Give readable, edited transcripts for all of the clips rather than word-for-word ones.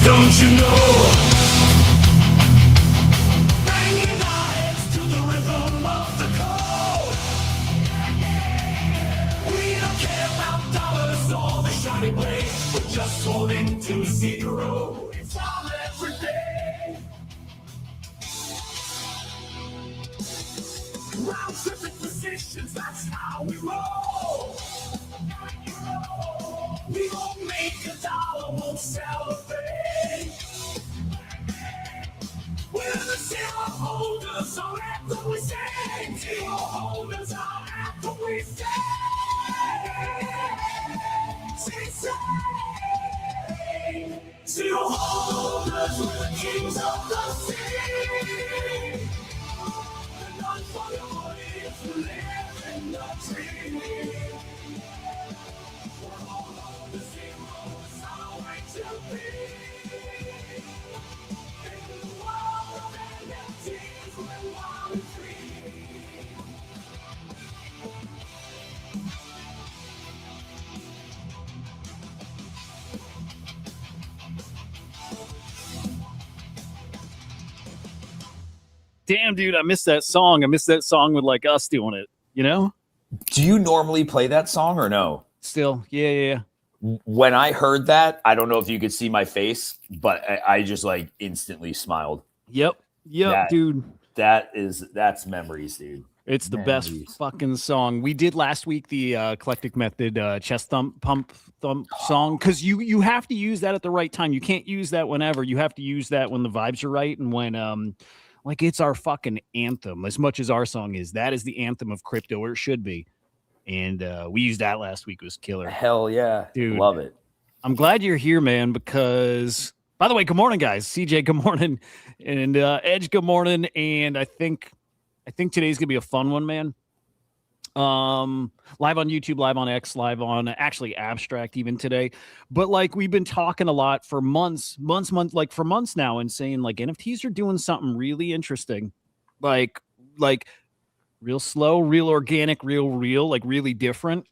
Don't you know? Banging our heads to the rhythm of the code. We don't care about dollars or the shiny blade. We're just holding to see the road. It's all every day. Round tripping positions, that's how we roll. We won't make a dollar, won't celebrate. We're the zero holders, all after we say. Zero holders, all after we say. Zero holders, we're the kings of the sea. And none for your money if you live in the tree. We're all on the zero, it's our way to be. In the world of NFTs, we're wild and free. Damn, dude, I missed that song. I missed that song with like us doing it, you know? Do you normally play that song or no? Still, yeah. When I heard that, I don't know if you could see my face, but I just like instantly smiled. Yep, dude. That's memories, dude. It's the best fucking song. We did last week the Eclectic Method chest pump song, because you have to use that at the right time. You can't use that whenever. You have to use that when the vibes are right and when like it's our fucking anthem. As much as our song is, that is the anthem of crypto, or it should be. And we used that last week. It was killer. Hell yeah, dude. Love it. I'm glad you're here, man, because by the way, good morning, guys. CJ, good morning. And Edge, good morning. And I think today's gonna be a fun one, man. Live on YouTube, live on X, live on actually Abstract even today. But like we've been talking a lot for months now, and saying like NFTs are doing something really interesting, like real slow, real organic, real, like really different.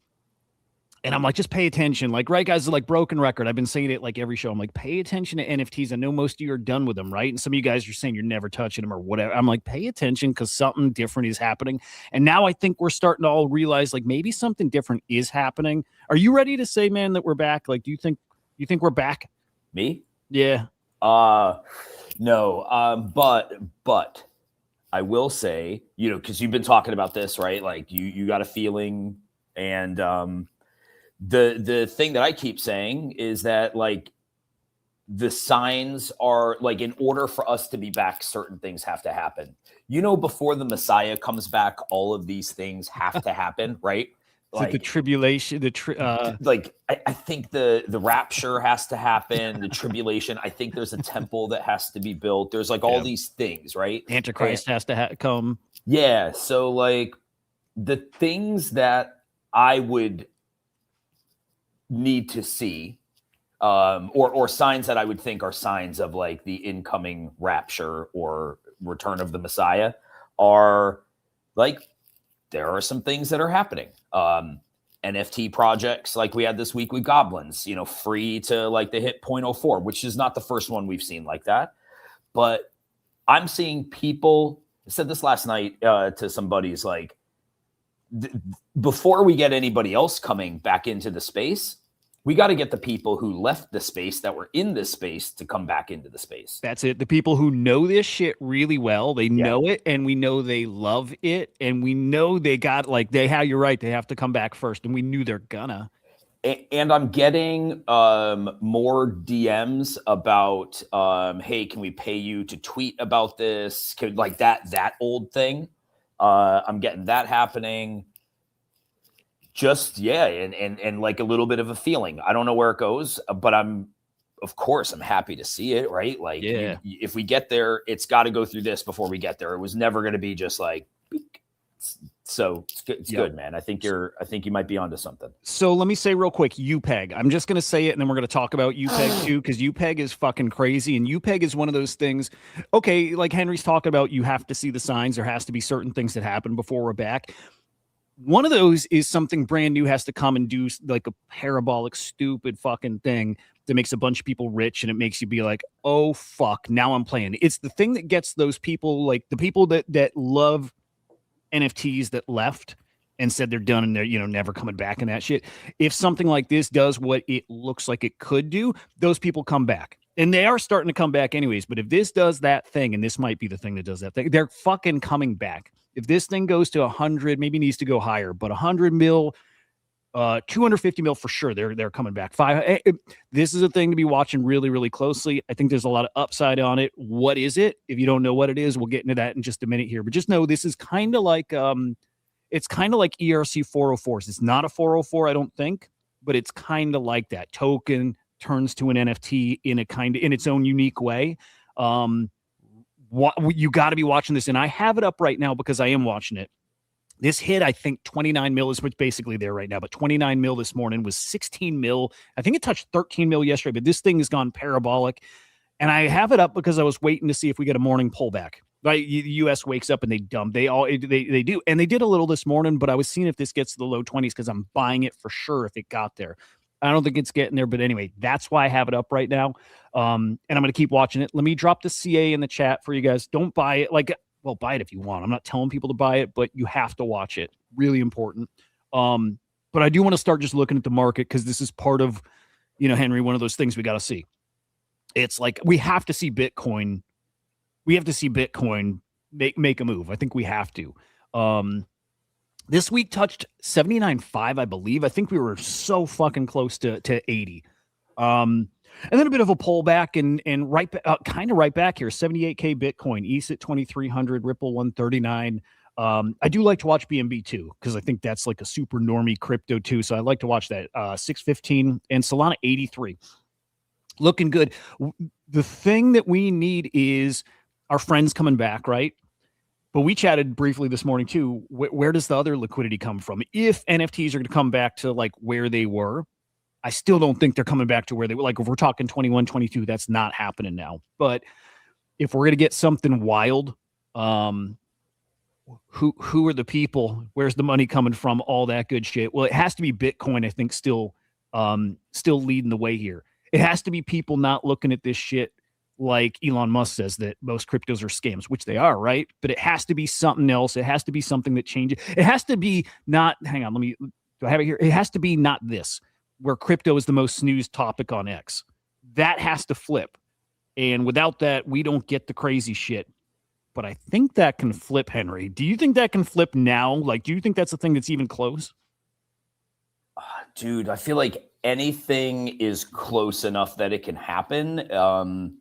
And I'm like, just pay attention. Like, right, guys, like broken record. I've been saying it like every show. I'm like, pay attention to NFTs. I know most of you are done with them, right? And some of you guys are saying you're never touching them or whatever. I'm like, pay attention because something different is happening. And now I think we're starting to all realize like maybe something different is happening. Are you ready to say, man, that we're back? Like, do you think we're back? Me? Yeah. No. But I will say, you know, because you've been talking about this, right? Like you got a feeling, and the thing that I keep saying is that like the signs are like, in order for us to be back, certain things have to happen. You know, before the Messiah comes back, all of these things have to happen, right? Like the tribulation, I think the rapture has to happen, the tribulation. I think there's a temple that has to be built. There's like all these things, right? Antichrist has to come. Yeah. So like the things that I would need to see, or signs that I would think are signs of like the incoming rapture or return of the Messiah, are like, there are some things that are happening. NFT projects like we had this week with Goblins, you know, free to like they hit 0.04, which is not the first one we've seen like that. But I'm seeing people, I said this last night to some buddies, like before we get anybody else coming back into the space, we got to get the people who left the space that were in this space to come back into the space. That's it. The people who know this shit really well, they know it, and we know they love it, and we know they got like you're right. They have to come back first, and we knew they're gonna. And I'm getting more DMs about, hey, can we pay you to tweet about this? Like that old thing. I'm getting that happening. Just, and like a little bit of a feeling. I don't know where it goes, but of course, I'm happy to see it, right? Like, if we get there, it's got to go through this before we get there. It was never going to be just like, beak. So it's good, man. I think you might be onto something. So let me say real quick, UPEG. I'm just going to say it, and then we're going to talk about UPEG too, because UPEG is fucking crazy, and UPEG is one of those things. Okay, like Henry's talking about, you have to see the signs. There has to be certain things that happen before we're back. One of those is something brand new has to come and do like a parabolic, stupid fucking thing. that makes a bunch of people rich, and it makes you be like, oh fuck, now I'm playing. It's the thing that gets those people, like the people that love NFTs that left and said they're done and they're, you know, never coming back and that shit. If something like this does what it looks like it could do, those people come back. And they are starting to come back anyways. But if this does that thing, and this might be the thing that does that thing, they're fucking coming back. If this thing goes to 100, maybe needs to go higher, but 100 mil, 250 mil for sure, they're coming back. This is a thing to be watching really, really closely. I think there's a lot of upside on it. What is it? If you don't know what it is, we'll get into that in just a minute here. But just know this is kind of like it's kind of like ERC 404s. It's not a 404, I don't think, but it's kind of like that. Token turns to an NFT in its own unique way. You got to be watching this, and I have it up right now because I am watching it. This hit, I think 29 mil is what's basically there right now, but 29 mil this morning was 16 mil. I think it touched 13 mil yesterday, but this thing has gone parabolic. And I have it up because I was waiting to see if we get a morning pullback. Right, the U.S. wakes up and they dump. They do, and they did a little this morning. But I was seeing if this gets to the low 20s because I'm buying it for sure if it got there. I don't think it's getting there, but anyway, that's why I have it up right now. And I'm going to keep watching it. Let me drop the CA in the chat for you guys. Don't buy it. Well, buy it if you want. I'm not telling people to buy it, but you have to watch it. Really important. But I do want to start just looking at the market because this is part of, you know, Henry, one of those things we got to see. It's like we have to see Bitcoin. We have to see Bitcoin make a move. I think we have to. This week touched 79.5, I believe. I think we were so fucking close to 80. And then a bit of a pullback and kind of right back here. 78K Bitcoin, ETH at 2,300, Ripple 139. I do like to watch BNB too because I think that's like a super normie crypto too. So I like to watch that. 615 and Solana 83. Looking good. The thing that we need is our friends coming back, right? But we chatted briefly this morning too. Where does the other liquidity come from? If NFTs are going to come back to like where they were, I still don't think they're coming back to where they were. Like if we're talking 21, 22, that's not happening now. But if we're going to get something wild, who are the people? Where's the money coming from? All that good shit. Well, it has to be Bitcoin, I think, still leading the way here. It has to be people not looking at this shit like Elon Musk says that most cryptos are scams, which they are, right? But it has to be something else. It has to be something that changes. It has to be not, hang on, do I have it here? It has to be not this, where crypto is the most snoozed topic on X. That has to flip. And without that, we don't get the crazy shit. But I think that can flip, Henry. Do you think that can flip now? Like, do you think that's a thing that's even close? Dude, I feel like anything is close enough that it can happen.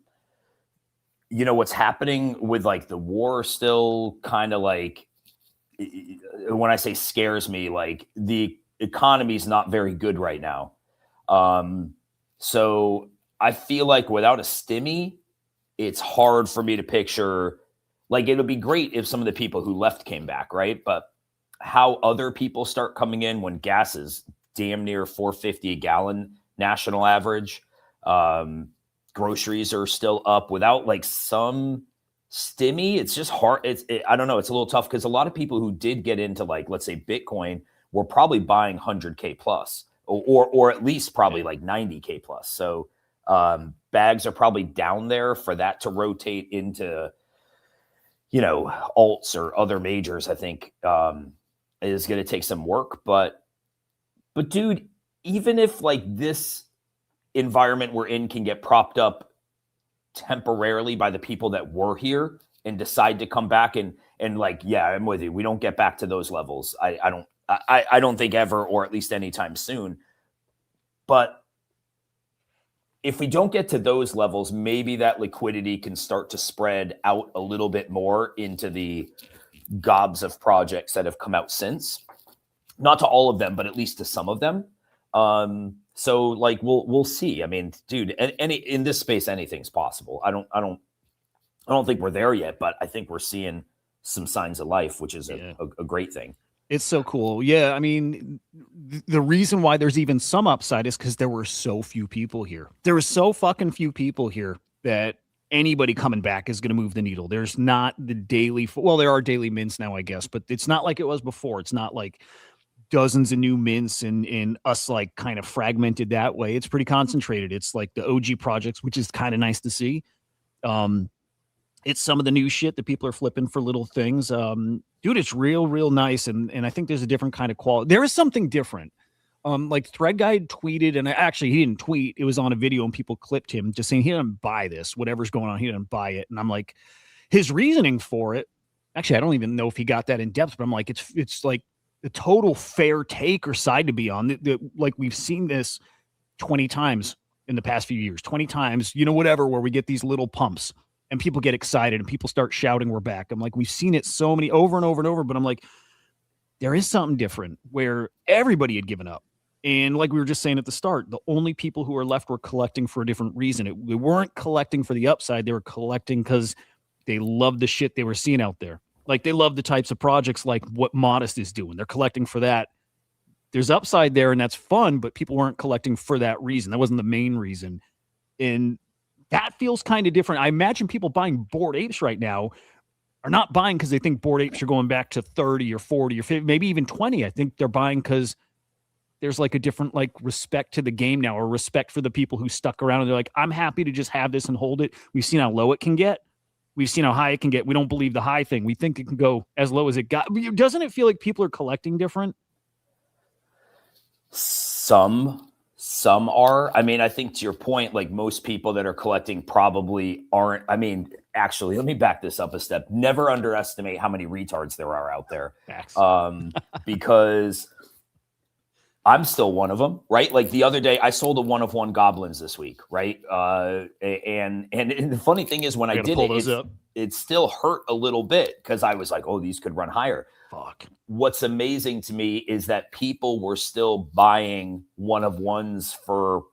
You know, what's happening with like the war still kind of like, when I say scares me, like the economy is not very good right now. So I feel like without a stimmy, it's hard for me to picture, like it would be great if some of the people who left came back, right? But how other people start coming in when gas is damn near $4.50 a gallon national average. Groceries are still up without like some stimmy. It's just hard. I don't know. It's a little tough because a lot of people who did get into like, let's say Bitcoin were probably buying 100K plus or at least probably like 90K plus. So bags are probably down there for that to rotate into, you know, alts or other majors, I think is going to take some work. But dude, even if like this environment we're in can get propped up temporarily by the people that were here and decide to come back and like, yeah, I'm with you. We don't get back to those levels. I don't think ever, or at least anytime soon. But if we don't get to those levels, maybe that liquidity can start to spread out a little bit more into the gobs of projects that have come out since. Not to all of them, but at least to some of them. So like we'll see. I mean, dude, any in this space, anything's possible. I don't think we're there yet, but I think we're seeing some signs of life, which is a great thing. It's so cool. Yeah, I mean, the reason why there's even some upside is because there were so few people here. There were so fucking few people here that anybody coming back is going to move the needle. There's not the daily. Well, there are daily mints now, I guess, but it's not like it was before. It's not like dozens of new mints and us like kind of fragmented that way. It's pretty concentrated. It's like the OG projects, which is kind of nice to see. It's some of the new shit that people are flipping for little things. Dude, it's real nice. And I think there's a different kind of quality. There is something different. Like Thread Guy tweeted, and actually he didn't tweet. It was on a video and people clipped him just saying he didn't buy this, whatever's going on. He didn't buy it. And I'm like, his reasoning for it, actually, I don't even know if he got that in depth, but I'm like, it's like the total fair take or side to be on. Like we've seen this 20 times in the past few years, 20 times, whatever, where we get these little pumps and people get excited and people start shouting, we're back. I'm like, we've seen it so many over and over and over, but I'm like, there is something different where everybody had given up. And like we were just saying at the start, the only people who are left were collecting for a different reason. They weren't collecting for the upside. They were collecting because they loved the shit they were seeing out there. Like they love the types of projects like what Modest is doing. They're collecting for that. There's upside there and that's fun, but people weren't collecting for that reason. That wasn't the main reason. And that feels kind of different. I imagine people buying Bored Apes right now are not buying because they think Bored Apes are going back to 30 or 40 or 50, maybe even 20. I think they're buying because there's like a different like respect to the game now, or respect for the people who stuck around and they're like, I'm happy to just have this and hold it. We've seen how low it can get. We've seen how high it can get. We don't believe the high thing. We think it can go as low as it got. Doesn't it feel like people are collecting different? Some are. I mean, I think to your point, like most people that are collecting probably aren't. I mean, actually, let me back this up a step. Never underestimate how many retards there are out there. Because I'm still one of them, right? Like the other day, I sold a 1 of 1 goblins this week, right? And the funny thing is, when I did it still hurt a little bit because I was like, oh, these could run higher. Fuck. What's amazing to me is that people were still buying 1 of 1s for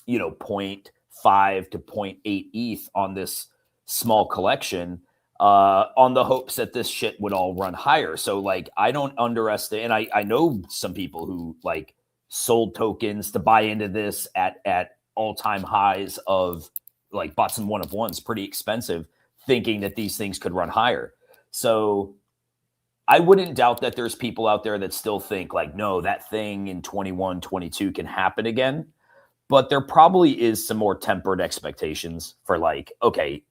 0.5 to 0.8 ETH on this small collection, on the hopes that this shit would all run higher. So like, I don't underestimate, and I know some people who like sold tokens to buy into this at all-time highs of like bought some 1 of 1s, pretty expensive, thinking that these things could run higher. So I wouldn't doubt that there's people out there that still think like, no, that thing in 21, 22 can happen again. But there probably is some more tempered expectations for like, okay,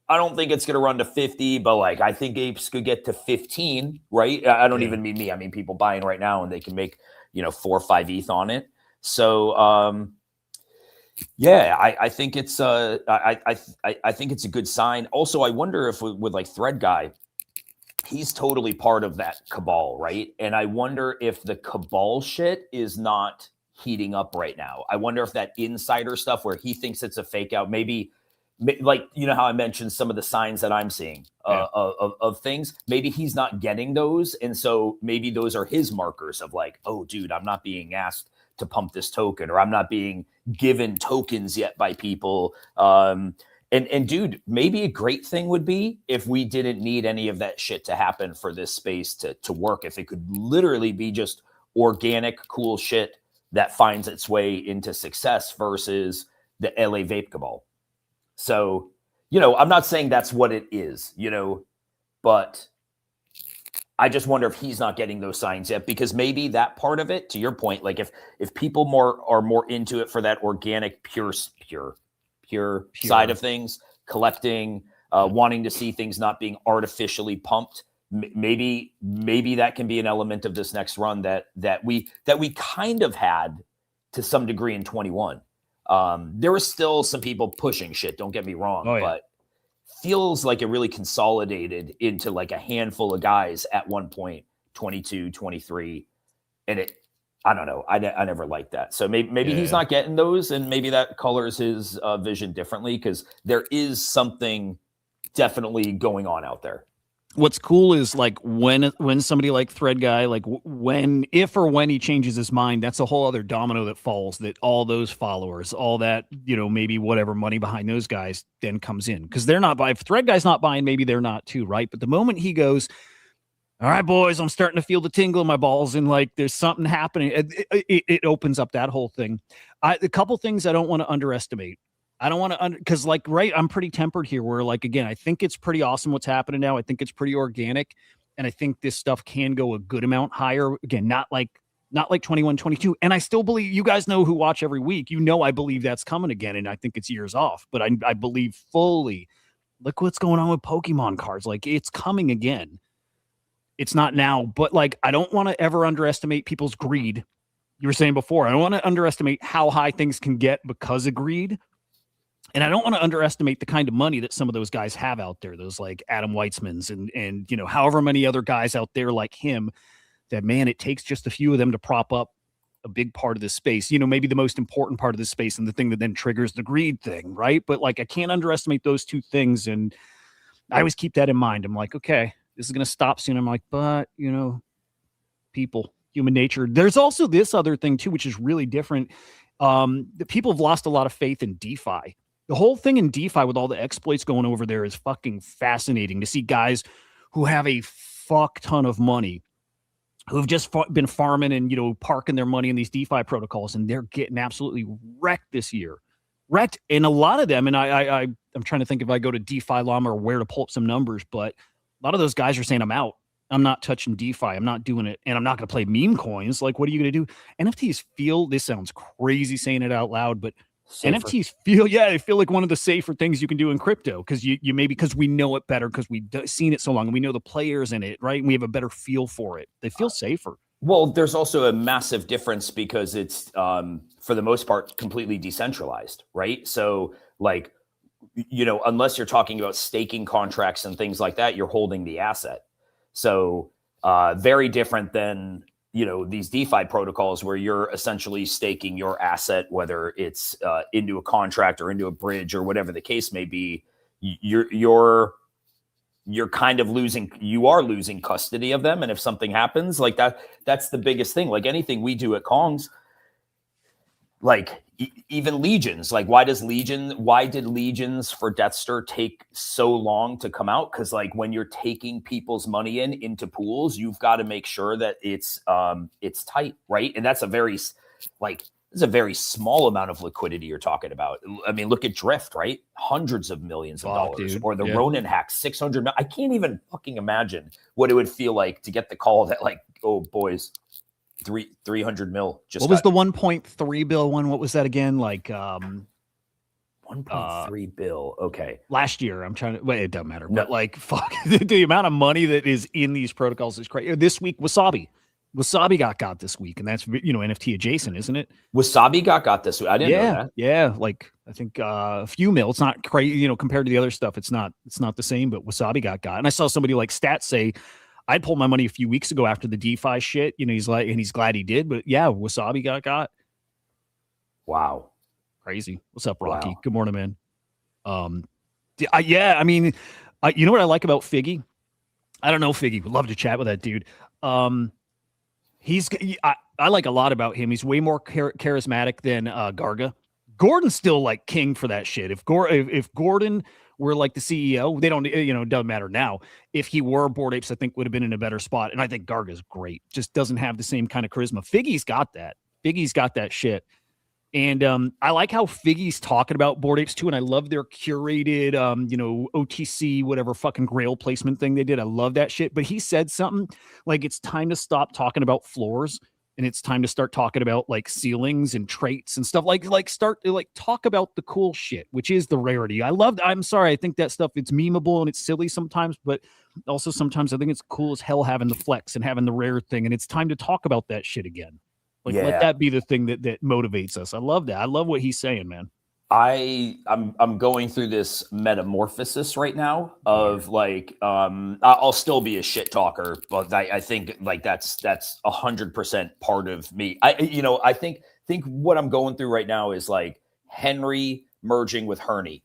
I don't think it's going to run to 50, but like, I think apes could get to 15, right? I don't even mean me. I mean, people buying right now and they can make, 4 or 5 ETH on it. So, I think it's, I think it's a good sign. Also, I wonder if with like Thread Guy, he's totally part of that cabal, right? And I wonder if the cabal shit is not heating up right now. I wonder if that insider stuff where he thinks it's a fake out, maybe like, how I mentioned some of the signs that I'm seeing of things, maybe he's not getting those. And so maybe those are his markers of like, oh dude, I'm not being asked to pump this token, or I'm not being given tokens yet by people. And dude, maybe a great thing would be if we didn't need any of that shit to happen for this space to work. If it could literally be just organic, cool shit that finds its way into success versus the LA vape cabal. So, I'm not saying that's what it is, but I just wonder if he's not getting those signs yet, because maybe that part of it, to your point, like if people are more into it for that organic, pure side of things, collecting, wanting to see things not being artificially pumped, maybe that can be an element of this next run that we kind of had to some degree in 21. There were still some people pushing shit, don't get me wrong, but feels like it really consolidated into like a handful of guys at one point, 22, 23. And I don't know. I never liked that. So maybe he's not getting those, and maybe that colors his vision differently, because there is something definitely going on out there. What's cool is like when somebody like Thread Guy, like if or when he changes his mind, that's a whole other domino that falls, that all those followers, all that, maybe whatever money behind those guys then comes in, because they're not buying. If Thread Guy's not buying, maybe they're not too, right? But the moment he goes, all right, boys, I'm starting to feel the tingle in my balls, and like there's something happening, it opens up that whole thing. A couple things I don't want to underestimate. I don't want to, because like, right, I'm pretty tempered here where like, again, I think it's pretty awesome what's happening now. I think it's pretty organic, and I think this stuff can go a good amount higher. Again, not like not like 21, 22. And I still believe, you guys know who watch every week, I believe that's coming again. And I think it's years off, but I believe fully, look what's going on with Pokemon cards. Like, it's coming again. It's not now, but like, I don't want to ever underestimate people's greed. You were saying before, I don't want to underestimate how high things can get because of greed. And I don't want to underestimate the kind of money that some of those guys have out there. Those like Adam Weitzmans and however many other guys out there like him, that, man, it takes just a few of them to prop up a big part of this space, maybe the most important part of this space, and the thing that then triggers the greed thing. Right. But like, I can't underestimate those two things. And I always keep that in mind. I'm like, okay, this is going to stop soon. I'm like, but people, human nature. There's also this other thing too, which is really different. The people have lost a lot of faith in DeFi. The whole thing in DeFi with all the exploits going over there is fucking fascinating to see guys who have a fuck ton of money, who've just been farming and, parking their money in these DeFi protocols, and they're getting absolutely wrecked this year. Wrecked. And a lot of them, and I'm trying to think if I go to DeFi Llama or where to pull up some numbers, but a lot of those guys are saying, I'm out. I'm not touching DeFi. I'm not doing it. And I'm not going to play meme coins. Like, what are you going to do? NFTs feel, this sounds crazy saying it out loud, but safer. NFTs they feel like one of the safer things you can do in crypto, because you maybe because we know it better, because we've seen it so long and we know the players in it, right? And we have a better feel for it. They feel safer. Well, there's also a massive difference because it's, for the most part, completely decentralized, right? So like, unless you're talking about staking contracts and things like that, you're holding the asset. So very different than, these DeFi protocols where you're essentially staking your asset, whether it's into a contract or into a bridge or whatever the case may be. You're kind of losing custody of them. And if something happens like that, that's the biggest thing. Like anything we do at Kongs, like even Legions, like why did Legions for Deathstar take so long to come out? Because like when you're taking people's money into pools, you've got to make sure that it's tight, right? And that's a very small amount of liquidity you're talking about. I mean, look at Drift, right? Hundreds of millions of dollars. Dude. Or the Ronin hack, 600 million. I can't even fucking imagine what it would feel like to get the call that like, oh boys, 300 mil. What was the 1.3 bill one? What was that again? Like 1.3 bill. Okay. Last year, it doesn't matter. No. But like, fuck, the amount of money that is in these protocols is crazy. This week, Wasabi got this week, and that's NFT adjacent, isn't it? Wasabi got this week. I didn't know that. Yeah, like I think a few mil. It's not crazy, compared to the other stuff. It's not the same. But Wasabi got, and I saw somebody like Stats say, I pulled my money a few weeks ago after the DeFi shit. He's like, and he's glad he did. But yeah, Wasabi got. Wow, crazy. What's up, Rocky? Wow. Good morning, man. I mean, you know what I like about Figgy? I don't know Figgy. Would love to chat with that dude. I like a lot about him. He's way more charismatic than Garga. Gordon's still like king for that shit. If Gordon were like the CEO, they don't, it doesn't matter now. If he were, Bored Apes, I think would have been in a better spot. And I think Garga's great. Just doesn't have the same kind of charisma. Figgy's got that. Figgy's got that shit. And I like how Figgy's talking about Bored Apes too. And I love their curated, OTC, whatever fucking grail placement thing they did. I love that shit. But he said something like, it's time to stop talking about floors, and it's time to start talking about like ceilings and traits and stuff. Start talk about the cool shit, which is the rarity. I'm sorry. I think that stuff, it's memeable and it's silly sometimes, but also sometimes I think it's cool as hell having the flex and having the rare thing. And it's time to talk about that shit again. Let that be the thing that motivates us. I love that. I love what he's saying, man. I'm going through this metamorphosis right now of like, I'll still be a shit talker, but I think like that's 100% part of me. I think what I'm going through right now is like Henry merging with Herney,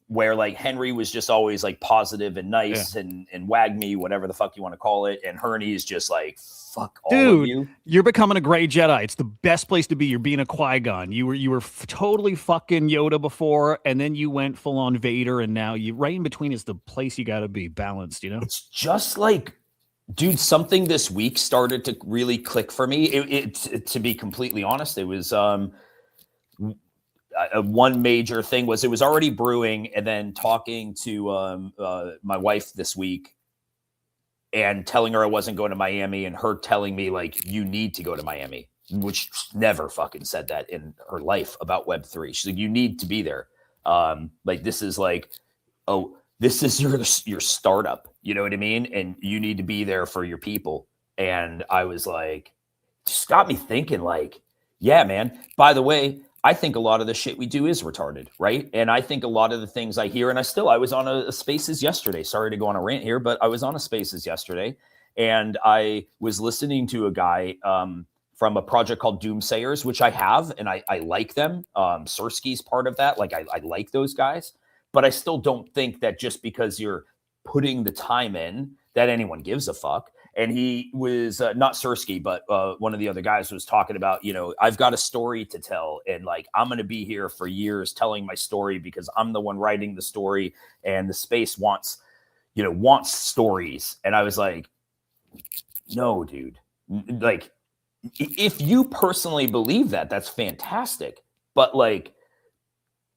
where like Henry was just always like positive and nice and wag me, whatever the fuck you want to call it. And Herney is just like, fuck all of you. You're becoming a gray Jedi. It's the best place to be. You're being a Qui-Gon. You were totally fucking Yoda before, and then you went full on Vader, and now you right in between is the place you got to be balanced. It's just like, dude, something this week started to really click for me. It to be completely honest, it was one major thing was it was already brewing, and then talking to my wife this week. and telling her I wasn't going to Miami, and her telling me like, you need to go to Miami, which never fucking said that in her life about Web3. She's like, you need to be there. Like, this is like, oh, this is your startup. You know what I mean? And you need to be there for your people. And I was like, just got me thinking like, yeah, man, by the way, I think a lot of the shit we do is retarded, right? And I think a lot of the things I hear, and I was on a Spaces yesterday. Sorry to go on a rant here, but I was on a Spaces yesterday, and I was listening to a guy from a project called Doomsayers, which I have, and I like them. Sersky's part of that. Like, I like those guys, but I still don't think that just because you're putting the time in that anyone gives a fuck. And he was not Sersky, but one of the other guys was talking about, you know, I've got a story to tell, and like, I'm going to be here for years telling my story because I'm the one writing the story, and the space wants stories. And I was like, no, dude, like, if you personally believe that, that's fantastic. But like,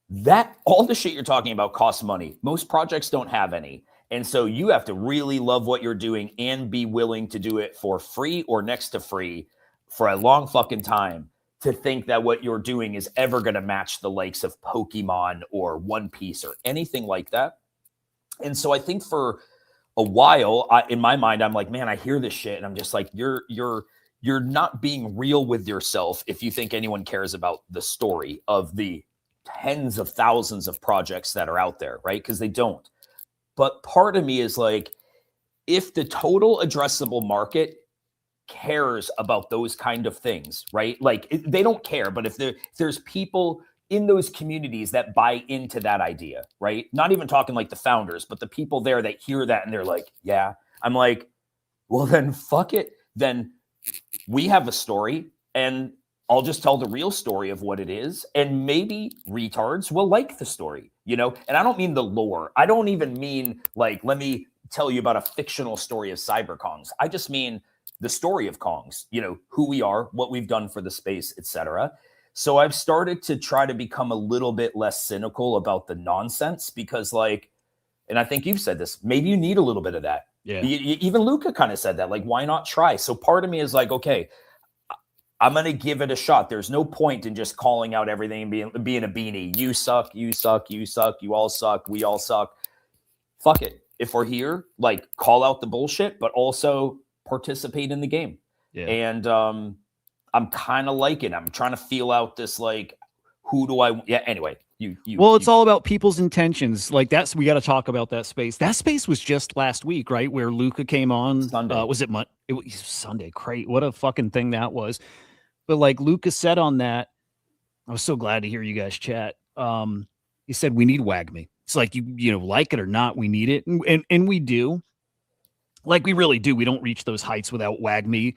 that, all the shit you're talking about costs money. Most projects don't have any. And so you have to really love what you're doing and be willing to do it for free or next to free for a long fucking time to think that what you're doing is ever going to match the likes of Pokemon or One Piece or anything like that. And so I think for a while, in my mind, I'm like, man, I hear this shit, and I'm just like, you're not being real with yourself if you think anyone cares about the story of the tens of thousands of projects that are out there, right? Because they don't. But part of me is like, if the total addressable market cares about those kind of things, right? Like, they don't care, but if there's people in those communities that buy into that idea, right? Not even talking like the founders, but the people there that hear that and they're like, yeah. I'm like, well, then fuck it. Then we have a story, and I'll just tell the real story of what it is. And maybe retards will like the story, you know? And I don't mean the lore. I don't even mean like, let me tell you about a fictional story of cyber Kongs. I just mean the story of Kongs, you know, who we are, what we've done for the space, etc. So I've started to try to become a little bit less cynical about the nonsense, because like, and I think you've said this, maybe you need a little bit of that. Yeah. Even Luca kind of said that, like, why not try? So part of me is like, okay, I'm going to give it a shot. There's no point in just calling out everything and being a beanie. You suck, you suck, you suck, you all suck, we all suck. Fuck it. If we're here, like, call out the bullshit, but also participate in the game. Yeah. And I'm kind of liking it. I'm trying to feel out this, like, who do I... Yeah, anyway. It's all about people's intentions. Like, we got to talk about that space. That space was just last week, right? Where Luca came on. Sunday. Was it Monday? It was Sunday. Great. What a fucking thing that was. But like Luca said on that, I was so glad to hear you guys chat. He said, we need WAGMI. It's like, you know, like it or not, we need it. And we do. Like, we really do. We don't reach those heights without WAGMI.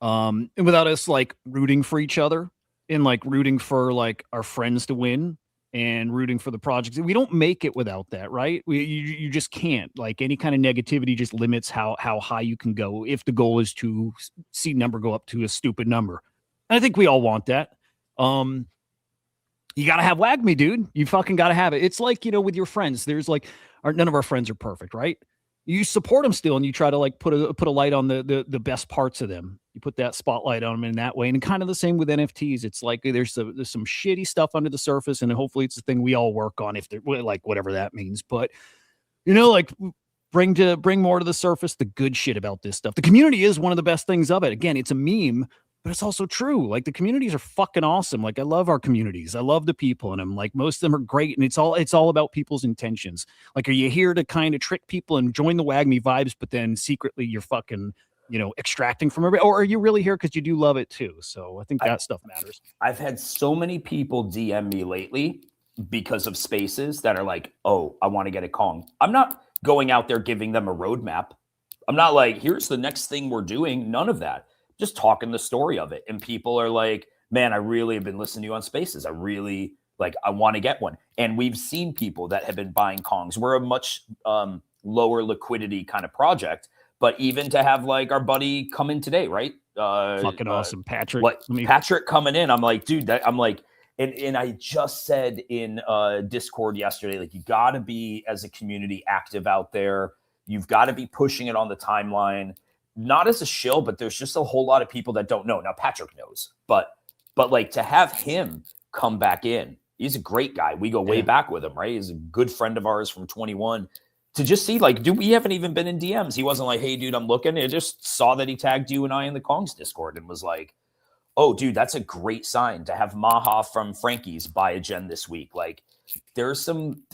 And without us like rooting for each other and like rooting for like our friends to win and rooting for the projects. We don't make it without that, right? You just can't. Like, any kind of negativity just limits how high you can go if the goal is to see number go up to a stupid number. And I think we all want that. You got to have WAGMI, dude. You fucking got to have it. It's like, you know, with your friends, there's like, none of our friends are perfect, right? You support them still, and you try to like put a light on the best parts of them. You put that spotlight on them in that way. And kind of the same with NFTs. It's like there's some shitty stuff under the surface, and hopefully it's the thing we all work on, if they're like, whatever that means. But, you know, like, bring more to the surface the good shit about this stuff. The community is one of the best things of it. Again, it's a meme, but it's also true. Like, the communities are fucking awesome. Like, I love our communities. I love the people in them. Like, most of them are great. And it's all about people's intentions. Like, are you here to kind of trick people and join the WAGMI vibes, but then secretly you're fucking, you know, extracting from everybody? Or are you really here because you do love it too? So I think that stuff matters. I've had so many people DM me lately because of spaces that are like, oh, I want to get a Kong. I'm not going out there giving them a roadmap. I'm not like, here's the next thing we're doing. None of that. Just talking the story of it. And people are like, man, I really have been listening to you on spaces. I really, like, I want to get one. And we've seen people that have been buying Kongs. We're a much lower liquidity kind of project. But even to have like our buddy come in today, right? Fucking awesome. Patrick. Patrick coming in. I'm like, dude, I'm like, and I just said in Discord yesterday, like, you got to be, as a community, active out there. You've got to be pushing it on the timeline, not as a shill, but there's just a whole lot of people that don't know. Now, Patrick knows, but like to have him come back in, he's a great guy. We go way back with him, right? He's a good friend of ours from 21. To just see, like, dude, we haven't even been in DMs. He wasn't like, hey, dude, I'm looking. I just saw that he tagged you and I in the Kongs Discord and was like, oh, dude, that's a great sign to have Maha from Frankie's buy a gen this week. Like, there's some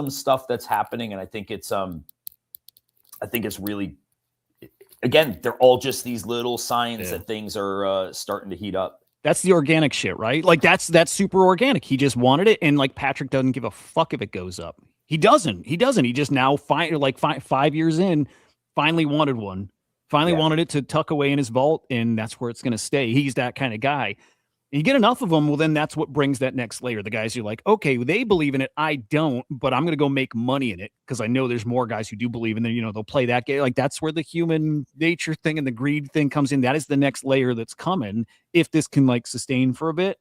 stuff that's happening, and I think it's really, again, they're all just these little signs that things are starting to heat up. That's the organic shit, right? Like that's super organic. He just wanted it, and like Patrick doesn't give a fuck if it goes up. He doesn't. He just now 5 years in, finally wanted one. Finally wanted it to tuck away in his vault, and that's where it's going to stay. He's that kind of guy. And you get enough of them, well, then that's what brings that next layer. The guys who are like, okay, they believe in it. I don't, but I'm going to go make money in it because I know there's more guys who do believe in it. You know, they'll play that game. Like that's where the human nature thing and the greed thing comes in. That is the next layer that's coming. If this can like sustain for a bit,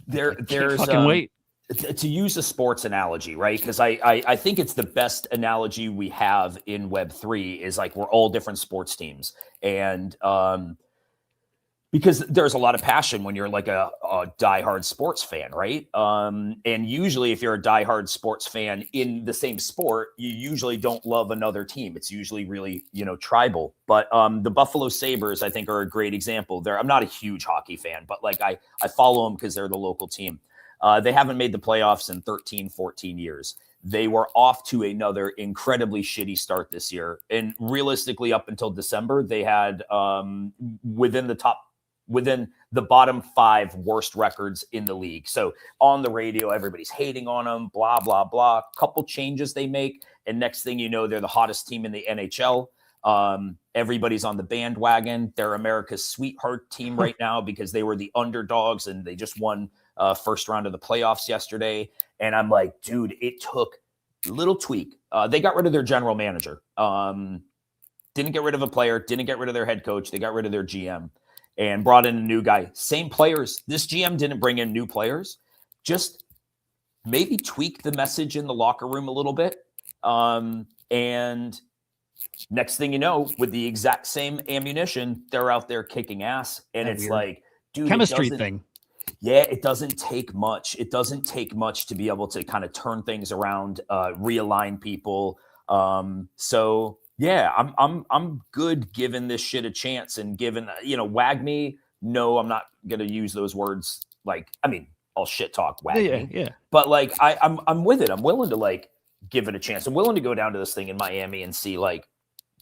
there's fucking wait. To use a sports analogy, right? Because I think it's the best analogy we have in Web3 is like we're all different sports teams. And because there's a lot of passion when you're like a diehard sports fan, right? And usually if you're a diehard sports fan in the same sport, you usually don't love another team. It's usually really, tribal. But the Buffalo Sabres, I think, are a great example. I'm not a huge hockey fan, but like I follow them because they're the local team. They haven't made the playoffs in 13, 14 years. They were off to another incredibly shitty start this year. And realistically, up until December, they had within the bottom 5 worst records in the league. So on the radio, everybody's hating on them, blah, blah, blah. Couple changes they make. And next thing you know, they're the hottest team in the NHL. Everybody's on the bandwagon. They're America's sweetheart team right now because they were the underdogs and they just won first round of the playoffs yesterday. And I'm like, dude, it took a little tweak. They got rid of their general manager. Didn't get rid of a player, didn't get rid of their head coach. They got rid of their GM and brought in a new guy. Same players. This GM didn't bring in new players. Just maybe tweak the message in the locker room a little bit. And next thing you know, with the exact same ammunition, they're out there kicking ass. And it's like, dude, chemistry thing. Yeah, it doesn't take much. It doesn't take much to be able to kind of turn things around, realign people. So yeah, I'm good giving this shit a chance and giving, wag me. No, I'm not gonna use those words. Like, I mean, I'll shit talk wag me. Yeah. But like, I'm with it. I'm willing to like give it a chance. I'm willing to go down to this thing in Miami and see like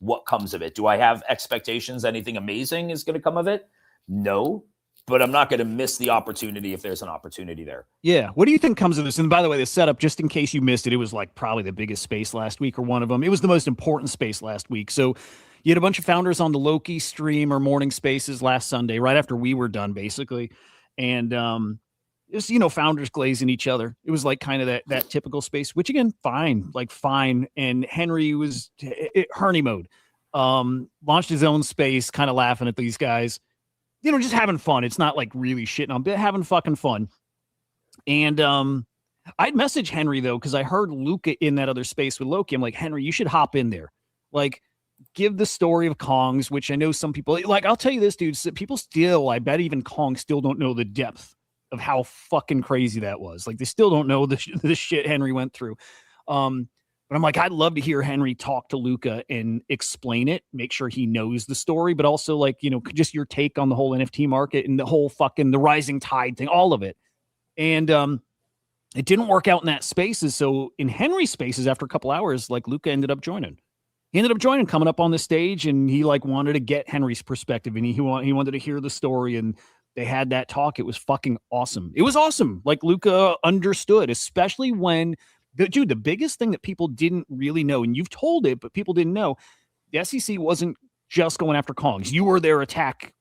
what comes of it. Do I have expectations? Anything amazing is going to come of it? No. But I'm not going to miss the opportunity if there's an opportunity there. Yeah. What do you think comes of this? And by the way, the setup, just in case you missed it, it was like probably the biggest space last week or one of them. It was the most important space last week. So you had a bunch of founders on the Loki stream or morning spaces last Sunday, right after we were done, basically. And it was, founders glazing each other. It was like kind of that typical space, which again, fine. And Henry was Herney mode, launched his own space, kind of laughing at these guys. Just having fun. It's not like really shitting on, but having fucking fun. And I'd message Henry though, because I heard Luca in that other space with Loki. I'm like, Henry, you should hop in there. Like, give the story of Kongs, which I know some people like. I'll tell you this, dude. People still, I bet even Kong still don't know the depth of how fucking crazy that was. Like, they still don't know the shit Henry went through. But I'm like, I'd love to hear Henry talk to Luca and explain it, make sure he knows the story, but also like, just your take on the whole NFT market and the whole fucking the rising tide thing, all of it. And it didn't work out in that spaces. So in Henry's spaces, after a couple hours, like Luca ended up joining. He ended up joining, coming up on the stage, and he like wanted to get Henry's perspective, and he wanted to hear the story, and they had that talk. It was fucking awesome. It was awesome. Like Luca understood, especially when the biggest thing that people didn't really know, and you've told it, but people didn't know, the SEC wasn't just going after Kongs. You were their attack,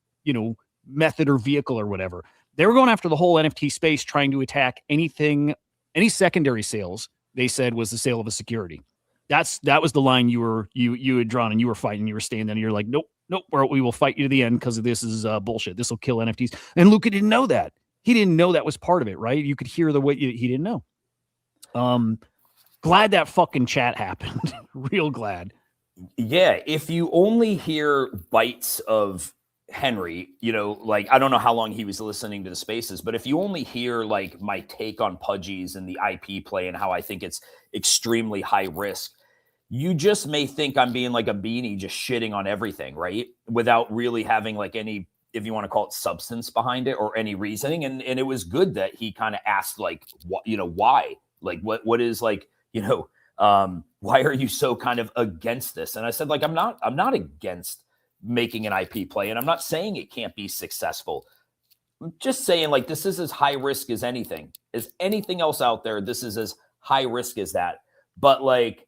method or vehicle or whatever. They were going after the whole NFT space, trying to attack anything, any secondary sales, they said was the sale of a security. That was the line you had drawn, and you were fighting, you were staying there, and you're like, nope, we will fight you to the end because this is bullshit. This will kill NFTs. And Luca didn't know that. He didn't know that was part of it, right? You could hear the way he didn't know. Glad that fucking chat happened. Real glad. Yeah, if you only hear bites of Henry, you know, like I don't know how long he was listening to the spaces, but if you only hear like my take on Pudgies and the IP play and how I think it's extremely high risk, you just may think I'm being like a beanie, just shitting on everything, right? Without really having like any, if you want to call it, substance behind it or any reasoning. And it was good that he kind of asked like, what, you know, why? Like, what is like, you know, why are you so kind of against this? And I said, like, I'm not against making an IP play, and I'm not saying it can't be successful. I'm just saying, like, this is as high risk as anything else out there. This is as high risk as that. But like,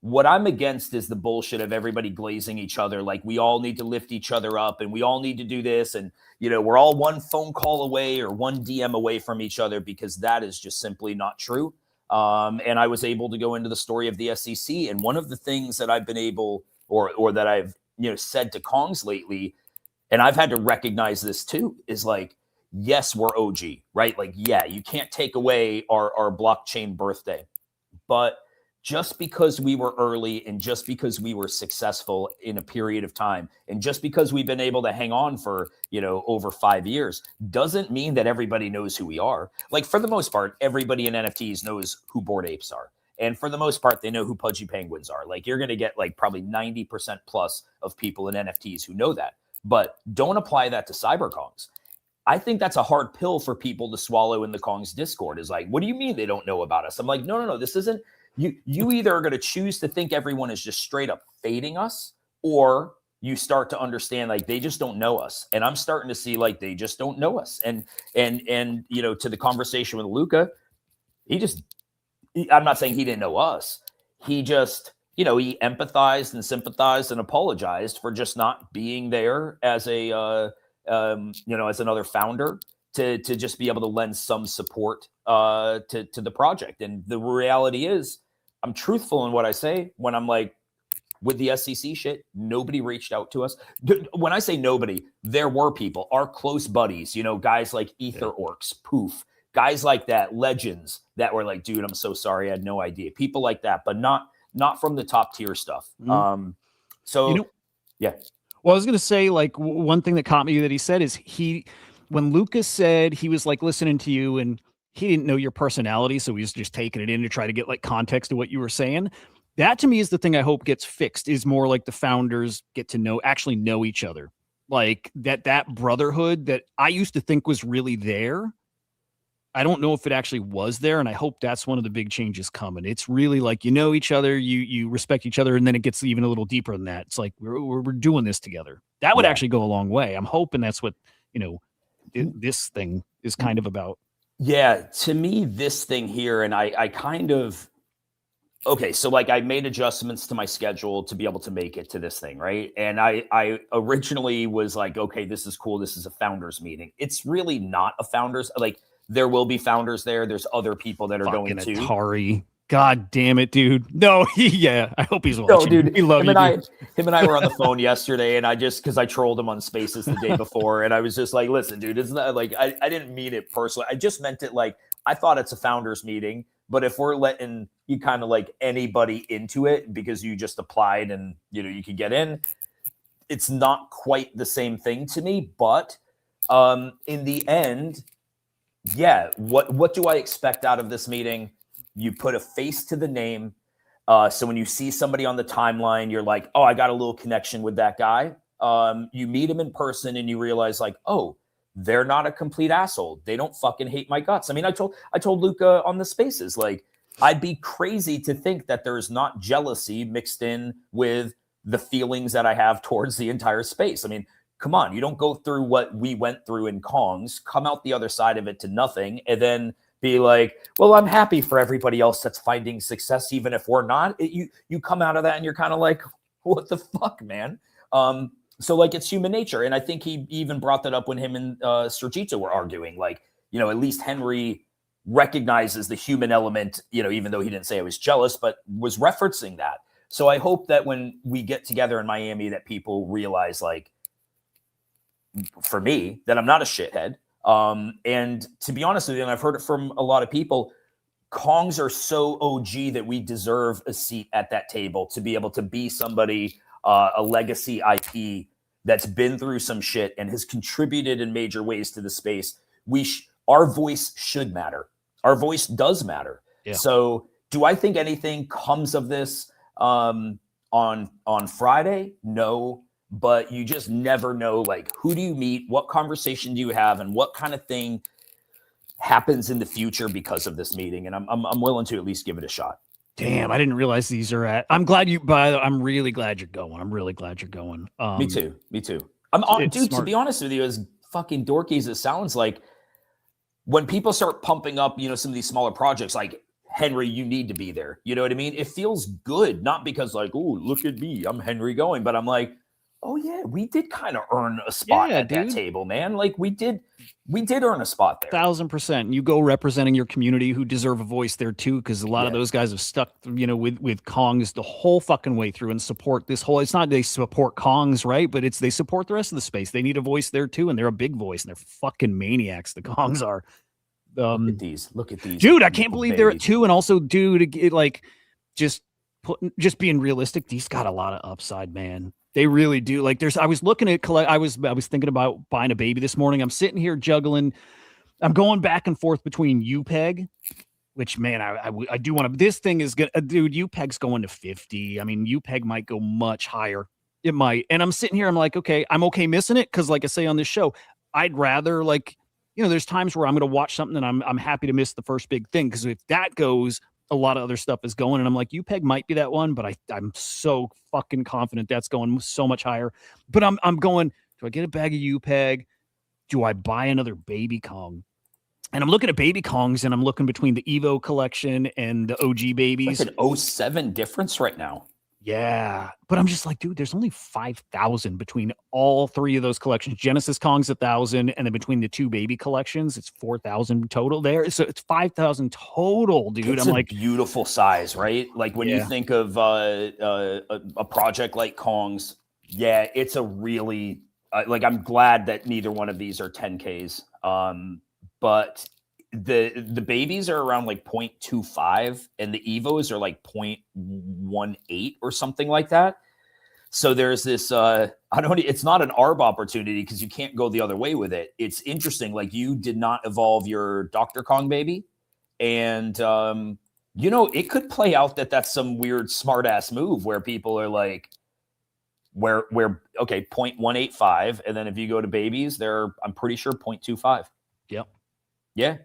what I'm against is the bullshit of everybody glazing each other. Like, we all need to lift each other up and we all need to do this. And, you know, we're all one phone call away or one DM away from each other, because that is just simply not true. And I was able to go into the story of the SEC. And one of the things that I've been able, or that I've, you know, said to Kongs lately, and I've had to recognize this too, is like, yes, we're OG, right? Like, yeah, you can't take away our blockchain birthday, but just because we were early and just because we were successful in a period of time and just because we've been able to hang on for, you know, over 5 years doesn't mean that everybody knows who we are. Like, for the most part, everybody in NFTs knows who Bored Apes are. And for the most part, they know who Pudgy Penguins are. Like, you're going to get like probably 90% plus of people in NFTs who know that. But don't apply that to CyberKongs. I think that's a hard pill for people to swallow in the Kongs Discord. Is like, what do you mean they don't know about us? I'm like, no, this isn't. You either are going to choose to think everyone is just straight up fading us, or you start to understand like they just don't know us. And I'm starting to see like they just don't know us. And you know, to the conversation with Luca, I'm not saying he didn't know us. He just, you know, he empathized and sympathized and apologized for just not being there as a you know, as another founder to just be able to lend some support to the project. And the reality is, I'm truthful in what I say when I'm like, with the SEC shit, nobody reached out to us. When I say nobody, there were people, our close buddies, you know, guys like Ether Orcs, Poof, guys like that, legends that were like, dude, I'm so sorry, I had no idea. People like that, but not from the top tier stuff. So, You know, yeah. well, I was going to say, like, one thing that caught me that he said is when Lucas said he was like listening to you and he didn't know your personality, so he was just taking it in to try to get like context to what you were saying. That to me is the thing I hope gets fixed, is more like the founders get to actually know each other. Like that brotherhood that I used to think was really there. I don't know if it actually was there, and I hope that's one of the big changes coming. It's really like, you know, each other, you respect each other, and then it gets even a little deeper than that. It's like we're doing this together. That would actually go a long way. I'm hoping that's what, you know, this thing is kind of about. Yeah, to me, this thing here, and I kind of, okay, so like I made adjustments to my schedule to be able to make it to this thing, right? And I originally was like, okay, this is cool. This is a founders meeting. It's really not a founders, like, there will be founders there. There's other people that are going to. Atari. God damn it, dude. No, yeah. I hope he's watching. No, dude. We love him you, and dude. him and I were on the phone yesterday, and I just, because I trolled him on Spaces the day before, and I was just like, listen, dude, it's not like I didn't mean it personally. I just meant it like I thought it's a founders meeting, but if we're letting you kind of like anybody into it because you just applied and you know you could get in, it's not quite the same thing to me. But in the end, yeah, what do I expect out of this meeting? You put a face to the name. So when you see somebody on the timeline, you're like, oh, I got a little connection with that guy. You meet him in person and you realize like, oh, they're not a complete asshole. They don't fucking hate my guts. I mean, I told Luca on the spaces, like, I'd be crazy to think that there's not jealousy mixed in with the feelings that I have towards the entire space. I mean, come on, you don't go through what we went through in Kongs, come out the other side of it to nothing, and then be like, well, I'm happy for everybody else that's finding success, even if we're not. You come out of that and you're kind of like, what the fuck, man? So like, it's human nature. And I think he even brought that up when him and Sergito were arguing, like, you know, at least Henry recognizes the human element, you know, even though he didn't say I was jealous, but was referencing that. So I hope that when we get together in Miami, that people realize, like, for me, that I'm not a shithead. And to be honest with you, and I've heard it from a lot of people, Kongs are so OG that we deserve a seat at that table to be able to be somebody, a legacy IP that's been through some shit and has contributed in major ways to the space. Our voice should matter. Our voice does matter. Yeah. So do I think anything comes of this on Friday? No, but you just never know, like, who do you meet, what conversation do you have, and what kind of thing happens in the future because of this meeting. And I'm willing to at least give it a shot. Damn, I didn't realize these are at. I'm glad you. I'm really glad you're going. I'm really glad you're going. Me too. I'm on, dude. Smart. To be honest with you, as fucking dorky as it sounds, like when people start pumping up, some of these smaller projects, like Henry, you need to be there. You know what I mean? It feels good, not because like, oh, look at me, I'm Henry going, but I'm like, oh yeah, we did kind of earn a spot at that table, man. Like we did earn a spot there. 1,000%. You go representing your community who deserve a voice there too, because a lot of those guys have stuck, with Kongs the whole fucking way through and support this whole. It's not they support Kongs, right? But they support the rest of the space. They need a voice there too, and they're a big voice, and they're fucking maniacs. The Kongs are. Look at these, dude. I can't believe they're at 2, and also, dude, just being realistic. These got a lot of upside, man. They really do. Like I was looking at I was thinking about buying a baby this morning. I'm sitting here juggling. I'm going back and forth between UPEG, which, man, I do want to. This thing is good, dude. UPEG's going to 50. I mean, UPEG might go much higher. It might. And I'm sitting here. I'm like, okay, I'm okay missing it because, like I say on this show, I'd rather there's times where I'm going to watch something and I'm happy to miss the first big thing, because if that goes, a lot of other stuff is going, and I'm like, UPEG might be that one, but I'm so fucking confident that's going so much higher. But I'm going, do I get a bag of UPEG? Do I buy another baby Kong? And I'm looking at baby Kongs, and I'm looking between the Evo collection and the OG babies. It's an 07 difference right now. Yeah, but I'm just like, dude, there's only 5,000 between all three of those collections. Genesis Kong's 1,000, and then between the two baby collections, it's 4,000 total there. So it's 5,000 total, dude. It's a beautiful size, right? Like when you think of a project like Kong's, it's a really I'm glad that neither one of these are 10Ks. But the babies are around like 0.25, and the Evos are like 0.18 or something like that. So there's this, it's not an ARB opportunity because you can't go the other way with it. It's interesting. Like, you did not evolve your Dr. Kong baby. And, it could play out that that's some weird smart ass move where people are like, okay, 0.185. And then if you go to babies, I'm pretty sure 0.25. Yep. Yeah.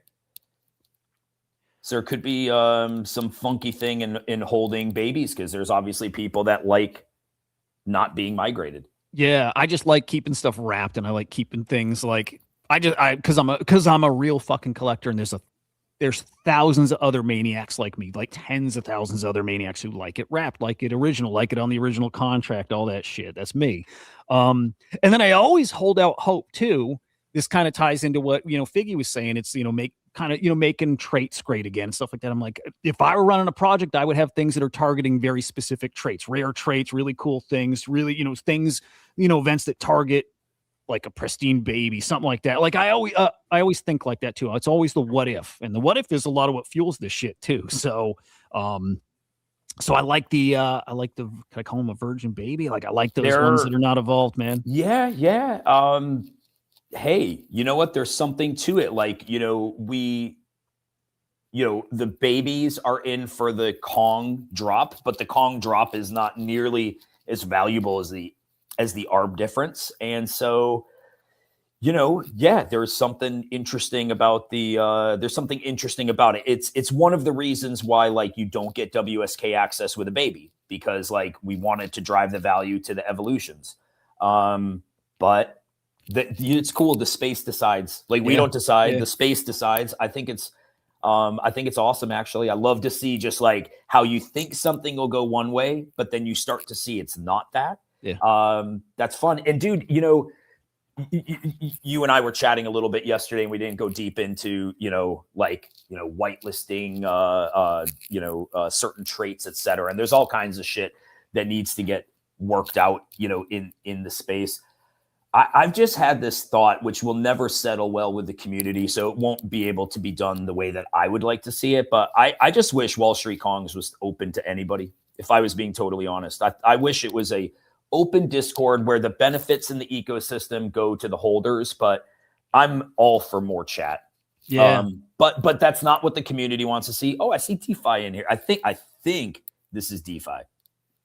So there could be some funky thing in holding babies, because there's obviously people that like not being migrated. Yeah, I just like keeping stuff wrapped, and I like keeping things like because I'm a real fucking collector, and there's thousands of other maniacs like me, like tens of thousands of other maniacs who like it wrapped, like it original, like it on the original contract, all that shit. That's me. And then I always hold out hope too. This kind of ties into what Figgy was saying. It's making traits great again, stuff like that. I'm like, if I were running a project, I would have things that are targeting very specific traits, rare traits, really cool things, really things, events that target like a pristine baby, something like that. Like I always think like that too. It's always the what if, and the what if is a lot of what fuels this shit too. So I like the can I call them a virgin baby? Like I like those ones that are not evolved, man. Yeah. Hey, you know what? There's something to it. Like, the babies are in for the Kong drop, but the Kong drop is not nearly as valuable as the ARB difference. And so, there's something interesting about it. It's one of the reasons why, like, you don't get WSK access with a baby, because like we wanted to drive the value to the evolutions. But it's cool. The space decides. Like, we don't decide. The space decides. I think it's awesome. Actually, I love to see just like how you think something will go one way, but then you start to see it's not that. Yeah. That's fun. And dude, you and I were chatting a little bit yesterday, and we didn't go deep into whitelisting, certain traits, etc. And there's all kinds of shit that needs to get worked out, in the space. I've just had this thought, which will never settle well with the community, so it won't be able to be done the way that I would like to see it. But I just wish Wall Street Kongs was open to anybody, if I was being totally honest. I wish it was a open Discord where the benefits in the ecosystem go to the holders, but I'm all for more chat. Yeah. But that's not what the community wants to see. Oh, I see DeFi in here. I think this is DeFi.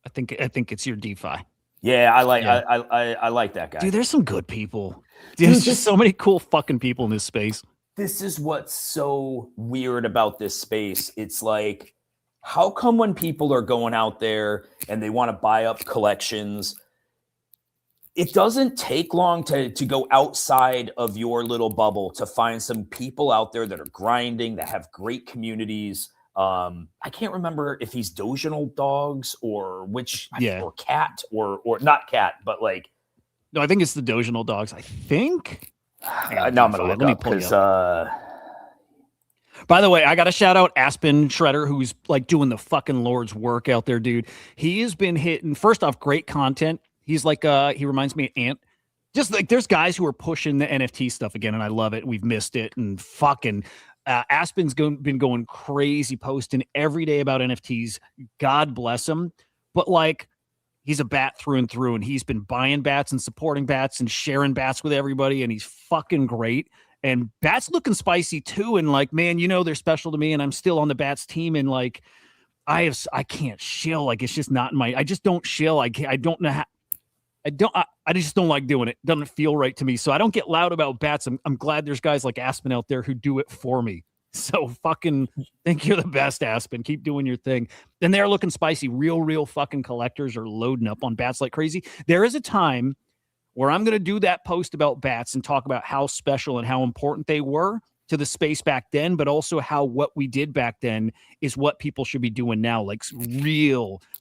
I think it's your DeFi. Yeah, I like that guy. Dude, there's some good people. There's just so many cool fucking people in this space. This is what's so weird about this space. It's like, how come when people are going out there and they want to buy up collections, it doesn't take long to go outside of your little bubble to find some people out there that are grinding, that have great communities. I can't remember if he's Doginal Dogs or which, or Cat or not Cat, but like. No, I think it's the Doginal Dogs. I think. Now I'm gonna look up because. By the way, I got to shout out Aspen Shredder, who's like doing the fucking Lord's work out there, dude. He has been hitting. First off, great content. He's like, he reminds me of Ant. Just like there's guys who are pushing the NFT stuff again, and I love it. We've missed it, and fucking. Aspen's been going crazy, posting every day about NFTs. God bless him. But like, he's a bat through and through, and he's been buying bats and supporting bats and sharing bats with everybody, and he's fucking great. And bats looking spicy too. And like, man, you know, they're special to me, and I'm still on the bats team. And like, I can't shill. Like, it's just not in I just don't shill. I don't know how. I just don't like doing it. Doesn't feel right to me. So I don't get loud about bats. I'm glad there's guys like Aspen out there who do it for me. So fucking think you're the best, Aspen. Keep doing your thing. And they're looking spicy. Real fucking collectors are loading up on bats like crazy. There is a time where I'm going to do that post about bats and talk about how special and how important they were to the space back then, but also how what we did back then is what people should be doing now. Like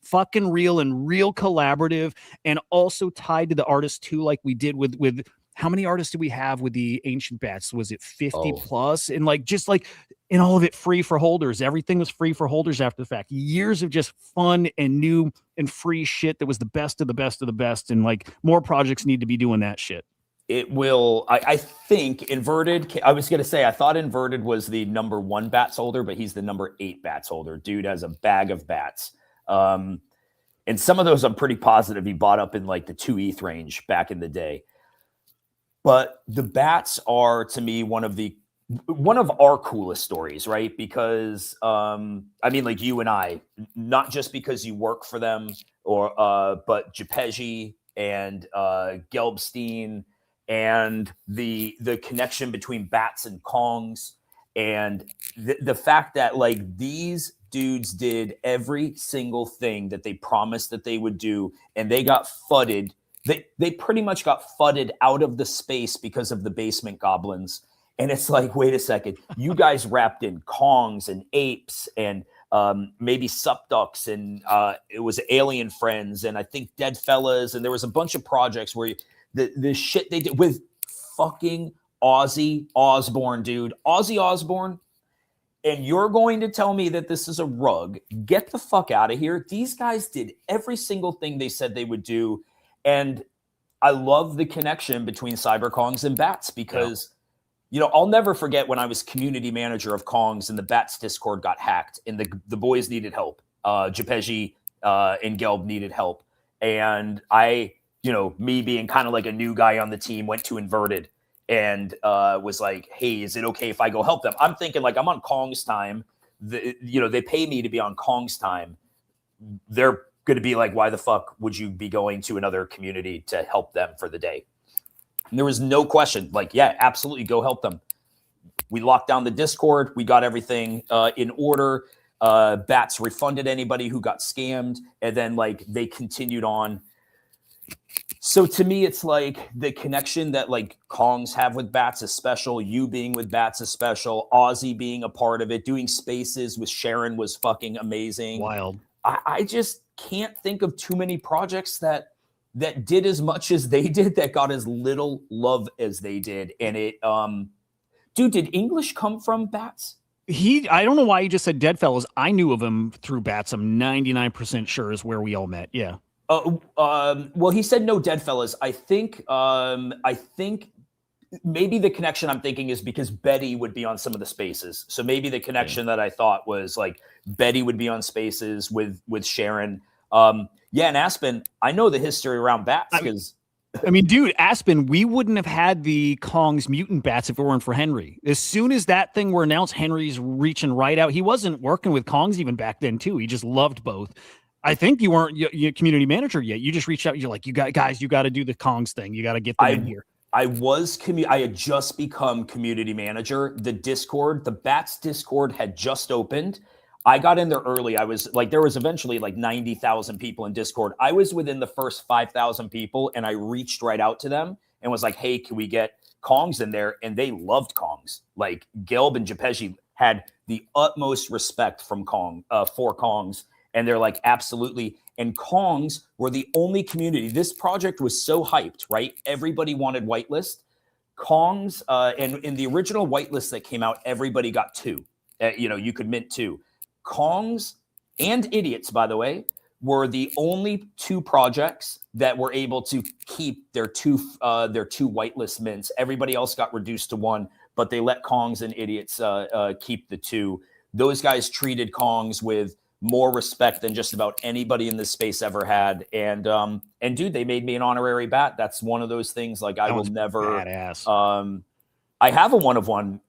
fucking real and real collaborative, and also tied to the artists too, like we did with how many artists do we have with the ancient bats? Was it 50 plus? And like, just like, and all of it free for holders. Everything was free for holders after the fact. Years of just fun and new and free shit that was the best of the best of the best. And like, more projects need to be doing that shit. It will, I think Inverted, I was going to say, I thought Inverted was the number 1 bats holder, but he's the number 8 bats holder. Dude has a bag of bats. And some of those I'm pretty positive he bought up in like the 2 ETH range back in the day. But the bats are, to me, one of our coolest stories, right? Because, I mean, like you and I, not just because you work for them, or but Jepeji and Gelbstein, and the connection between bats and Kongs, and the fact that like these dudes did every single thing that they promised that they would do, and they got fudded. They pretty much got fudded out of the space because of the basement goblins. And it's like, wait a second, you guys wrapped in Kongs and apes and maybe Supducks, and it was Alien Friends, and I think Dead Fellas, and there was a bunch of projects where the shit they did with fucking Ozzy Osbourne, dude. Ozzy Osbourne, and you're going to tell me that this is a rug? Get the fuck out of here. These guys did every single thing they said they would do. And I love the connection between CyberKongs and bats because, you know, I'll never forget when I was community manager of Kongs and the bats Discord got hacked and the boys needed help. Jepeji and Gelb needed help. And I, you know, me being kind of like a new guy on the team, went to Inverted and was like, hey, is it okay if I go help them? I'm thinking like, I'm on Kong's time. You know, they pay me to be on Kong's time. They're going to be like, why the fuck would you be going to another community to help them for the day? And there was no question. Like, yeah, absolutely, go help them. We locked down the Discord. We got everything in order. Bats refunded anybody who got scammed. And then like they continued on. So to me, it's like the connection that like Kongs have with bats is special. You being with bats is special. Ozzy being a part of it. Doing spaces with Sharon was fucking amazing. Wild. I just can't think of too many projects that did as much as they did, that got as little love as they did. And it, dude, did English come from bats? I don't know why you just said Dead Fellas. I knew of him through bats. I'm 99% sure is where we all met. Yeah. Well, he said no dead fellas. I think maybe the connection I'm thinking is because Betty would be on some of the spaces. So maybe the connection that I thought was like Betty would be on spaces with Sharon. Yeah, and Aspen, I know the history around bats because I mean, dude, Aspen, we wouldn't have had the Kong's mutant bats if it weren't for Henry. As soon as that thing were announced, Henry's reaching right out. He wasn't working with Kongs even back then, too. He just loved both. I think you weren't your community manager yet. You just reached out. You're like, you got to do the Kongs thing. You got to get them in here. I had just become community manager. The Bats Discord had just opened. I got in there early. I was like, there was eventually like 90,000 people in Discord. I was within the first 5,000 people, and I reached right out to them and was like, hey, can we get Kongs in there? And they loved Kongs. Like Gelb and Japeji had the utmost respect for Kongs. And they're like, absolutely. And Kongs were the only community. This project was so hyped, right? Everybody wanted whitelist. Kongs, and in the original whitelist that came out, everybody got 2. You could mint 2. Kongs and Idiots, by the way, were the only 2 projects that were able to keep their two whitelist mints. Everybody else got reduced to 1, but they let Kongs and Idiots keep the 2. Those guys treated Kongs with more respect than just about anybody in this space ever had. And dude, they made me an honorary bat. That's one of those things. Like I will never, badass. I have a 1 of 1.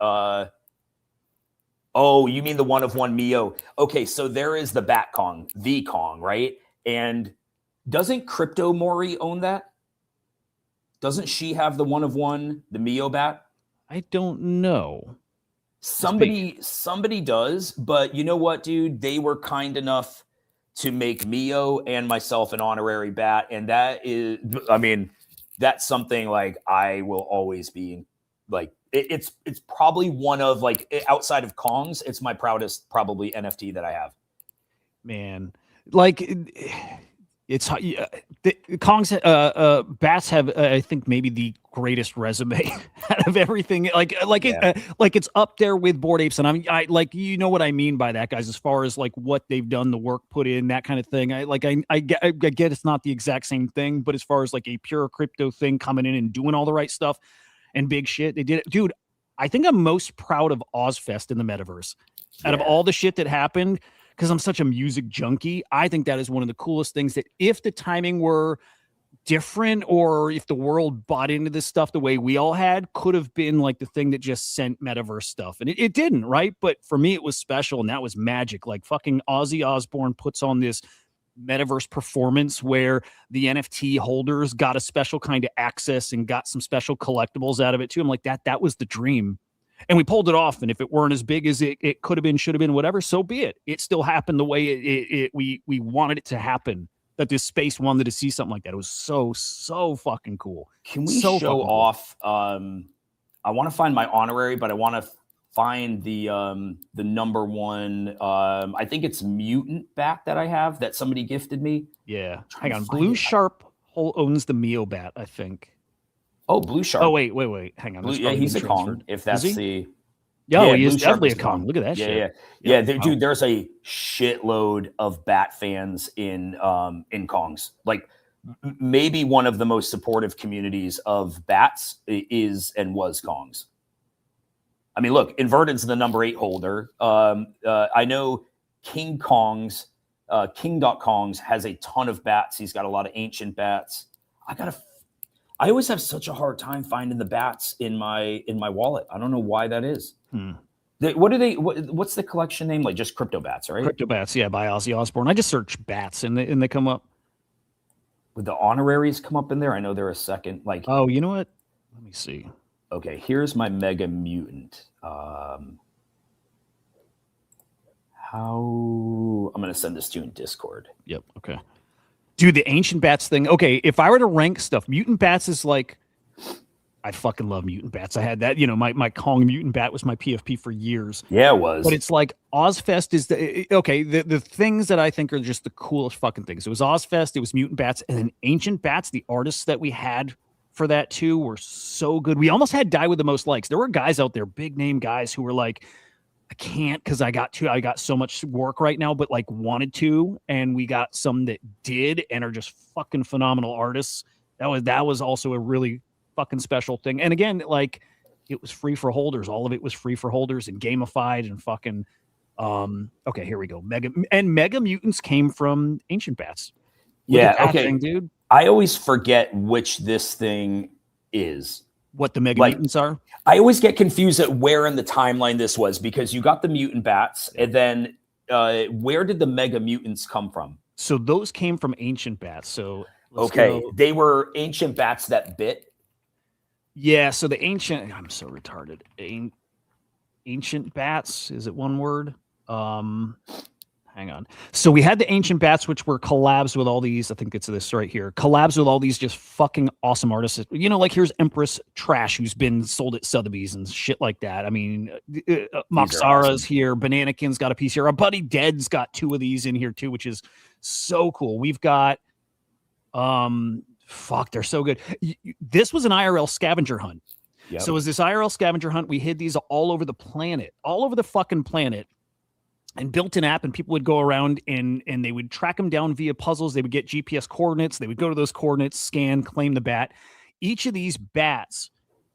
Oh, you mean the 1 of 1 Mio? Okay. So there is the Bat Kong, the Kong, right? And doesn't Crypto Mori own that? Doesn't she have the 1 of 1, the Mio bat? I don't know. Somebody does, but you know what, dude? They were kind enough to make Mio and myself an honorary bat. And that is, I mean, that's something like I will always be like, it's probably one of like outside of Kongs, it's my proudest probably NFT that I have. Man, like it's the Kongs, bats have I think maybe the greatest resume out of everything. It's up there with Bored Apes, and I like what I mean by that, guys. As far as like what they've done, the work put in, that kind of thing. I get it's not the exact same thing, but as far as like a pure crypto thing coming in and doing all the right stuff and big shit, they did it, dude. I think I'm most proud of Ozfest in the metaverse. Out of all the shit that happened, because I'm such a music junkie, I think that is one of the coolest things that if the timing were different or if the world bought into this stuff the way we all had, could have been like the thing that just sent metaverse stuff. And it didn't, right? But for me, it was special, and that was magic. Like fucking Ozzy Osbourne puts on this metaverse performance where the NFT holders got a special kind of access and got some special collectibles out of it too. I'm like, that was the dream. And we pulled it off. And if it weren't as big as it could have been, should have been, whatever, so be it. It still happened the way we wanted it to happen. That this space wanted to see something like that. It was so fucking cool. Can we show off? I want to find my honorary, but I want to find the number 1. I think it's mutant bat that I have that somebody gifted me. Yeah. Hang on. Blue Sharp owns the Mio bat, I think. Oh, Blue Sharp. Oh, wait. Hang on. Yeah, he's a Kong. If that's the... Yeah, he is definitely a Kong. Look at that shit. Yeah. Dude, there's a shitload of bat fans in Kongs. Like maybe one of the most supportive communities of bats is and was Kongs. I mean, look, Inverted's the number 8 holder. I know King.Kongs has a ton of bats. He's got a lot of ancient bats. I always have such a hard time finding the bats in my wallet. I don't know why that is. What's the collection name? Like just Crypto Bats, right? Crypto Bats, yeah, by Ozzy Osbourne. I just search bats and they come up. Would the honoraries come up in there? I know they're a second. Like, oh, you know what? Let me see. Okay, here's my Mega Mutant. I'm going to send this to you in Discord. Yep. Okay. Dude, the ancient bats thing. Okay, if I were to rank stuff, mutant bats is like, I fucking love mutant bats. I had that, my Kong mutant bat was my PFP for years. Yeah, it was. But it's like Ozfest is the things that I think are just the coolest fucking things. It was Ozfest, it was mutant bats, and then ancient bats, the artists that we had for that too were so good. We almost had Die with the Most Likes. There were guys out there, big name guys, who were like, I can't because I got so much work right now, but like wanted to, and we got some that did and are just fucking phenomenal artists. That was also a really fucking special thing. And again, like it was free for holders. All of it was free for holders and gamified and fucking okay, here we go. Mega Mutants came from Ancient Bats. Look at that thing, dude. I always forget which this thing is. What the Mega Mutants are? I always get confused at where in the timeline this was, because you got the Mutant Bats, and then where did the Mega Mutants come from? So those came from Ancient Bats. So they were Ancient Bats that bit. Yeah, so the ancient, I'm so retarded. Ancient Bats, is it one word? Hang on. So we had the Ancient Bats, which were collabs with all these, I think it's this right here, collabs with all these just fucking awesome artists. You know, like here's Empress Trash, who's been sold at Sotheby's and shit like that. I mean, Moxara's awesome. Here, Bananakin's got a piece here. Our buddy Dead's got 2 of these in here too, which is so cool. We've got, fuck, they're so good. This was an IRL scavenger hunt. Yep. So it was this IRL scavenger hunt. We hid these all over the planet, all over the fucking planet, and built an app, and people would go around and they would track them down via puzzles. They would get GPS coordinates. They would go to those coordinates, scan, claim the bat. Each of these bats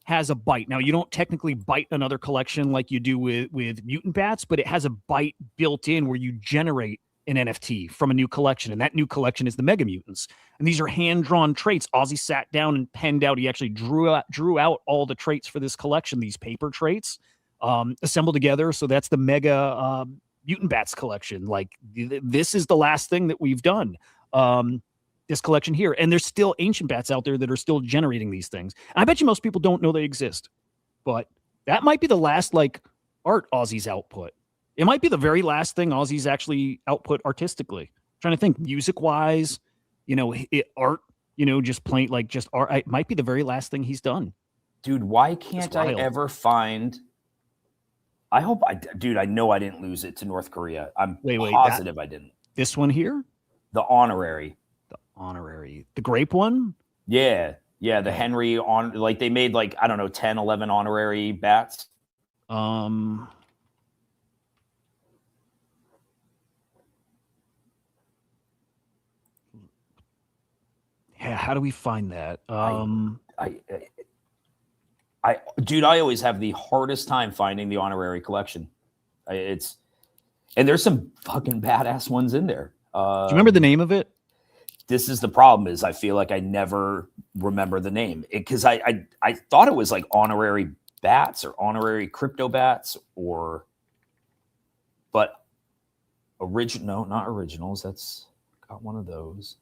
has a bite. Now, you don't technically bite another collection like you do with Mutant Bats, but it has a bite built in where you generate an NFT from a new collection, and that new collection is the Mega Mutants. And these are hand-drawn traits. Ozzy sat down and penned out. He actually drew out all the traits for this collection, these paper traits, assembled together. So that's the Mega Mutant Bats collection. Like, this is the last thing that we've done, this collection here. And there's still Ancient Bats out there that are still generating these things. And I bet you most people don't know they exist, but that might be the last like art Ozzy's output. It might be the very last thing Ozzy's actually output artistically. I'm trying to think music wise, you know, art, you know, just plain like just art. It might be the very last thing he's done. Dude, why can't I ever find? I hope dude, I know I didn't lose it to North Korea. I'm positive I didn't. This one here? The honorary. The grape one? Yeah. Yeah. The Henry on, like they made like, I don't know, 10, 11 honorary bats. Yeah, how do we find that? Dude, I always have the hardest time finding the honorary collection. And there's some fucking badass ones in there. Do you remember the name of it? This is the problem, is I feel like I never remember the name, because I thought it was like honorary bats or honorary crypto bats, but no, not originals. That's got one of those.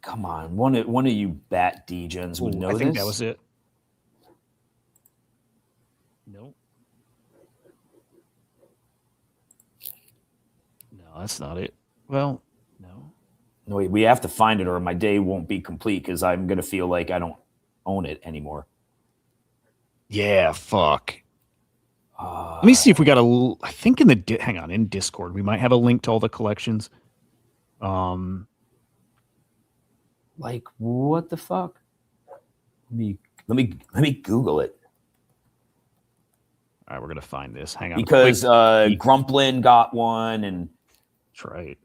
Come on, one of you bat degens would know this. I think that was it. No, that's not it. Well, no. No, wait, we have to find it, or my day won't be complete, because I'm gonna feel like I don't own it anymore. Yeah, fuck. Let me see if we got I think in Discord we might have a link to all the collections. Like, what the fuck? Let me Google it. All right, we're gonna find this. Hang on, because Grumplin got one, and that's right.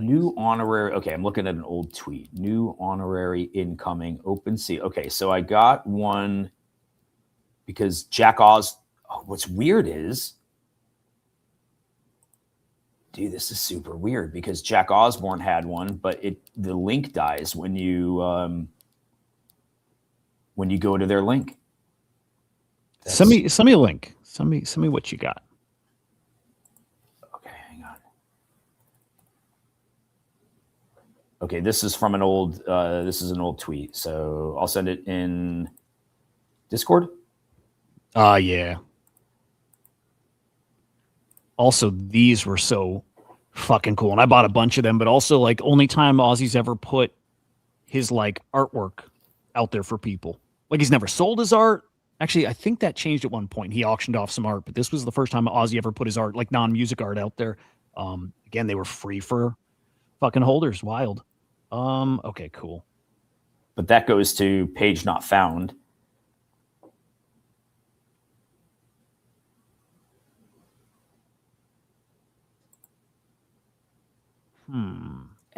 New honorary. Okay, I'm looking at an old tweet. New honorary incoming. OpenSea. Okay, so I got one because Jack Oz. Oh, what's weird is, dude, this is super weird, because Jack Osborne had one, but the link dies when you go to their link. Send me a link. Send me what you got. Okay, hang on. Okay, this is from an old tweet, so I'll send it in Discord. Yeah. Also, these were so fucking cool, and I bought a bunch of them. But also, like, only time Ozzy's ever put his like artwork out there for people. Like, he's never sold his art. Actually, I think that changed at one point. He auctioned off some art, but this was the first time Ozzy ever put his art, like non-music art, out there. Again, they were free for fucking holders. Wild. Okay, cool. But that goes to page not found.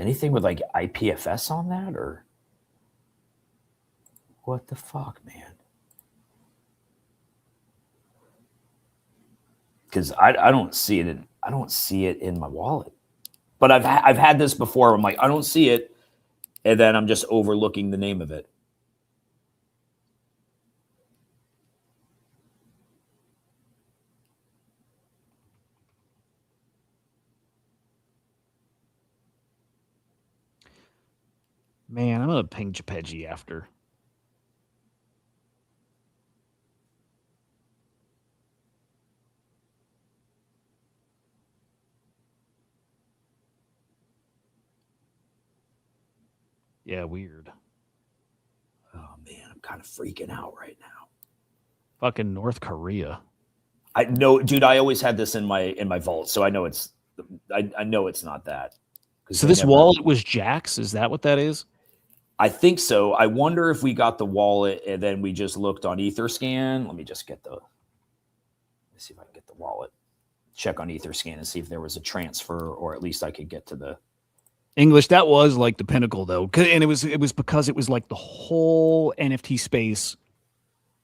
anything with like IPFS on that, or what the fuck, man? Because I don't see it in my wallet. But I've had this before. I'm like, I don't see it, and then I'm just overlooking the name of it. Man, I'm gonna ping Japeggi after. Yeah, weird. Oh man, I'm kind of freaking out right now. Fucking North Korea. I know, dude. I always had this in my vault, so I know it's. I know it's not that. So this wallet was Jack's. Is that what that is? I think so. I wonder if we got the wallet and then we just looked on Etherscan. Let me just get the. Let's see if I can get the wallet. Check on Etherscan and see if there was a transfer, or at least I could get to the. English. That was like the pinnacle, though, and it was because it was like the whole NFT space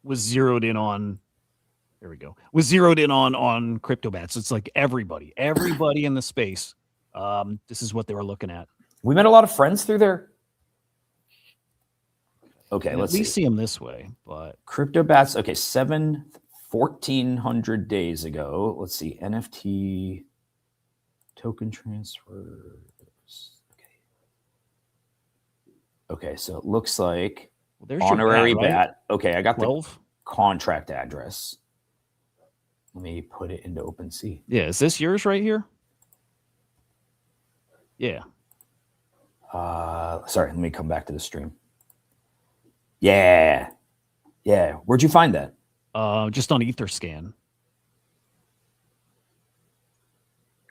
was zeroed in on. There we go. Was zeroed in on crypto bats. It's like everybody in the space. This is what they were looking at. We met a lot of friends through there. Okay, And let's at least see them this way. But crypto bats. Okay, 1,400 days ago. Let's see, NFT token transfers. Okay, so it looks like there's honorary your bat, right? bat. Okay, I got 12? the contract address. Let me put it into OpenSea. Yeah, is this yours right here? Yeah. Sorry, let me come back to the stream. Yeah. Where'd you find that? Just on Etherscan.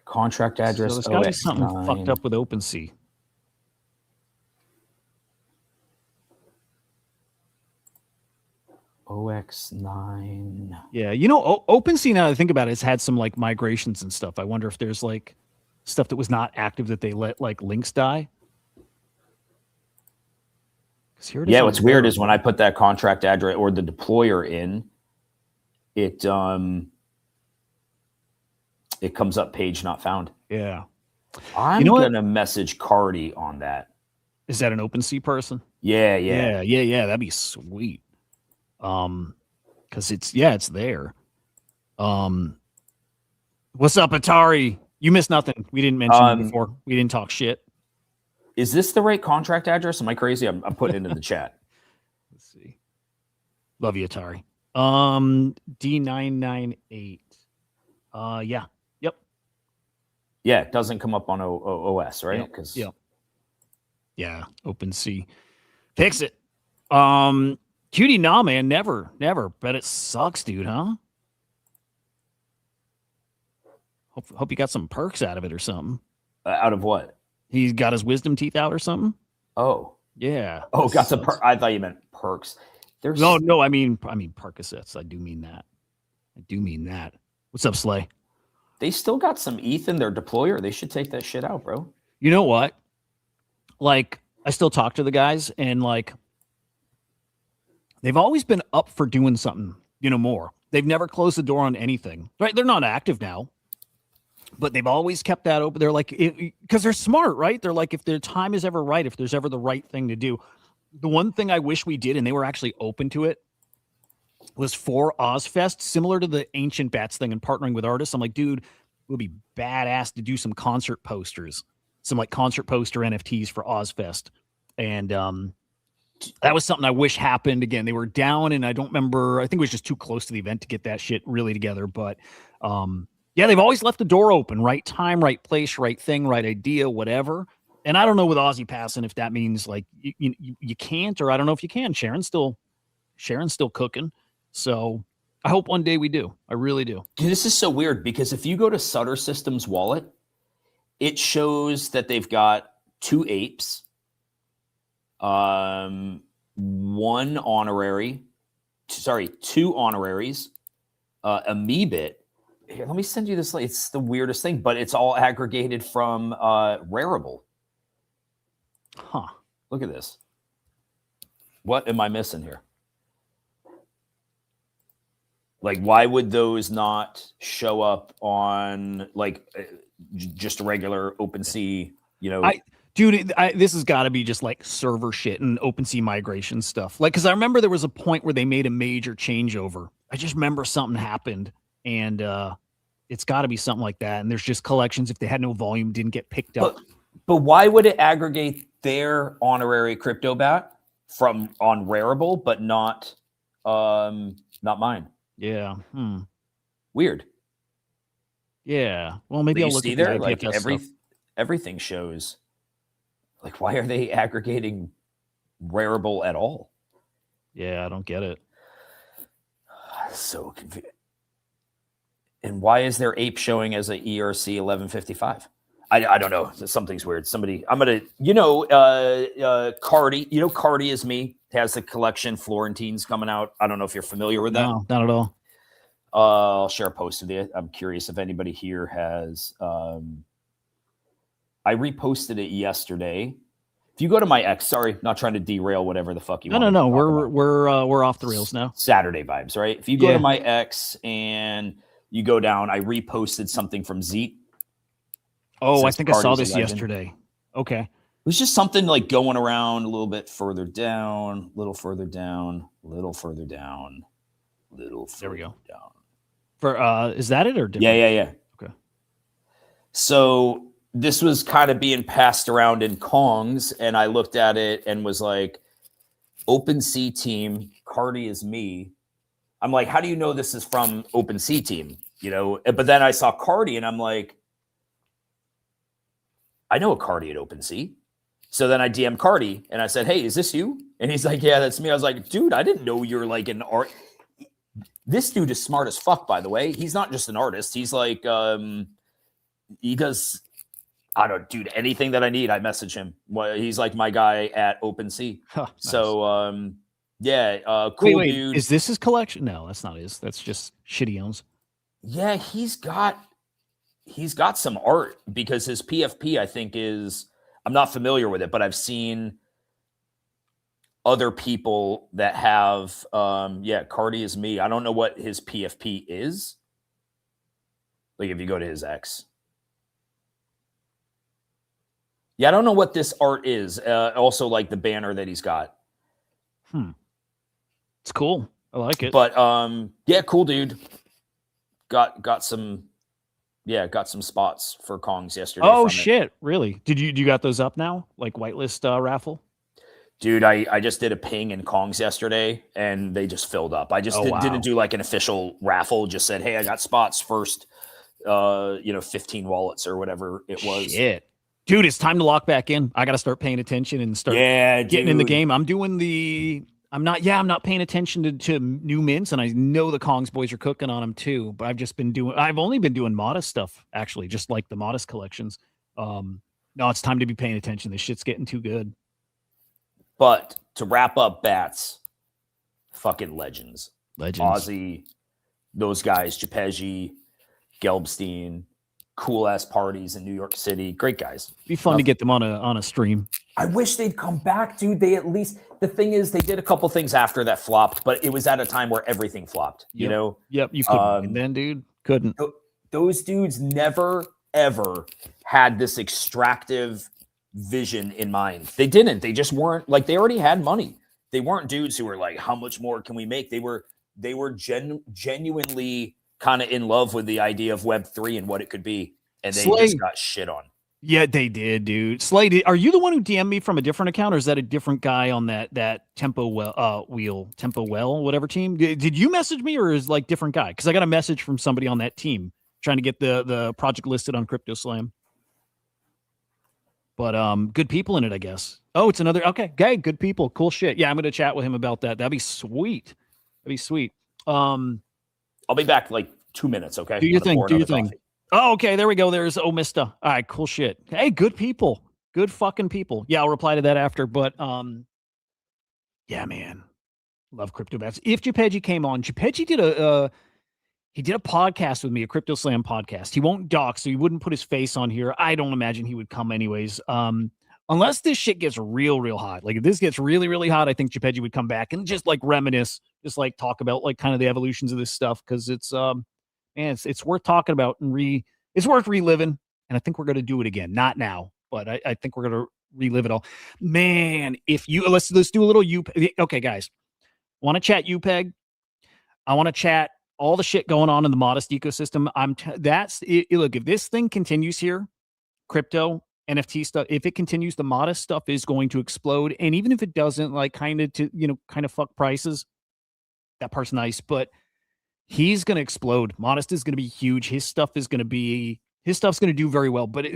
Contract address. So there's got to be something fucked up with OpenSea. OX9. Yeah, you know, OpenSea, now that I think about it, has had some like migrations and stuff. I wonder if there's like stuff that was not active that they let like links die. Here it is. Yeah, what's weird is when I put that contract address or the deployer in, it comes up page not found. Yeah. I'm gonna message Cardi on that. Is that an OpenSea person? Yeah. That'd be sweet. Because it's there. What's up, Atari? You missed nothing. We didn't mention it before. We didn't talk shit. Is this the right contract address? Am I crazy? I'm putting it into the chat. Let's see. Love you, Atari. D998. Yeah. Yep. Yeah, it doesn't come up on OS, right? Because yeah, OpenSea. Fix it. Cutie, nah, man, never. Bet it sucks, dude, huh? Hope you got some perks out of it or something. Out of what? He got his wisdom teeth out or something. Oh, yeah. Oh, got some I thought you meant perks. There's no. I mean Percocets. I do mean that. What's up, Slay? They still got some ETH in their deployer. They should take that shit out, bro. You know what? Like, I still talk to the guys, and like, they've always been up for doing something, more. They've never closed the door on anything, right? They're not active now, but they've always kept that open. They're like, because they're smart, right? They're like, if their time is ever right, if there's ever the right thing to do. The one thing I wish we did, and they were actually open to it, was for Ozfest, similar to the Ancient Bats thing and partnering with artists. I'm like, dude, it would be badass to do some concert posters, some like concert poster NFTs for Ozfest. And that was something I wish happened. Again, they were down, and I don't remember. I think it was just too close to the event to get that shit really together. But yeah, they've always left the door open. Right time, right place, right thing, right idea, whatever. And I don't know with Aussie passing if that means like you can't, or I don't know if you can. Sharon's still cooking. So I hope one day we do. I really do. Dude, this is so weird because if you go to Sutter Systems wallet, it shows that they've got two apes, two honoraries, a Meebit. Here, let me send you this. It's the weirdest thing, but it's all aggregated from Rarible. Huh. Look at this. What am I missing here? Like, why would those not show up on like just a regular OpenSea? You know, Dude, this has got to be just like server shit and OpenSea migration stuff. Like, because I remember there was a point where they made a major changeover. I just remember something happened, and it's got to be something like that. And there's just collections, if they had no volume, didn't get picked up. But why would it aggregate their honorary crypto bat from on Rarible, but not mine? Yeah. Weird. Yeah. Well, maybe I'll look see at there. the Like IPFS stuff. everything shows. Like, why are they aggregating Rarible at all? Yeah, I don't get it. So confused. And why is their ape showing as a ERC 1155? I don't know. Something's weird. Somebody, I'm gonna, Cardi. Cardi is me. Has the collection Florentines coming out. I don't know if you're familiar with that. No, not at all. I'll share a post of it. I'm curious if anybody here has. I reposted it yesterday. If you go to my X, sorry, not trying to derail whatever the fuck you want. No. We're off the rails now. Saturday vibes, right? If you go to my X and you go down, I reposted something from Zeet. Oh, I think I saw this yesterday. Okay. It was just something like going around a little bit further down, little further down, little further down, little further. There we go. Down. For is that it or different? Yeah. Okay. So this was kind of being passed around in Kongs, and I looked at it and was like, OpenSea team, Cardi is me. I'm like, how do you know this is from OpenSea team? But then I saw Cardi and I'm like, I know a Cardi at OpenSea. So then I DM'd Cardi and I said, hey, is this you? And he's like, yeah, that's me. I was like, dude, I didn't know you're like an art. This dude is smart as fuck, by the way. He's not just an artist. He's like, he does, I don't, dude, anything that I need, I message him. Well, he's like my guy at OpenSea. Huh, nice. So, cool wait, dude. Is this his collection? No, that's not his. That's just shit he owns. Yeah, he's got some art because his PFP, I think, is, I'm not familiar with it, but I've seen other people that have, Cardi is me. I don't know what his PFP is. Like if you go to his X. Yeah, I don't know what this art is. Also like the banner that he's got. It's cool. I like it. But cool dude. Got some spots for Kongs yesterday. Oh shit, really? Did you got those up now? Like whitelist raffle? Dude, I just did a ping in Kongs yesterday and they just filled up. I just didn't do like an official raffle, just said, hey, I got spots first 15 wallets or whatever it was. Shit. Dude, it's time to lock back in. I got to start paying attention and start getting in the game. I'm not paying attention to new mints, and I know the Kongs boys are cooking on them too, but I've only been doing modest stuff, actually, just like the modest collections. No, it's time to be paying attention. This shit's getting too good. But to wrap up bats, fucking legends. Ozzy, those guys, Japeji, Gelbstein, cool ass parties in New York City. Great guys. Be fun to get them on a stream. I wish they'd come back, dude. They at least, the thing is, they did a couple things after that flopped, but it was at a time where everything flopped. You know? Yep. You couldn't. And then, dude, couldn't. Those dudes never ever had this extractive vision in mind. They didn't. They just weren't, like, they already had money. They weren't dudes who were like, how much more can we make? They were genuinely kind of in love with the idea of Web3 and what it could be. And they just got shit on. Yeah, they did, dude. Slade, are you the one who DM'd me from a different account, or is that a different guy on that Tempo whatever team? Did you message me, or is like different guy? Because I got a message from somebody on that team trying to get the project listed on Crypto Slam. But good people in it, I guess. Oh, it's another. Okay, good people, cool shit. Yeah, I'm gonna chat with him about that. That'd be sweet. I'll be back like 2 minutes. Okay. Do your thing. Oh, okay. There we go. There's Mista. All right. Cool shit. Hey, good people. Good fucking people. Yeah, I'll reply to that after. But yeah, man, love crypto bats. If Japeji came on, Japeji did a podcast with me, a Crypto Slam podcast. He won't dox, so he wouldn't put his face on here. I don't imagine he would come anyways. unless this shit gets real hot. Like if this gets really hot, I think Geppetto would come back and just like reminisce, just like talk about like kind of the evolutions of this stuff because it's man, it's worth talking about and it's worth reliving. And I think we're gonna do it again. Not now, but I think we're gonna relive it all. Man, if you let's do a little okay, guys. Want to chat UPEG? I want to chat all the shit going on in the Modest ecosystem. Look, if this thing continues here, crypto, NFT stuff, if it continues, the Modest stuff is going to explode. And even if it doesn't, like kind of fuck prices, that part's nice, but he's going to explode. Modest is going to be huge. His stuff's going to do very well. But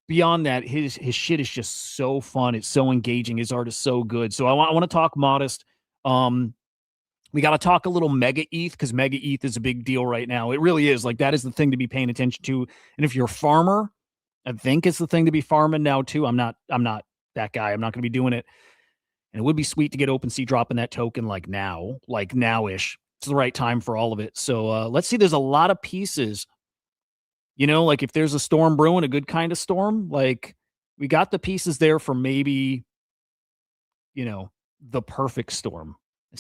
beyond that, his shit is just so fun. It's so engaging. His art is so good. So I want to talk Modest. We got to talk a little Mega ETH because Mega ETH is a big deal right now. It really is. Like that is the thing to be paying attention to. And if you're a farmer, I think it's the thing to be farming now too. I'm not that guy. I'm not going to be doing it. And it would be sweet to get OpenSea dropping that token like now-ish. It's the right time for all of it. So let's see. There's a lot of pieces. You know, like if there's a storm brewing, a good kind of storm, like we got the pieces there for maybe, the perfect storm. I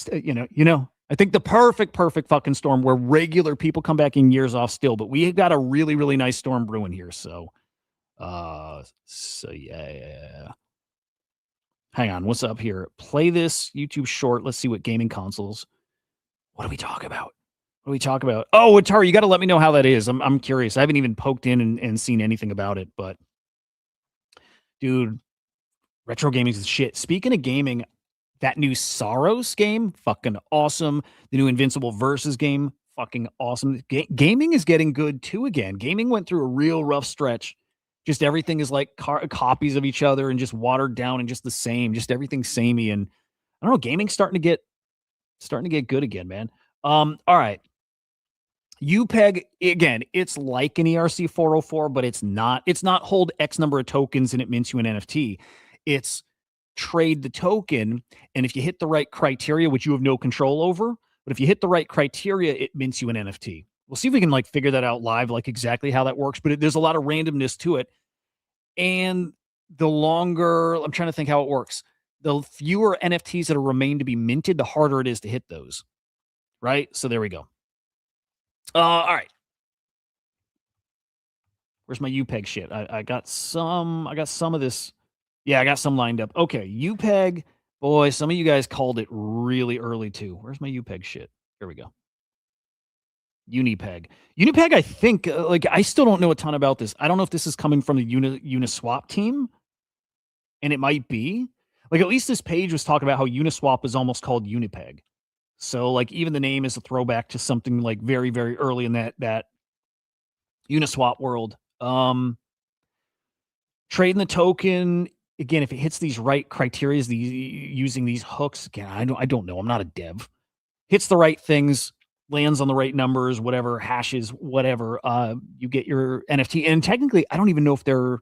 think the perfect fucking storm where regular people come back in years off still, but we got a really nice storm brewing here. So yeah. Hang on, what's up here? Play this YouTube short. Let's see what gaming consoles. What do we talk about? Oh, Atari, you got to let me know how that is. I'm curious. I haven't even poked in and seen anything about it, but dude, retro gaming is shit. Speaking of gaming, that new Soros game, fucking awesome. The new Invincible Versus game, fucking awesome. Gaming is getting good too again. Gaming went through a real rough stretch. Just everything is like copies of each other and just watered down and just the same. Just everything samey. And I don't know, gaming's starting to get good again, man. All right. UPEG, again, it's like an ERC 404, but it's not hold X number of tokens and it mints you an NFT. It's trade the token, and if you hit the right criteria, which you have no control over, but if you hit the right criteria, it mints you an NFT. We'll see if we can like figure that out live, like exactly how that works, but there's a lot of randomness to it. And the longer, I'm trying to think how it works, the fewer NFTs that remain to be minted, the harder it is to hit those. Right? So there we go. All right. Where's my UPEG shit? I got some of this. Yeah, I got some lined up. Okay, UPEG. Boy, some of you guys called it really early too. Where's my UPEG shit? Here we go. Unipeg, I think, I still don't know a ton about this. I don't know if this is coming from the Uniswap team, and it might be. Like, at least this page was talking about how Uniswap is almost called Unipeg. So, like, even the name is a throwback to something, like, very, very early in that Uniswap world. Trading the token, again, if it hits these right criteria, using these hooks, again, I don't know. I'm not a dev. Hits the right things, lands on the right numbers, whatever, hashes, whatever, you get your NFT. And technically, I don't even know if they're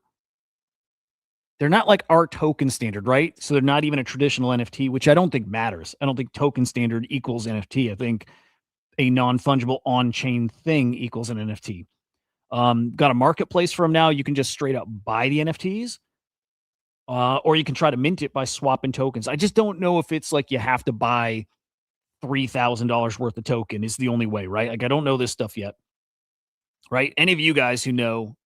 not like our token standard, right? So they're not even a traditional NFT, which I don't think matters. I don't think token standard equals NFT. I think a non-fungible on-chain thing equals an NFT. Got a marketplace for them now. You can just straight up buy the NFTs, or you can try to mint it by swapping tokens. I just don't know if it's like you have to buy $3,000 worth of token is the only way, right? Like, I don't know this stuff yet, right? Any of you guys who know,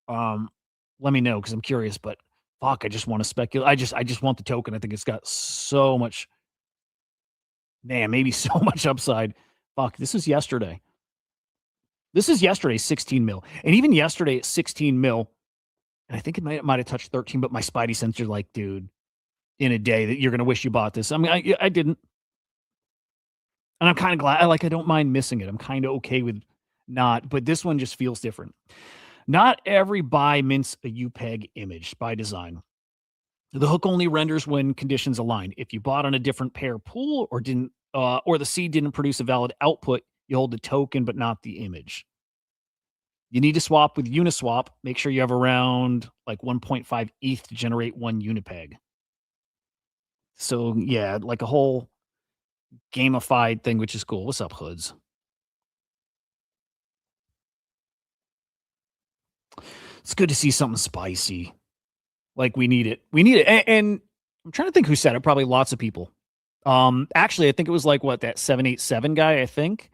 let me know, because I'm curious, but fuck, I just want to speculate. I just want the token. I think it's got so much, maybe so much upside. Fuck, this is yesterday. 16 mil. And even yesterday at 16 mil, and I think it might have touched 13, but my Spidey sense are like, dude, in a day that you're going to wish you bought this. I mean, I didn't. And I'm kind of glad. I don't mind missing it. I'm kind of okay with not, but this one just feels different. Not every buy mints a UPEG image by design. The hook only renders when conditions align. If you bought on a different pair pool or didn't, or the seed didn't produce a valid output, you hold the token, but not the image. You need to swap with Uniswap. Make sure you have around like 1.5 ETH to generate one Unipeg. So yeah, like a whole gamified thing, which is cool. What's up, hoods? It's good to see something spicy. Like we need it. We need it. And I'm trying to think who said it. Probably lots of people. Actually, I think it was like that 787 guy, I think.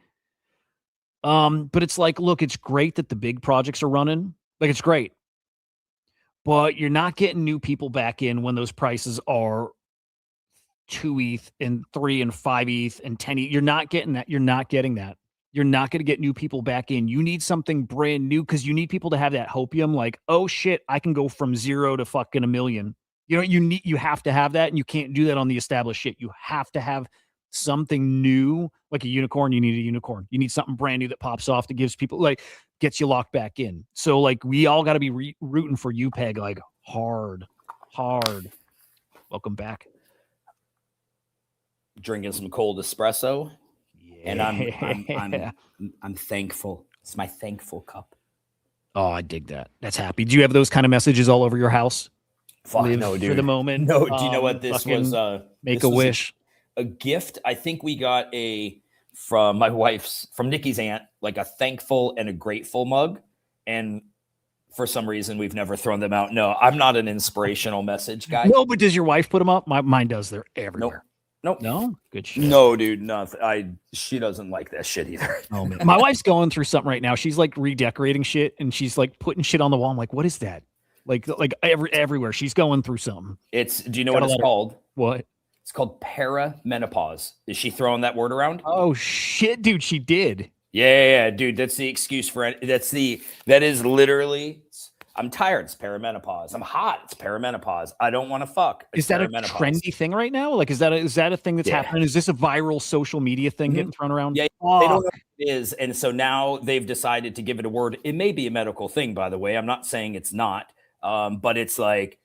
But it's like, look, it's great that the big projects are running. Like it's great. But you're not getting new people back in when those prices are 2 ETH and 3 and 5 ETH and 10 ETH. You're not getting that. You're not getting that. You're not going to get new people back in. You need something brand new because you need people to have that hopium. Like, oh shit, I can go from 0 to fucking 1 million. You know, you have to have that, and you can't do that on the established shit. You have to have something new, like a unicorn. You need a unicorn. You need something brand new that pops off that gives people, like, gets you locked back in. So like, we all got to be rooting for you, Peg, like hard. Welcome back. Drinking some cold espresso. And I'm thankful. It's my thankful cup. Oh, I dig that. That's happy. Do you have those kind of messages all over your house? Fuck no, dude. For the moment. No, do you know what this was? Make a wish. A gift. I think we got from Nikki's aunt, like a thankful and a grateful mug. And for some reason, we've never thrown them out. No, I'm not an inspirational message guy. No, but does your wife put them up? Mine does. They're everywhere. Nope. No? Good shit. No, dude. No, she doesn't like that shit either. Oh, man. My wife's going through something right now. She's like redecorating shit and she's like putting shit on the wall. I'm like, what is that? Like everywhere. She's going through something. Do you know what it's called? What? It's called perimenopause. Is she throwing that word around? Oh shit, dude. She did. Yeah, dude. That's the excuse for it. That is literally, I'm tired. It's perimenopause. I'm hot. It's perimenopause. I don't want to fuck. Is that a trendy thing right now? Like, is that a thing that's happening? Is this a viral social media thing getting thrown around? Yeah, they don't know what it is. And so now they've decided to give it a word. It may be a medical thing, by the way. I'm not saying it's not. But it's like,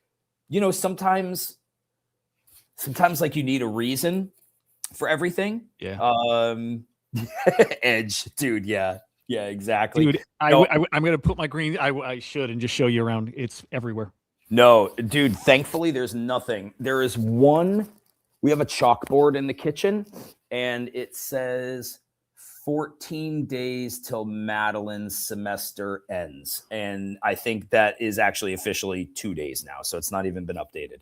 you know, sometimes like you need a reason for everything. Yeah. Edge, dude. Yeah. Yeah, exactly. Dude, I'm going to put my green. I should and just show you around. It's everywhere. No, dude, thankfully there's nothing. There is one. We have a chalkboard in the kitchen and it says 14 days till Madeline's semester ends. And I think that is actually officially 2 days now. So it's not even been updated.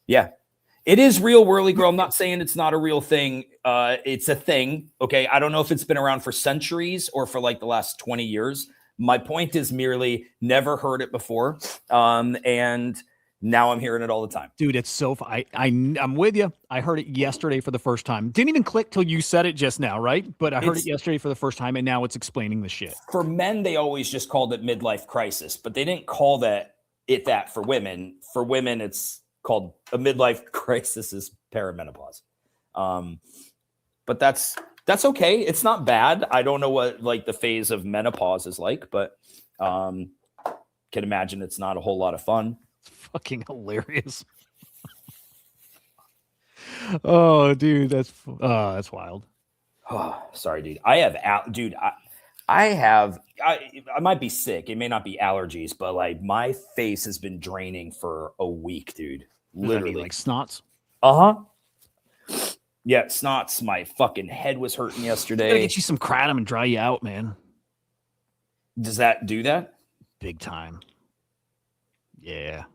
Yeah. It is real, Whirly Girl. I'm not saying it's not a real thing. It's a thing. Okay. I don't know if it's been around for centuries or for like the last 20 years. My point is merely never heard it before. And now I'm hearing it all the time. Dude, it's so I'm with you. I heard it yesterday for the first time. Didn't even click till you said it just now, right? But I heard it yesterday for the first time, and now it's explaining the shit. For men, they always just called it midlife crisis, but they didn't call that for women. For women, it's called a midlife crisis is perimenopause. But that's okay. It's not bad. I don't know what like the phase of menopause is like, but can imagine it's not a whole lot of fun. It's fucking hilarious. Oh, dude, that's wild. Oh, sorry, dude. I might be sick. It may not be allergies, but like my face has been draining for a week, dude. Literally, like snots. Yeah, snots. My fucking head was hurting yesterday. Gotta get you some kratom and dry you out, man. Does that do that? Big time. Yeah.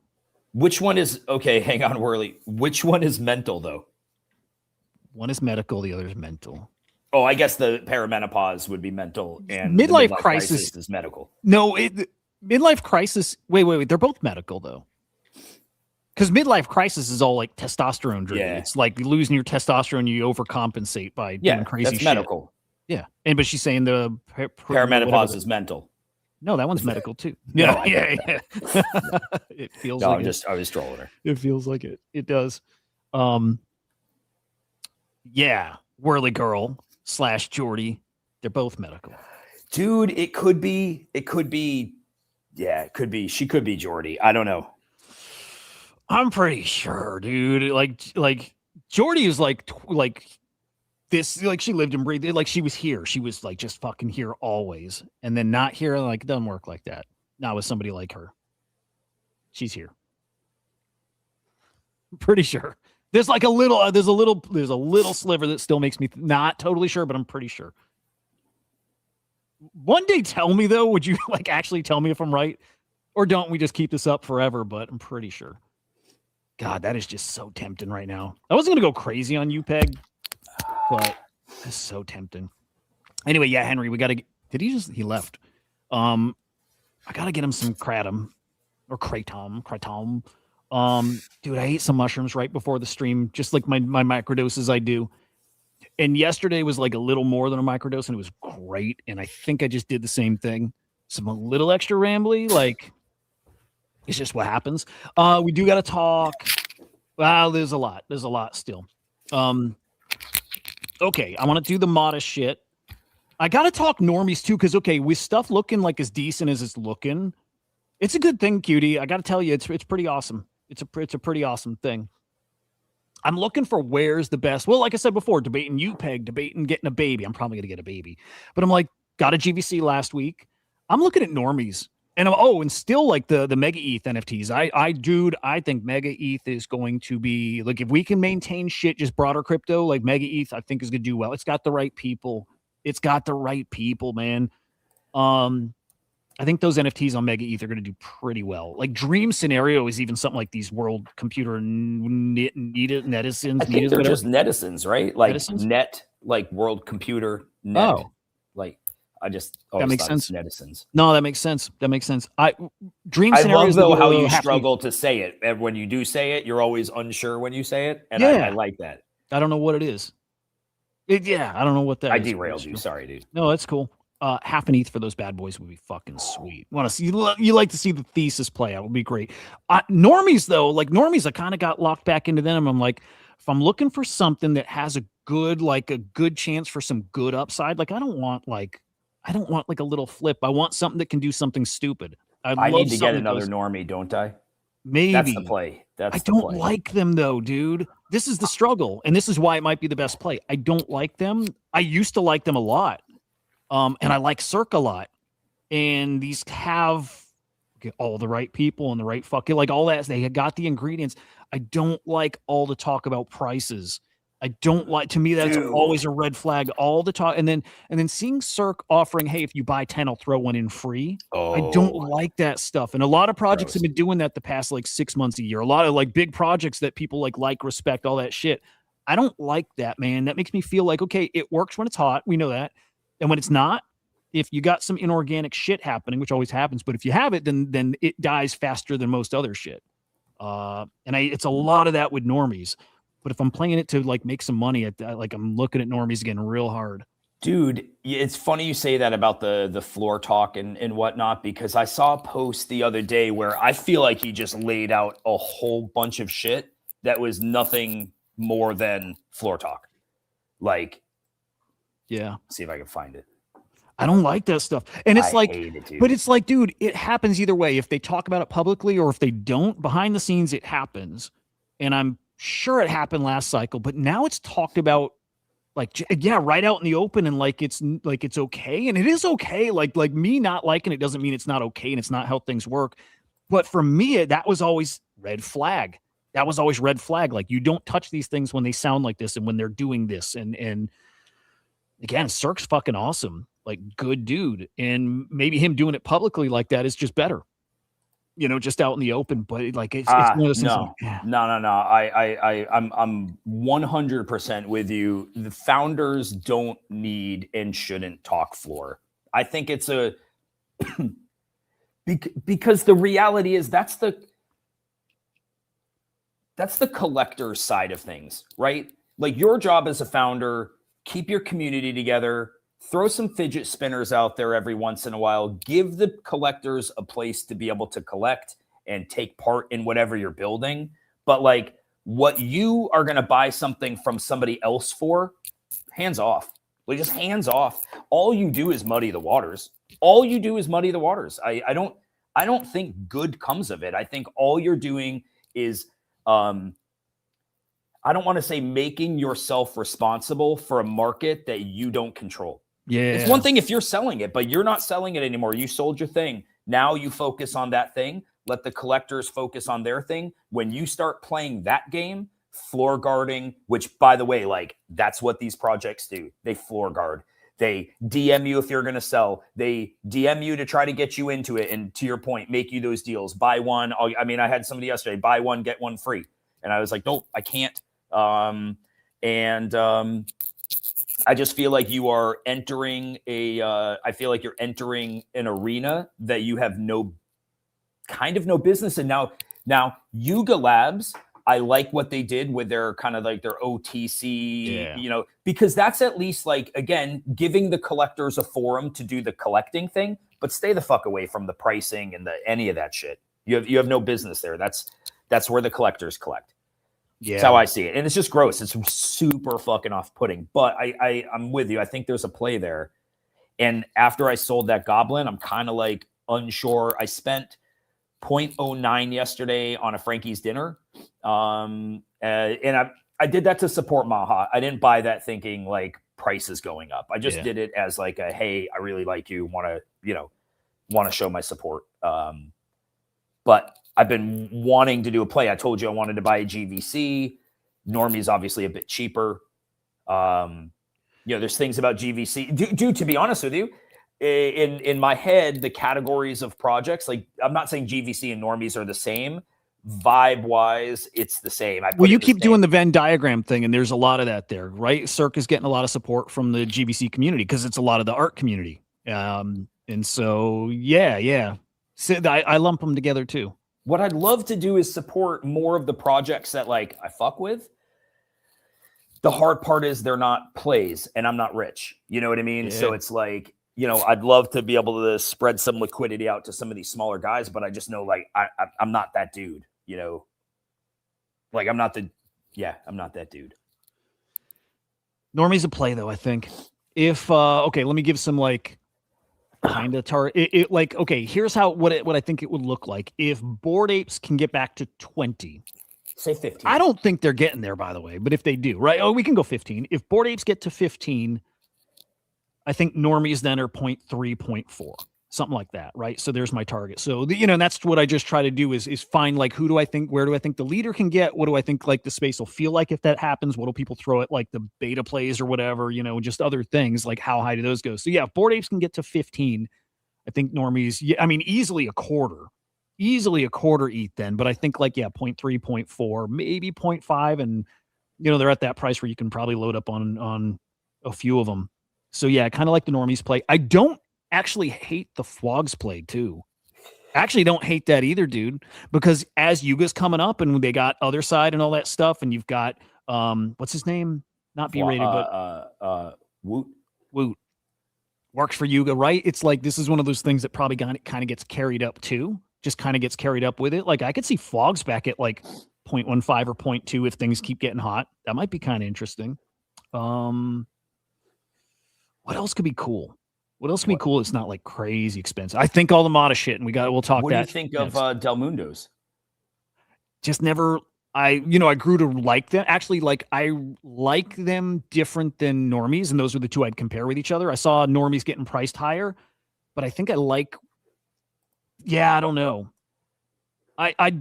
Which one is okay? Hang on, Whirly. Which one is mental though? One is medical, the other is mental. Oh, I guess the perimenopause would be mental, and midlife crisis is medical. No, midlife crisis. Wait. They're both medical though. Because midlife crisis is all like testosterone driven. Yeah. It's like losing your testosterone, you overcompensate by doing crazy shit. Medical. Yeah. But she's saying the perimenopause is mental. No, that one's medical too. Yeah. It feels like I was trolling her. It feels like it. It does. Yeah. Whirly Girl / Jordy. They're both medical. Dude, it could be. Yeah, it could be. She could be Jordy. I don't know. I'm pretty sure, dude. Like Jordy is like this, like she lived and breathed, like she was here. She was like just fucking here always. And then not here, like it doesn't work like that. Not with somebody like her. She's here. I'm pretty sure. There's like a little sliver that still makes me not totally sure, but I'm pretty sure. One day tell me though, would you like actually tell me if I'm right? Or don't we just keep this up forever? But I'm pretty sure. God, that is just so tempting right now. I wasn't going to go crazy on you, Peg, but it's so tempting. Anyway, yeah, Henry, we got to. Did he left? I got to get him some kratom or kratom. Dude, I ate some mushrooms right before the stream, just like my microdoses I do. And yesterday was like a little more than a microdose, and it was great. And I think I just did the same thing. Some a little extra rambly, like it's just what happens. We do got to talk. Wow, there's a lot. There's a lot still. Okay, I want to do the modest shit. I got to talk normies too, because okay, with stuff looking like as decent as it's looking, it's a good thing, cutie. I got to tell you, it's pretty awesome. It's a pretty awesome thing. I'm looking for where's the best. Well, like I said before, debating you, Peg, debating getting a baby. I'm probably going to get a baby. But I'm like, got a GVC last week. I'm looking at normies. And and still like the Mega ETH NFTs. I think Mega ETH is going to be, like, if we can maintain shit, just broader crypto, like Mega ETH, I think is going to do well. It's got the right people. Man. I think those NFTs on Mega ETH are going to do pretty well. Like Dream Scenario is even something like these World Computer Netizens. I think they're just netizens, right? Like Netizens? net, like World Computer Net. Oh. Like I just that makes sense. Netizens. No, that makes sense. Dream I Scenario love is though how you struggle to say it. And when you do say it, you're always unsure when you say it, and I like that. I don't know what it is. I don't know what that is. I derailed you. Sorry, dude. No, that's cool. Half an ETH for those bad boys would be fucking sweet. Want to see? You like to see the thesis play out? Would be great. Normies though, like normies, I kind of got locked back into them. I'm like, if I'm looking for something that has a good chance for some good upside, like I don't want like a little flip. I want something that can do something stupid. I need to get another normie, don't I? Maybe that's the play. I don't like them though, dude. This is the struggle, and this is why it might be the best play. I don't like them. I used to like them a lot. And I like Cirque a lot. And these have all the right people and the right fucking, like all that. They got the ingredients. I don't like all the talk about prices. I don't like, to me, that's always a red flag, all the talk. And then seeing Cirque offering, hey, if you buy 10, I'll throw one in free. I don't like that stuff. And a lot of projects have been doing that the past like 6 months, a year. A lot of like big projects that people like, respect, all that shit. I don't like that, man. That makes me feel like, okay, it works when it's hot. We know that. And when it's not, if you got some inorganic shit happening, which always happens, but if you have it, then it dies faster than most other shit. It's a lot of that with normies. But if I'm playing it to like make some money, I'm looking at normies again real hard. Dude, it's funny you say that about the floor talk and whatnot, because I saw a post the other day where I feel like he just laid out a whole bunch of shit that was nothing more than floor talk. Like, yeah. See if I can find it. I don't like that stuff. And it's but it's like, dude, it happens either way. If they talk about it publicly or if they don't, behind the scenes, it happens. And I'm sure it happened last cycle, but now it's talked about right out in the open, and it's okay. And it is okay. Like me not liking it doesn't mean it's not okay and it's not how things work. But for me, that was always red flag. Like, you don't touch these things when they sound like this and when they're doing this. And again, Cirque's fucking awesome. Like, good dude. And maybe him doing it publicly like that is just better. Just out in the open. But like, it's one of those things. No. I'm 100% with you. The founders don't need and shouldn't talk floor. I think it's because the reality is that's the collector side of things, right? Like, your job as a founder, keep your community together, throw some fidget spinners out there every once in a while, give the collectors a place to be able to collect and take part in whatever you're building. But like, what you are going to buy something from somebody else for, hands off. Like, just hands off. All you do is muddy the waters. I don't think good comes of it. I think all you're doing is, I don't want to say making yourself responsible for a market that you don't control. Yeah. It's one thing if you're selling it, but you're not selling it anymore. You sold your thing. Now you focus on that thing. Let the collectors focus on their thing. When you start playing that game, floor guarding, which, by the way, like, that's what these projects do. They floor guard. They DM you if you're going to sell. They DM you to try to get you into it. And to your point, make you those deals. Buy one. I mean, I had somebody yesterday, buy one, get one free. And I was like, nope, I can't. I just feel like you are entering I feel like you're entering an arena that you have no business in. Now Yuga Labs, I like what they did with their kind of like their OTC, because that's at least like, again, giving the collectors a forum to do the collecting thing, but stay the fuck away from the pricing and any of that shit. You have no business there. That's where the collectors collect. Yeah. That's how I see it. And it's just gross. It's super fucking off-putting. But I'm with you. I think there's a play there. And after I sold that goblin, I'm kind of like unsure. I spent 0.09 yesterday on a Frankie's dinner. And I did that to support Maha. I didn't buy that thinking like price is going up. I just did it as like a, hey, I really like you, want to show my support. But I've been wanting to do a play. I told you I wanted to buy a GVC. Normie's obviously a bit cheaper. There's things about GVC. Dude, to be honest with you, in my head, the categories of projects, like I'm not saying GVC and Normies are the same. Vibe-wise, it's the same. Well, you keep doing the Venn diagram thing, and there's a lot of that there, right? Cirque is getting a lot of support from the GVC community because it's a lot of the art community. And so, yeah. So I lump them together too. What I'd love to do is support more of the projects that like I fuck with. The hard part is they're not plays and I'm not rich. You know what I mean? Yeah. So it's like, I'd love to be able to spread some liquidity out to some of these smaller guys, but I just know like I'm not that dude, like I'm not that dude. Normie's a play though, I think. If okay, let me give some like kind of like, okay, here's what I think it would look like if Bored Apes can get back to 20. Say 15. I don't think they're getting there, by the way, but if they do, right? Oh, we can go 15. If Bored Apes get to 15, I think Normies then are 0.3, 0.4, something like that, right? So there's my target. So, and that's what I just try to do is find like, where do I think the leader can get? What do I think like the space will feel like if that happens? What do people throw at like the beta plays or whatever, just other things like how high do those go? So yeah, if Bored Apes can get to 15, I think Normies, easily a quarter ETH then, but I think like, 0.3, 0.4, maybe 0.5. And, they're at that price where you can probably load up on a few of them. So yeah, kind of like the Normies play. I don't actually hate the Flogs play too. Actually don't hate that either, dude, because as Yuga's coming up and they got Other Side and all that stuff, and you've got, what's his name? Not B-rated, but Woot. Works for Yuga, right? It's like, this is one of those things that probably kind of gets carried up too. Just kind of gets carried up with it. Like I could see Flogs back at like 0.15 or 0.2 if things keep getting hot. That might be kind of interesting. What else could be cool? What else can be cool? It's not like crazy expensive. I think all the Mata shit, and we'll talk. What that do you think of Del Mundos? Just never. I grew to like them. Actually, like I like them different than Normies, and those are the two I'd compare with each other. I saw Normies getting priced higher, but I think I like. Yeah, I don't know. I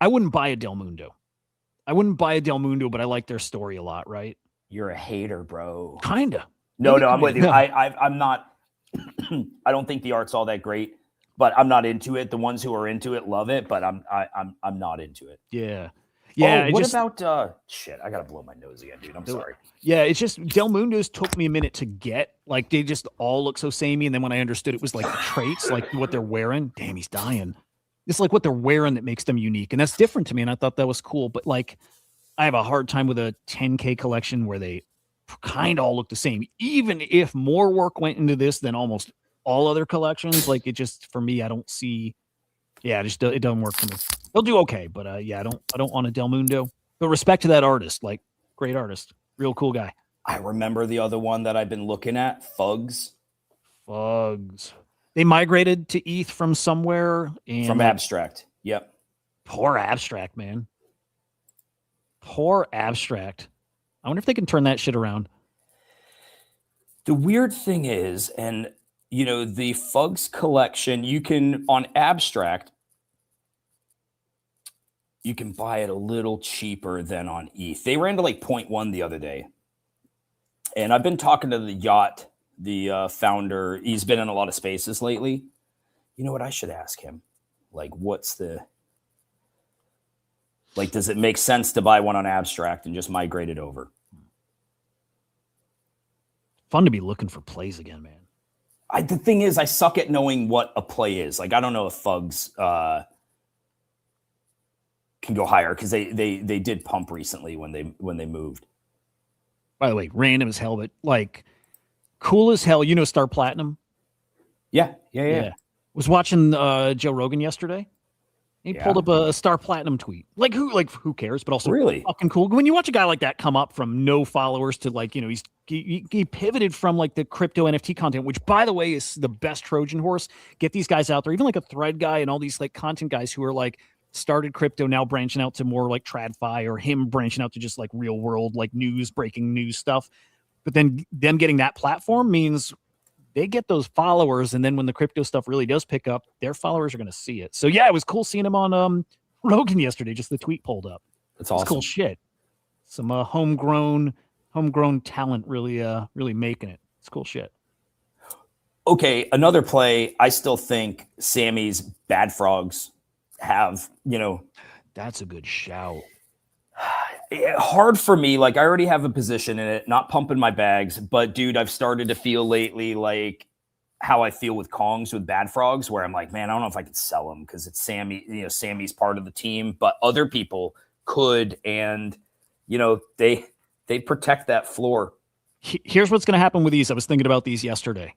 wouldn't buy a Del Mundo. I wouldn't buy a Del Mundo, but I like their story a lot. Right? You're a hater, bro. Kinda. No, I'm with you. I'm not. I don't think the art's all that great, but I'm not into it. The ones who are into it love it, but I'm not into it. Yeah. Oh, what about shit? I gotta blow my nose again, dude. I'm sorry. Yeah, it's just Del Mundos took me a minute to get. Like they just all look so samey, and then when I understood it was like the traits, like what they're wearing. Damn, he's dying. It's like what they're wearing that makes them unique, and that's different to me. And I thought that was cool. But like, I have a hard time with a 10K collection where they kind of all look the same, even if more work went into this than almost all other collections. Like it just, for me, I don't see, it doesn't work for me. They'll do okay, but I don't want a Del Mundo, but respect to that artist, like great artist, real cool guy. I remember the other one that I've been looking at, Fugs. They migrated to ETH from somewhere. From Abstract. Yep. Poor Abstract, man. Poor Abstract. I wonder if they can turn that shit around. The weird thing is, and the Fugs collection, you can, on Abstract, you can buy it a little cheaper than on ETH. They ran to like 0.1 the other day. And I've been talking to the yacht the founder. He's been in a lot of spaces lately. You know what? I should ask him. Like, does it make sense to buy one on Abstract and just migrate it over? Fun to be looking for plays again, man. The thing is, I suck at knowing what a play is. Like, I don't know if Thugs can go higher because they did pump recently when they moved. By the way, random as hell, but like cool as hell. You know, Star Platinum. Yeah. Was watching Joe Rogan yesterday. He pulled up a Star Platinum tweet. Like who cares? But also really fucking cool. When you watch a guy like that come up from no followers to like, you know, he pivoted from like the crypto NFT content, which by the way is the best Trojan horse. Get these guys out there, even like a thread guy and all these like content guys who are like started crypto, now branching out to more like TradFi, or him branching out to just like real world, like breaking news stuff. But then them getting that platform means they get those followers, and then when the crypto stuff really does pick up, their followers are going to see it. So yeah, it was cool seeing him on Rogan yesterday. Just the tweet pulled up. That's awesome. It's cool shit. Some homegrown talent really making it. It's cool shit. Okay, another play. I still think Sammy's Bad Frogs have, you know. That's a good shout. Hard for me. Like, I already have a position in it, not pumping my bags, but dude, I've started to feel lately like how I feel with Kongs with Bad Frogs, where I'm like, man, I don't know if I could sell them because it's Sammy, you know, Sammy's part of the team, but other people could, and you know, they protect that floor. Here's what's going to happen with these. I was thinking about these yesterday,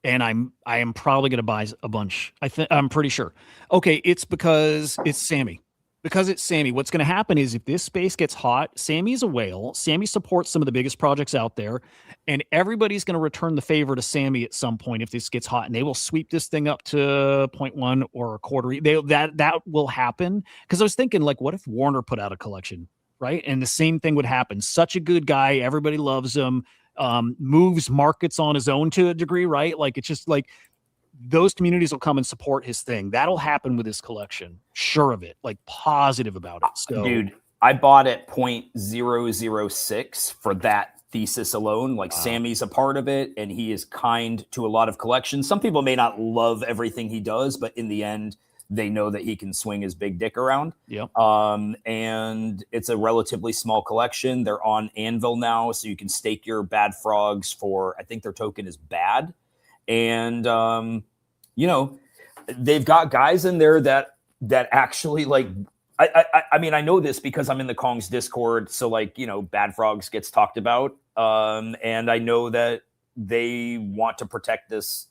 and I am probably going to buy a bunch. I'm pretty sure. Okay, it's because it's Sammy. Because it's Sammy, what's going to happen is if this space gets hot, Sammy's a whale. Sammy supports some of the biggest projects out there, and everybody's going to return the favor to Sammy at some point if this gets hot, and they will sweep this thing up to 0.1 or a quarter. That will happen. Because I was thinking, like, what if Warner put out a collection, right? And the same thing would happen. Such a good guy, everybody loves him. Moves markets on his own to a degree, right? Like, it's just like those communities will come and support his thing. That'll happen with his collection. Sure of it. Like, positive about it. So, dude, I bought at 0.006 for that thesis alone. Like, wow. Sammy's a part of it, and he is kind to a lot of collections. Some people may not love everything he does, but in the end, they know that he can swing his big dick around. Yep. And it's a relatively small collection. They're on Anvil now, so you can stake your Bad Frogs for, I think their token is BAD. And, you know, they've got guys in there that actually, like, I mean, I know this because I'm in the Kongs Discord. So, like, you know, Bad Frogs gets talked about. And I know that they want to protect this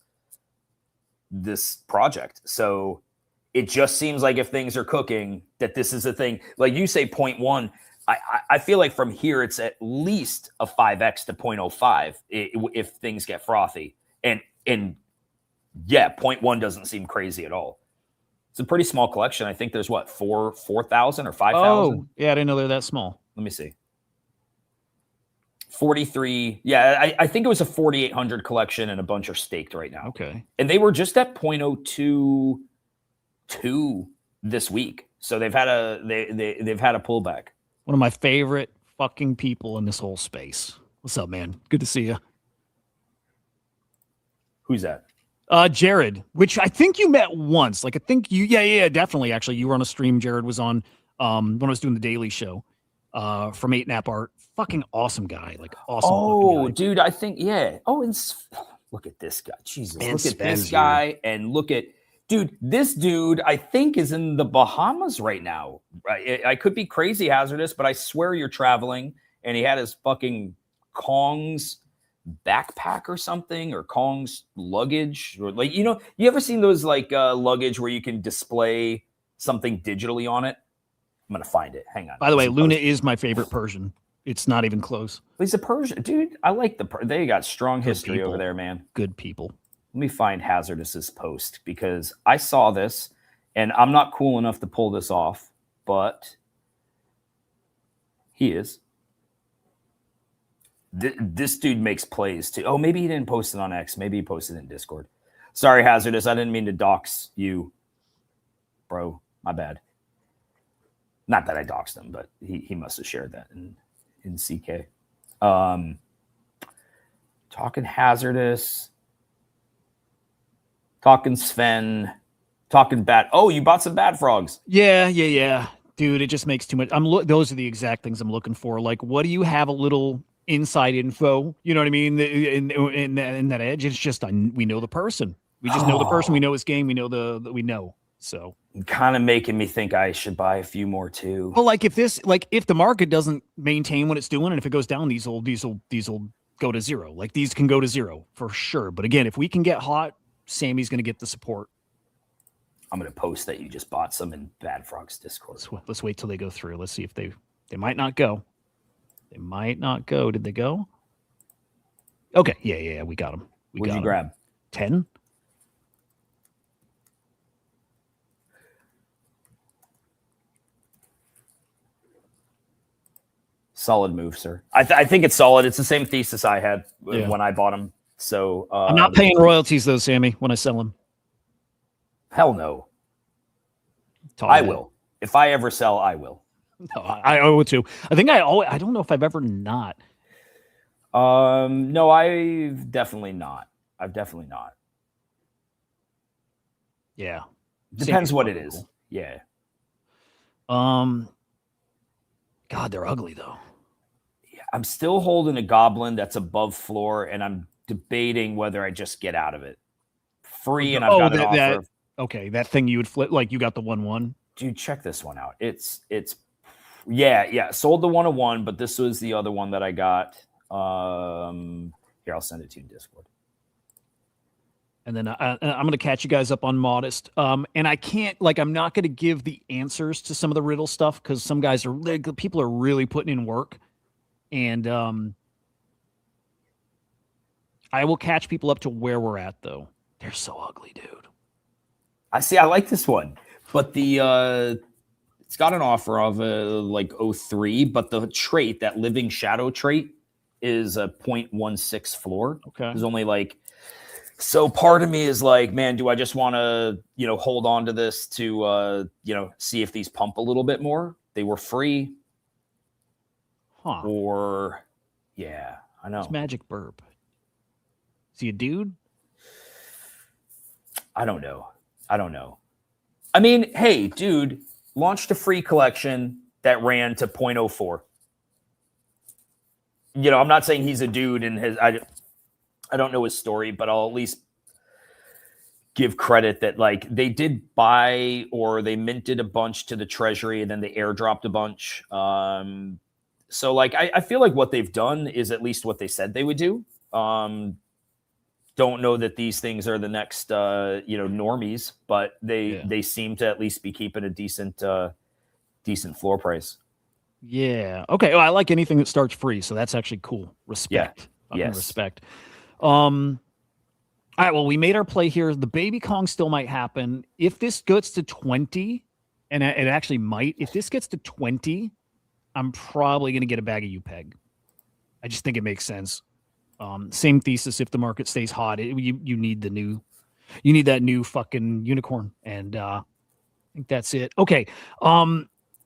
project. So it just seems like if things are cooking, that this is a thing. Like you say, 0.1. I feel like from here, it's at least a 5x to 0.05 if things get frothy. And yeah, 0.1 doesn't seem crazy at all. It's a pretty small collection. I think there's what, 4,000 or 5,000? Oh, yeah, I didn't know they're that small. Let me see. 43. Yeah, I think it was a 4,800 collection, and a bunch are staked right now. Okay. And they were just at 0.022 this week. So they've had a pullback. One of my favorite fucking people in this whole space. What's up, man? Good to see you. Who's that? Jared, which I think you met once. Like, I think you, yeah, definitely. Actually, you were on a stream. Jared was on when I was doing the Daily Show from 8nap Art. Fucking awesome guy. Like, awesome. Oh, dude, I think, yeah. Oh, and look at this guy. Jesus, man, look at this guy. And look at, dude, this dude, I think, is in the Bahamas right now. I could be crazy hazardous, but I swear you're traveling. And he had his fucking Kongs backpack or something, or Kong's luggage, or, like, you know, you ever seen those like luggage where you can display something digitally on it? I'm gonna find it. Hang on. By the way, Luna is my favorite Persian. It's not even close. He's a Persian, dude. I like they got strong history over there, man. Good people. Let me find Hazardous's post, because I saw this, and I'm not cool enough to pull this off, but he is. This dude makes plays too. Oh, maybe he didn't post it on X. Maybe he posted it in Discord. Sorry, Hazardous. I didn't mean to dox you, bro. My bad. Not that I doxed him, but he must have shared that in CK. Talking hazardous. Talking Sven. Talking bad. Oh, you bought some bad frogs. Yeah. Dude, it just makes too much. Those are the exact things I'm looking for. Like, what do you have a little inside info? You know what I mean? In that edge, it's just we know the person. We just know the person. We know his game. We know we know. So kind of making me think I should buy a few more too. Well, like if the market doesn't maintain what it's doing, and if it goes down, these will go to zero. Like these can go to zero for sure. But again, if we can get hot, Sammy's going to get the support. I'm going to post that you just bought some in Bad Frogs Discord. Let's wait till they go through. Let's see if they might not go. They might not go. Did they go? Okay. Yeah. We got them. What'd you grab? 10. Solid move, sir. I think it's solid. It's the same thesis I had when I bought them. So I'm not paying royalties though, Sammy, when I sell them. Hell no. I will. If I ever sell, I will. No, I owe it to. I think I don't know if I've ever not. No, I've definitely not. Yeah. Depends what it is. Cool. Yeah. God, they're ugly though. Yeah, I'm still holding a goblin that's above floor, and I'm debating whether I just get out of it. Free, and I've got an offer. Okay, that thing you would flip, like you got the 1/1. Dude, check this one out. It's yeah. Sold the 1/1, but this was the other one that I got. Here, I'll send it to you in Discord. And then I'm going to catch you guys up on Modest. And I can't, like, I'm not going to give the answers to some of the riddle stuff because some guys people are really putting in work. And I will catch people up to where we're at, though. They're so ugly, dude. I like this one, but it's got an offer of like 03, but the trait, that living shadow trait, is a 0.16 floor. Okay. There's only like, so part of me is like, man, do I just want to, hold on to this to, see if these pump a little bit more? They were free. Huh. Or, yeah, I know. It's Magic Burp. Is he a dude? I don't know. I mean, hey, dude, launched a free collection that ran to 0.04. I'm not saying he's a dude and I don't know his story, but I'll at least give credit that like they did buy or they minted a bunch to the treasury and then they airdropped a bunch. So like I feel like what they've done is at least what they said they would do. Don't know that these things are the next normies, but they seem to at least be keeping a decent floor price. Yeah. Okay. Well, I like anything that starts free, so that's actually cool. Respect. Yeah. Yes. Respect. All right. Well, we made our play here. The baby Kong still might happen if this gets to 20, and it actually might. If this gets to 20, I'm probably going to get a bag of UPEG. I just think it makes sense. Same thesis. If the market stays hot, you need that new fucking unicorn, and I think that's it. Okay.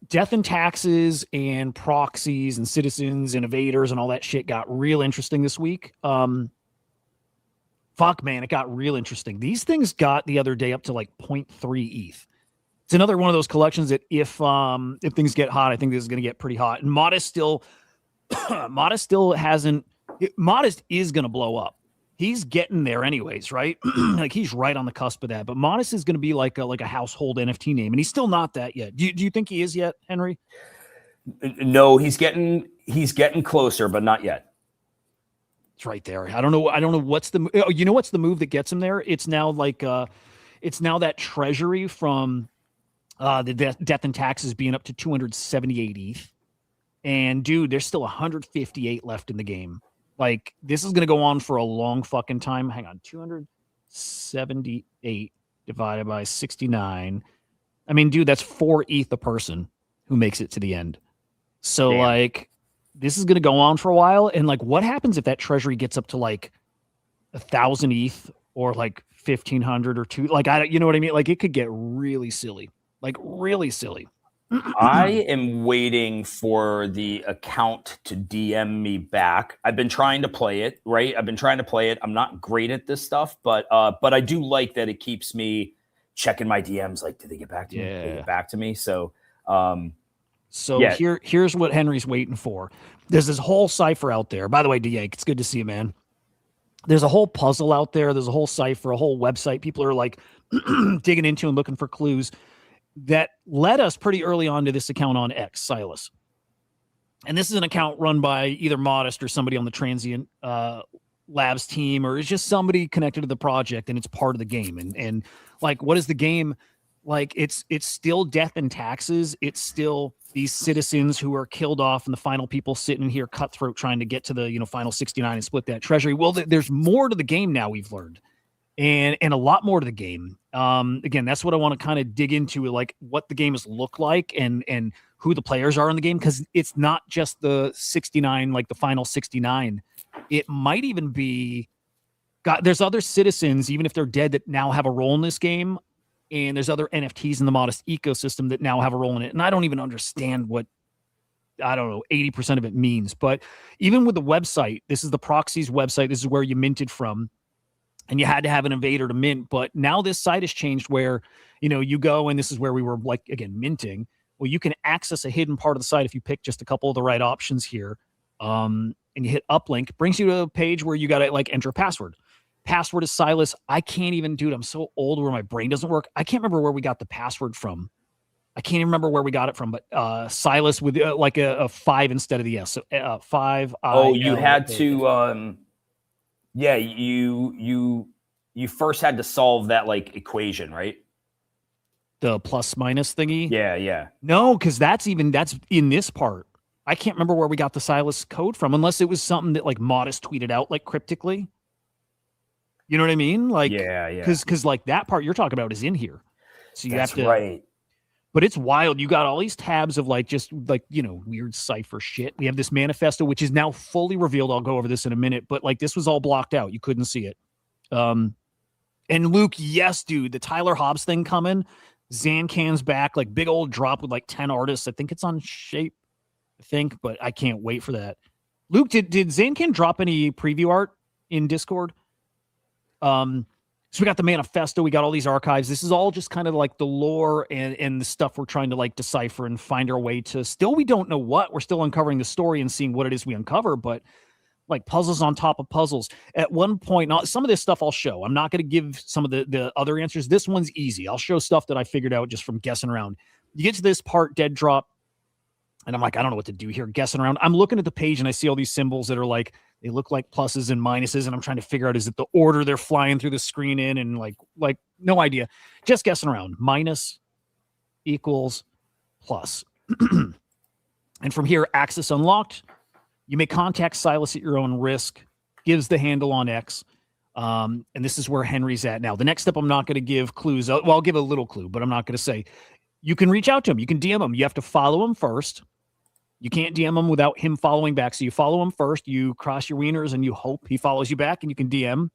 Death and taxes and proxies and citizens and evaders and all that shit got real interesting this week. Fuck, man, it got real interesting. These things got the other day up to like 0.3 ETH. It's another one of those collections that if things get hot, I think this is going to get pretty hot. And Modest still hasn't. Modest is going to blow up. He's getting there anyways, right? Like he's right on the cusp of that. But Modest is going to be like a household NFT name, and he's still not that yet. Do you think he is yet, Henry? No, he's getting closer, but not yet. It's right there. I don't know what's the. Oh, you know what's the move that gets him there? It's now like it's now that treasury from the death and taxes being up to 278 ETH, and dude, there's still 158 left in the game. Like, this is going to go on for a long fucking time. Hang on. 278 divided by 69. I mean, dude, that's 4 ETH a person who makes it to the end. So, damn. Like, this is going to go on for a while. And, like, what happens if that treasury gets up to, like, 1,000 ETH or, like, 1,500 or 2? Like, you know what I mean? Like, it could get really silly. Like, really silly. I am waiting for the account to DM me back. I've been trying to play it, right? I'm not great at this stuff, but I do like that it keeps me checking my DMs. Like, did they get back to me? Did they get back to me? So, yeah. Here's what Henry's waiting for. There's this whole cipher out there. By the way, DA, it's good to see you, man. There's a whole puzzle out there. There's a whole cipher, a whole website. People are like digging into and looking for clues that led us pretty early on to this account on X, Silas. And this is an account run by either Modest or somebody on the Transient Labs team, or it's just somebody connected to the project, and it's part of the game. And like, what is the game? Like, it's still death and taxes. It's still these citizens who are killed off, and the final people sitting here cutthroat trying to get to the final 69 and split that treasury. Well, there's more to the game now, we've learned, and a lot more to the game. Again, that's what I want to kind of dig into, like what the game has looked like and who the players are in the game, because it's not just the 69, like the final 69. It might even be there's other citizens, even if they're dead, that now have a role in this game. And there's other NFTs in the Modest ecosystem that now have a role in it. And I don't even understand what, 80% of it means. But even with the website, this is the Proxies website. This is where you minted from. And you had to have an invader to mint. But now this site has changed where, you go, and this is where we were, like, again, minting. Well, you can access a hidden part of the site if you pick just a couple of the right options here. And you hit uplink, brings you to a page where you got to, like, enter a password. Password is Silas. I can't even do it. I'm so old where my brain doesn't work. I can't remember where we got the password from. I can't even remember where we got it from, but Silas with like a 5 instead of the S. So 5. Oh, you had to, yeah, you first had to solve that, like, equation, right? The plus minus thingy? Yeah. No, because that's in this part. I can't remember where we got the Silas code from, unless it was something that, like, Modest tweeted out, like, cryptically. You know what I mean? Like, yeah. Because like that part you're talking about is in here. So you have to, right. But it's wild. You got all these tabs of like, just like, weird cipher shit. We have this manifesto, which is now fully revealed. I'll go over this in a minute, but like, this was all blocked out. You couldn't see it. And Luke, yes, dude, the Tyler Hobbs thing coming. Zancan's back, like big old drop with like 10 artists. I think it's on Shape, but I can't wait for that. Luke, did Zancan drop any preview art in Discord? So we got the manifesto, we got all these archives. This is all just kind of like the lore and the stuff we're trying to like decipher and find our way to. Still, we don't know what. We're still uncovering the story and seeing what it is we uncover, but like puzzles on top of puzzles. At one point, some of this stuff I'll show. I'm not going to give some of the other answers. This one's easy. I'll show stuff that I figured out just from guessing around. You get to this part, dead drop, and I'm like, I don't know what to do here, guessing around. I'm looking at the page and I see all these symbols that are like, they look like pluses and minuses, and I'm trying to figure out, is it the order they're flying through the screen in? And like no idea. Just guessing around. Minus equals plus. And from here, access unlocked. You may contact Silas at your own risk. Gives the handle on X. And this is where Henry's at now. The next step, I'm not going to give clues. Well, I'll give a little clue, but I'm not going to say. You can reach out to him. You can DM him. You have to follow him first. You can't DM him without him following back. So you follow him first, you cross your wieners, and you hope he follows you back, and you can DM.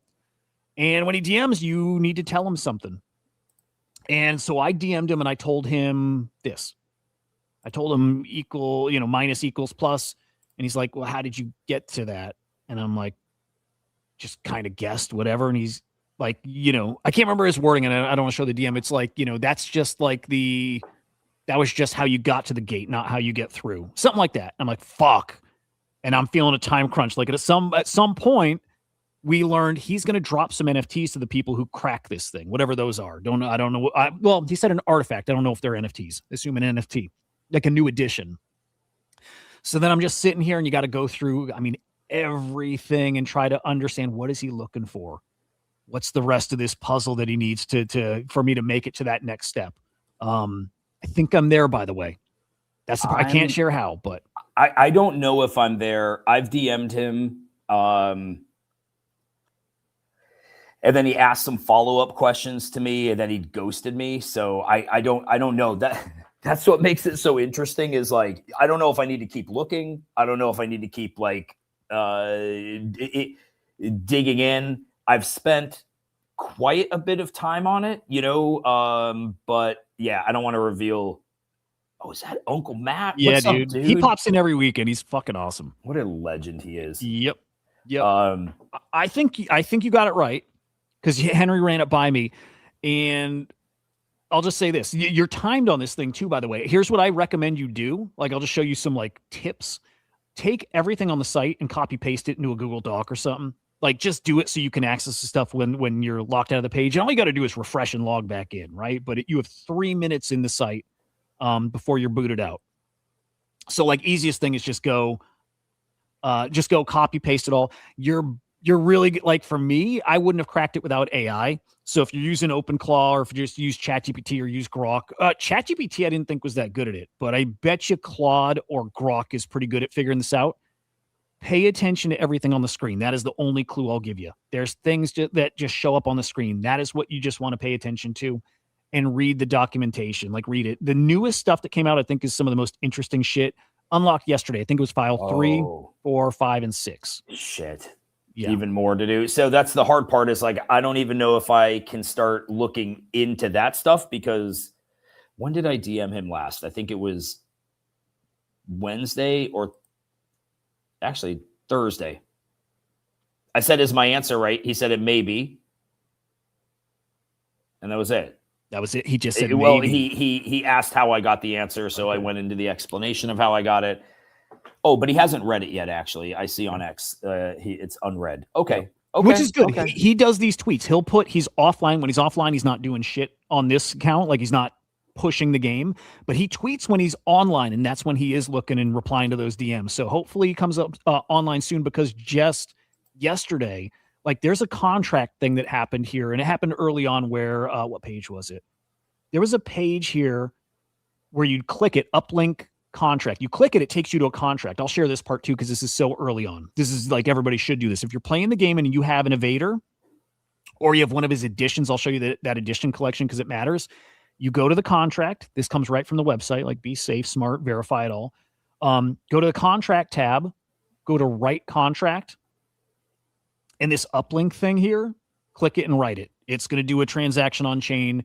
And when he DMs, you need to tell him something. And so I DM'd him, and I told him this. I told him minus equals plus. And he's like, well, how did you get to that? And I'm like, just kind of guessed, whatever. And he's like, I can't remember his wording, and I don't want to show the DM. It's like, that's just like that was just how you got to the gate, not how you get through. Something like that. I'm like, fuck. And I'm feeling a time crunch. Like at some point, we learned he's going to drop some NFTs to the people who crack this thing, whatever those are. I don't know. Well, he said an artifact. I don't know if they're NFTs. Assume an NFT, like a new edition. So then I'm just sitting here, and you got to go through, everything and try to understand, what is he looking for? What's the rest of this puzzle that he needs for me to make it to that next step? I think I'm there, by the way. I can't share how, but I don't know if I'm there. I've DM'd him. And then he asked some follow-up questions to me, and then he ghosted me. So I don't know. That's what makes it so interesting, is like, I don't know if I need to keep looking. I don't know if I need to keep like digging in. I've spent quite a bit of time on it, but yeah, I don't want to reveal Oh, is that Uncle Matt? Yeah, What's up, dude. dude? He pops in every weekend. He's fucking awesome. What a legend he is. Yep. Um, I think you got it right because Henry ran it by me, and I'll just say this: you're timed on this thing too. By the way, here's what I recommend you do. Like, I'll just show you some like tips. Take everything on the site and copy paste it into a Google Doc or something. Like, just do it so you can access the stuff when you're locked out of the page. And all you got to do is refresh and log back in, right? But you have 3 minutes in the site before you're booted out. So, like, easiest thing is just go copy paste it all. You're really, like, for me, I wouldn't have cracked it without AI. So if you're using OpenClaw or if you just use ChatGPT or use Grok, ChatGPT I didn't think was that good at it, but I bet you Claude or Grok is pretty good at figuring this out. Pay attention to everything on the screen. That is the only clue I'll give you. There's things that just show up on the screen. That is what you just want to pay attention to, and read the documentation. Like, read it. The newest stuff that came out, I think, is some of the most interesting shit. Unlocked yesterday. I think it was file 3, 4, 5, and 6. Shit. Yeah. Even more to do. So that's the hard part, is like, I don't even know if I can start looking into that stuff, because when did I DM him last? I think it was Wednesday, or actually Thursday. I said, is my answer right? He said it may be. And that was it. That was it. He just said, well, maybe. he asked how I got the answer. So I went into the explanation of how I got it. Oh, but he hasn't read it yet. Actually, I see on X, it's unread. Okay. Which is good. Okay. He does these tweets. He's offline. When he's offline, he's not doing shit on this account. Like, he's not pushing the game, but he tweets when he's online, and that's when he is looking and replying to those DMs. So hopefully he comes up online soon, because just yesterday, like, there's a contract thing that happened here, and it happened early on where, what page was it? There was a page here where you'd click it, uplink contract. You click it, it takes you to a contract. I'll share this part too, because this is so early on. This is like, everybody should do this. If you're playing the game and you have an evader, or you have one of his editions, I'll show you that edition collection because it matters. You go to the contract. This comes right from the website, like, be safe, smart, verify it all. Go to the contract tab, go to write contract, and this uplink thing here, click it and write it. It's going to do a transaction on chain.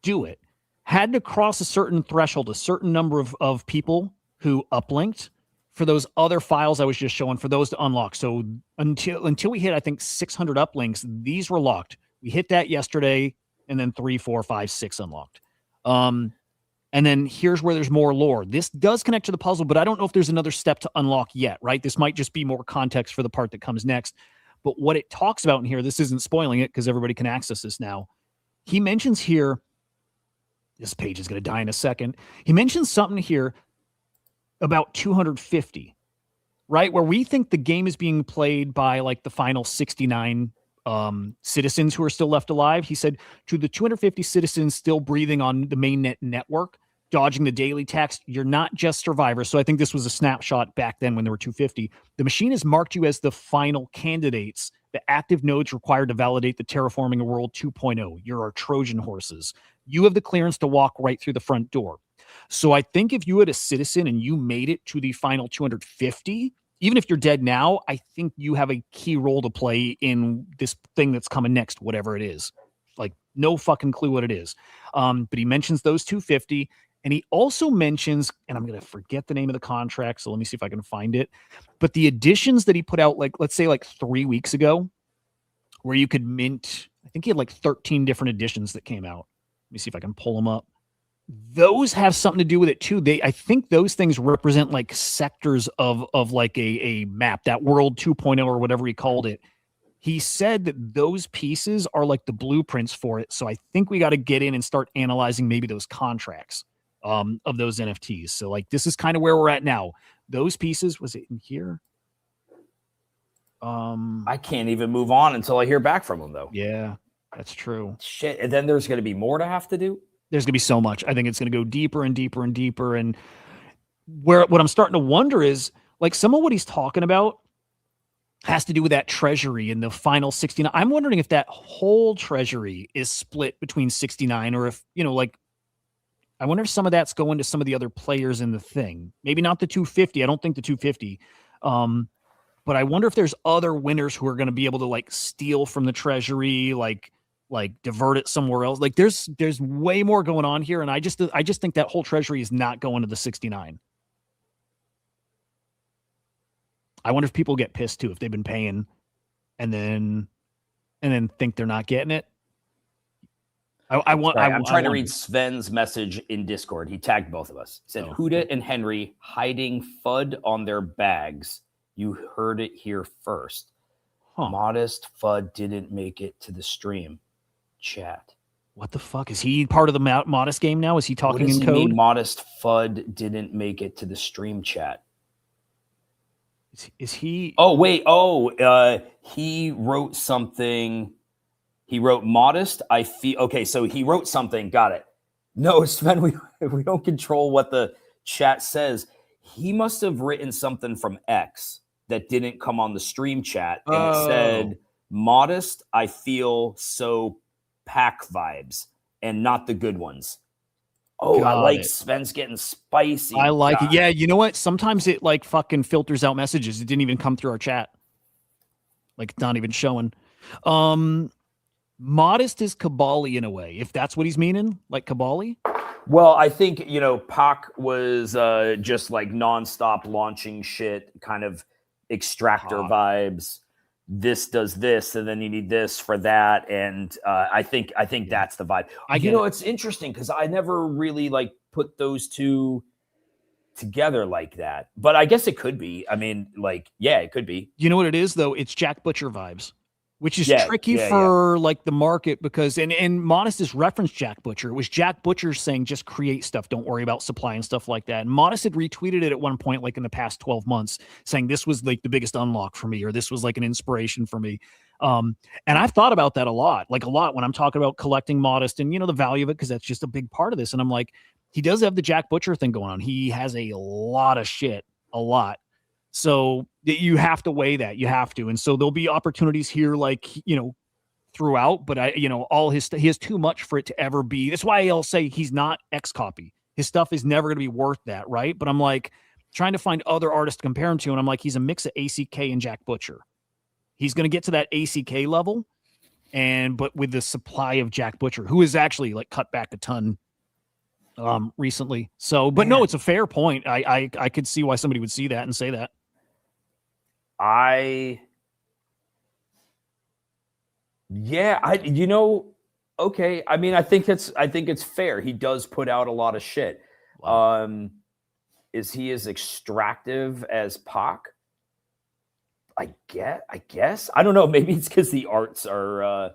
Do it. Had to cross a certain threshold, a certain number of people who uplinked for those other files I was just showing, for those to unlock. So until we hit, I think, 600 uplinks, these were locked. We hit that yesterday, and then 3, 4, 5, 6 unlocked. And then here's where there's more lore. This does connect to the puzzle, but I don't know if there's another step to unlock yet, right? This might just be more context for the part that comes next. But what it talks about in here, this isn't spoiling it because everybody can access this now. He mentions here, this page is going to die in a second. He mentions something here about 250, right? Where we think the game is being played by, like, the final 69 citizens who are still left alive. He said, to the 250 citizens still breathing on the mainnet network, dodging the daily tax, you're not just survivors. So I think this was a snapshot back then when there were 250. The machine has marked you as the final candidates, the active nodes required to validate the terraforming a world 2.0. You're our Trojan horses. You have the clearance to walk right through the front door. So I think if you had a citizen and you made it to the final 250, even if you're dead now, I think you have a key role to play in this thing that's coming next, whatever it is. Like, no fucking clue what it is. But he mentions those 250, and he also mentions, and I'm going to forget the name of the contract, so let me see if I can find it. But the editions that he put out, like, let's say like 3 weeks ago, where you could mint, I think he had like 13 different editions that came out. Let me see if I can pull them up. Those have something to do with it too. I think those things represent like sectors of like a map, that world 2.0 or whatever he called it. He said that those pieces are like the blueprints for it. So I think we got to get in and start analyzing maybe those contracts of those NFTs. So, like, this is kind of where we're at now. Those pieces, was it in here? I can't even move on until I hear back from him, though. Yeah, that's true. Shit. And then there's going to be more to have to do. There's going to be so much. I think it's going to go deeper and deeper and deeper. And what I'm starting to wonder is, like, some of what he's talking about has to do with that treasury in the final 69. I'm wondering if that whole treasury is split between 69, or if, like, I wonder if some of that's going to some of the other players in the thing. Maybe not the 250. I don't think the 250. But I wonder if there's other winners who are going to be able to, like, steal from the treasury, like, like divert it somewhere else. Like there's way more going on here, and I just think that whole treasury is not going to the 69. I wonder if people get pissed too if they've been paying and then think they're not getting it. I'm trying to read Sven's message in Discord. He tagged both of us. He said, Huda and Henry hiding FUD on their bags. You heard it here first. Modest FUD didn't make it to the stream. Chat. What the fuck? Is he part of the Modest game now? Is he talking in code? Mean Modest FUD didn't make it to the stream chat. Is he? Oh, wait. Oh, he wrote something. He wrote modest. I feel okay. So he wrote something. Got it. No, Sven, we don't control what the chat says. He must have written something from X that didn't come on the stream chat. And it said, modest. I feel so pack vibes and not the good ones. Oh, I like it. Sven's getting spicy. I like it. Yeah. You know what? Sometimes it like fucking filters out messages. It didn't even come through our chat. Like it's not even showing. Modest is Kabali in a way, if that's what he's meaning, like Kabali. Well, I think, Pac was just like nonstop launching shit, kind of extractor vibes. This does this, and then you need this for that. And I think that's the vibe. It's interesting because I never really like put those two together like that. But I guess it could be. I mean, like, yeah, it could be. You know what it is, though? It's Jack Butcher vibes. Which is tricky for like the market because and Modest has referenced Jack Butcher. It was Jack Butcher saying just create stuff, don't worry about supply and stuff like that. And Modest had retweeted it at one point, like in the past 12 months, saying this was like the biggest unlock for me, or this was like an inspiration for me. And I've thought about that a lot when I'm talking about collecting Modest and the value of it, because that's just a big part of this. And I'm like, he does have the Jack Butcher thing going on. He has a lot of shit, a lot. So you have to weigh that. You have to. And so there'll be opportunities here, like, throughout, but all his, he has too much for it to ever be. That's why I'll say he's not X copy. His stuff is never going to be worth that. Right. But I'm like trying to find other artists to compare him to. And I'm like, he's a mix of ACK and Jack Butcher. He's going to get to that ACK level. But with the supply of Jack Butcher, who is actually like cut back a ton recently. So, but no, it's a fair point. I could see why somebody would see that and say that. Okay. I mean, I think it's fair. He does put out a lot of shit. Wow. Is he as extractive as Pac? I guess. I don't know. Maybe it's because the arts are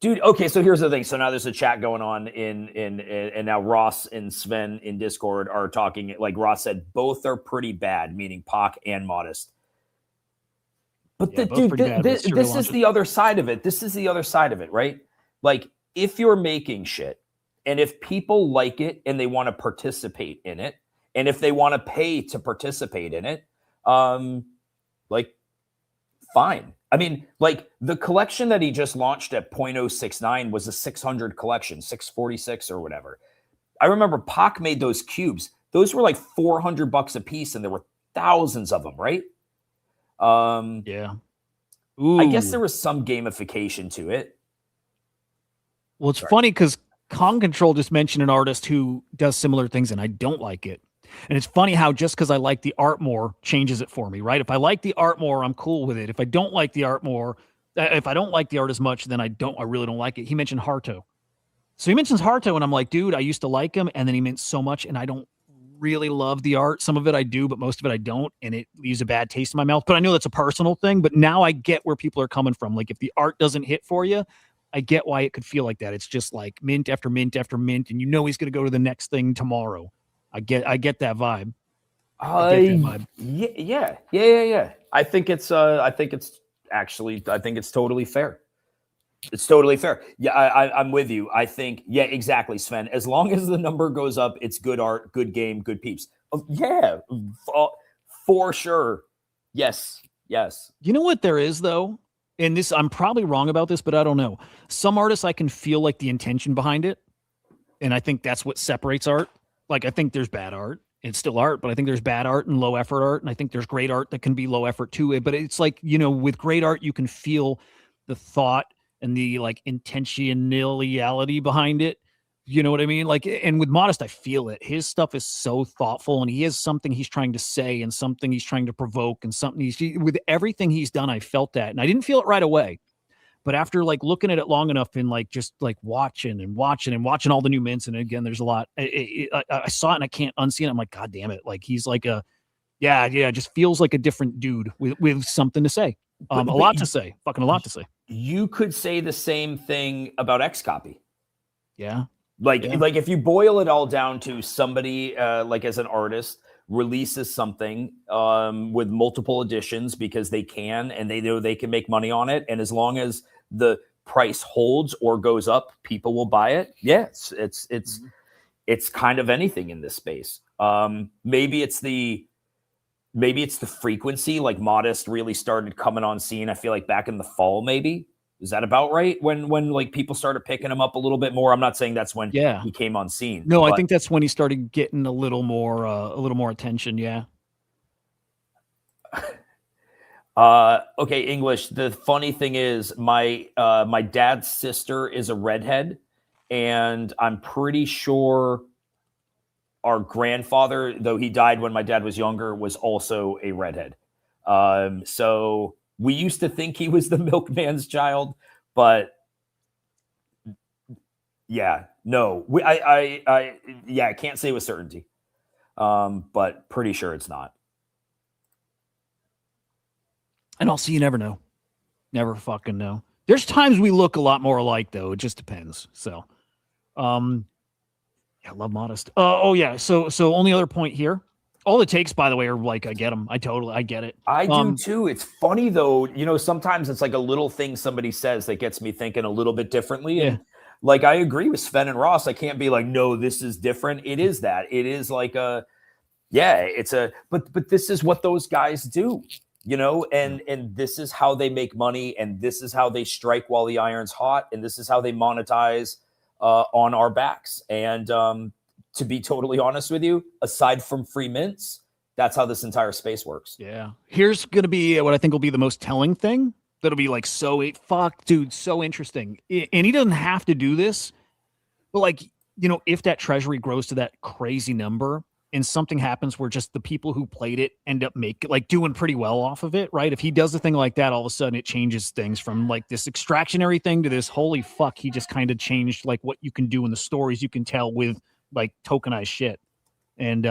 dude, okay, so here's the thing. So now there's a chat going on and now Ross and Sven in Discord are talking. Like Ross said, both are pretty bad, meaning Pac and Modest. But this is the other side of it. This is the other side of it, right? Like if you're making shit and if people like it and they want to participate in it, and if they want to pay to participate in it, like fine. I mean, like the collection that he just launched at 0.069 was a 600 collection, 646 or whatever. I remember Pac made those cubes. Those were like $400 a piece, and there were thousands of them, right? Yeah. Ooh. I guess there was some gamification to it. Well, it's funny because Kong Control just mentioned an artist who does similar things, and I don't like it. And it's funny how just because I like the art more changes it for me, right? If I like the art more, I'm cool with it. If I don't like the art more, if I don't like the art as much, then I really don't like it. He mentioned Harto. So he mentions Harto, and I'm like, dude, I used to like him, and then he meant so much, and I don't really love the art. Some of it I do, but most of it I don't, and it leaves a bad taste in my mouth. But I know that's a personal thing, but now I get where people are coming from. Like if the art doesn't hit for you, I get why it could feel like that. It's just like mint after mint after mint, and he's going to go to the next thing tomorrow. I get that vibe. Yeah. I think it's totally fair. It's totally fair. Yeah, I'm with you. I think, yeah, exactly, Sven. As long as the number goes up, it's good art, good game, good peeps. Yeah, for sure. Yes. You know what there is though? And this, I'm probably wrong about this, but I don't know. Some artists, I can feel like the intention behind it. And I think that's what separates art. Like, I think there's bad art. It's still art, but I think there's bad art and low effort art. And I think there's great art that can be low effort too. But it's like, with great art, you can feel the thought and the like intentionality behind it. You know what I mean? Like, and with Modest, I feel it. His stuff is so thoughtful, and he has something he's trying to say, and something he's trying to provoke, and something with everything he's done. I felt that, and I didn't feel it right away, but after like looking at it long enough and like just like watching all the new mints, and again, there's a lot. I saw it and I can't unsee it. I'm like, God damn it! Like he's like it just feels like a different dude with something to say. A lot to say, fucking a lot to say. You could say the same thing about Xcopy. Yeah. Like if you boil it all down to somebody like as an artist releases something with multiple editions because they can, and they know they can make money on it, and as long as the price holds or goes up, people will buy it. Yes, it's kind of anything in this space. Maybe it's the frequency. Like Modest really started coming on scene, I feel like back in the fall, maybe. Is that about right? When like people started picking him up a little bit more? I'm not saying that's when he came on scene. No, I think that's when he started getting a little more attention. Yeah. Okay, English. The funny thing is my dad's sister is a redhead, and I'm pretty sure our grandfather, though he died when my dad was younger, was also a redhead. So we used to think he was the milkman's child, but yeah, no, I can't say with certainty, but pretty sure it's not. And also, you never know. Never fucking know. There's times we look a lot more alike, though. It just depends. So, I love Modest. So only other point here. All it takes, by the way, are like, I get them. I get it. I do too. It's funny though. You know, sometimes it's like a little thing somebody says that gets me thinking a little bit differently. Yeah. And like, I agree with Sven and Ross. I can't be like, no, this is different. It is that. It is like but this is what those guys do, you know, and this is how they make money, and this is how they strike while the iron's hot, and this is how they monetize on our backs. And to be totally honest with you, aside from free mints, that's how this entire space works. Yeah. Here's going to be what I think will be the most telling thing. That'll be like, so interesting. And he doesn't have to do this, but like, you know, if that treasury grows to that crazy number and something happens where just the people who played it end up doing pretty well off of it, right? If he does a thing like that, all of a sudden it changes things from like this extractionary thing to this, holy fuck, he just kind of changed like what you can do in the stories you can tell with like tokenized shit. And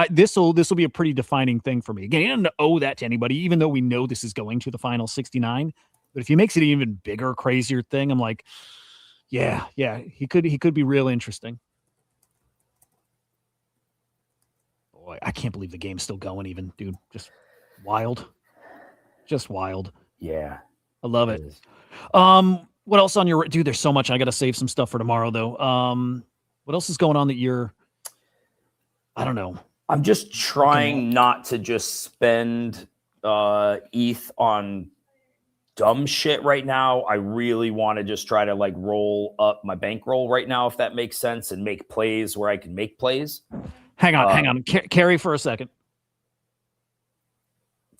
this will be a pretty defining thing for me. Again, he doesn't owe that to anybody, even though we know this is going to the final 69. But if he makes it an even bigger, crazier thing, I'm like, yeah, he could be real interesting. Boy, I can't believe the game's still going, even, dude. Just wild. Yeah, I love it. What else on your dude? There's so much. I got to save some stuff for tomorrow, though. What else is going on that you're? I don't know. I'm just trying not to just spend ETH on dumb shit right now. I really want to just try to like roll up my bankroll right now, if that makes sense, and make plays where I can make plays. Hang on. Carry for a second.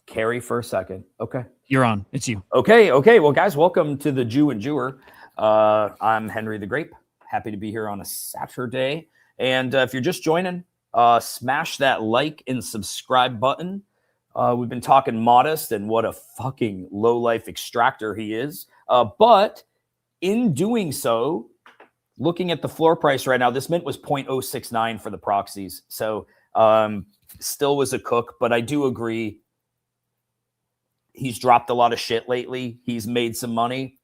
Carry for a second. Okay. You're on. It's you. Okay. Well, guys, welcome to the Jew and Jewer. I'm Henry the Grape. Happy to be here on a Saturday. And if you're just joining, smash that like and subscribe button. We've been talking Modest and what a fucking low-life extractor he is. But in doing so, looking at the floor price right now, this mint was 0.069 for the proxies. So still was a cook, but I do agree. He's dropped a lot of shit lately. He's made some money.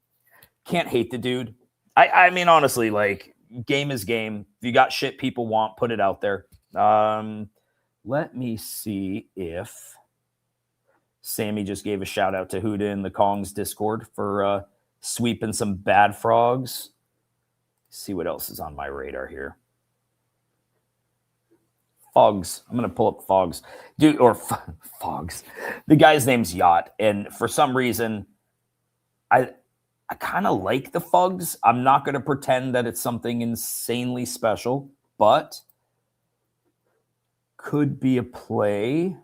Can't hate the dude. I mean, honestly, like, game is game. If you got shit people want, put it out there. Let me see if Sammy just gave a shout out to HUDAH in the Kong's Discord for sweeping some bad frogs. See what else is on my radar here. Fogs. I'm going to pull up Fogs. Dude, or Fogs. The guy's name's Yacht. And for some reason, I kind of like the Fogs. I'm not going to pretend that it's something insanely special, but could be a play.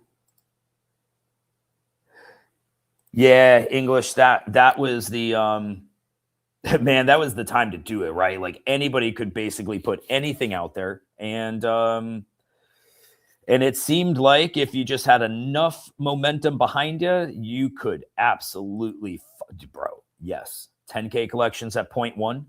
Yeah, English. That was the man, that was the time to do it, right? Like anybody could basically put anything out there, and it seemed like if you just had enough momentum behind you, you could absolutely, bro. Yes, 10K collections at 0.1.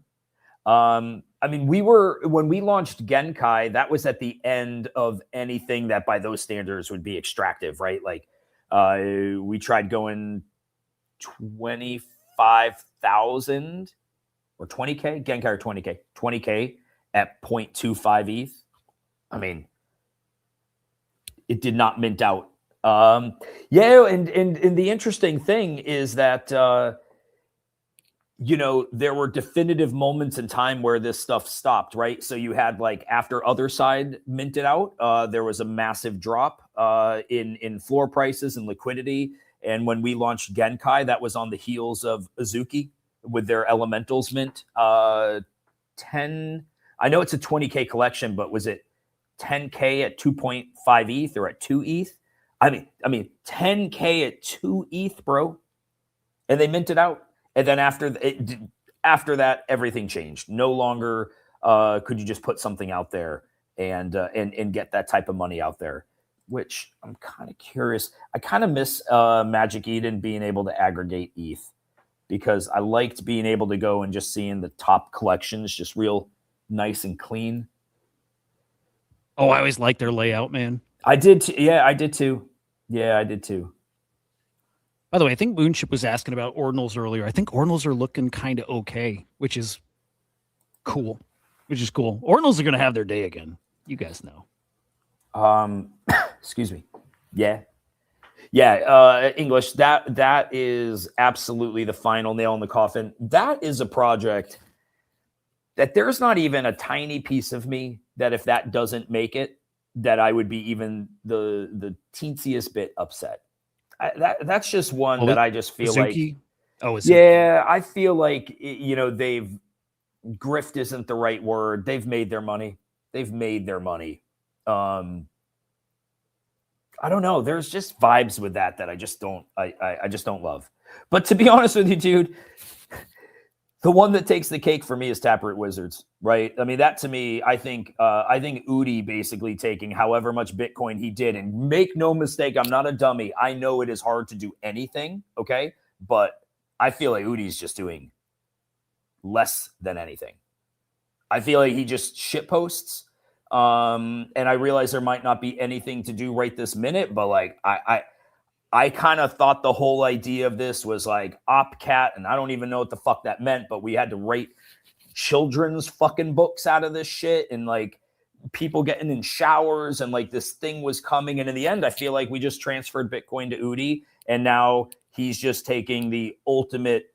I mean, when we launched Genkai, that was at the end of anything that by those standards would be extractive, right? Like we tried going 25,000 or 20K, Genkai or 20K at 0.25 ETH. I mean, it did not mint out. Yeah, and the interesting thing is that there were definitive moments in time where this stuff stopped, right? So you had like after Other Side minted out, there was a massive drop in floor prices and liquidity. And when we launched Genkai, that was on the heels of Azuki with their Elementals mint. 10, I know it's a 20K collection, but was it 10K at 2.5 ETH or at 2 ETH? I mean 10K at 2 ETH, bro. And they minted out. And then after that, everything changed. No longer could you just put something out there and get that type of money out there, which I'm kind of curious. I kind of miss Magic Eden being able to aggregate ETH, because I liked being able to go and just seeing the top collections just real nice and clean. Oh, I always liked their layout, man. I did. Yeah, I did too. By the way, I think Moonship was asking about ordinals earlier. I think ordinals are looking kind of okay, which is cool. Ordinals are going to have their day again. You guys know. Excuse me. Yeah. English. That is absolutely the final nail in the coffin. That is a project that there's not even a tiny piece of me that if that doesn't make it, that I would be even the teensiest bit upset. That's just one that I just feel Azuki? I feel like, grift isn't the right word. They've made their money. I don't know. There's just vibes with that I just don't, I just don't love. But to be honest with you, dude, the one that takes the cake for me is Taproot Wizards, right? I mean, that to me, I think Udi basically taking however much Bitcoin he did, and make no mistake, I'm not a dummy. I know it is hard to do anything, okay? But I feel like Udi's just doing less than anything. I feel like he just shit posts, and I realize there might not be anything to do right this minute, but like I kind of thought the whole idea of this was like OpCat, and I don't even know what the fuck that meant, but we had to write children's fucking books out of this shit, and like people getting in showers, and like this thing was coming. And in the end, I feel like we just transferred Bitcoin to Udi, and now he's just taking the ultimate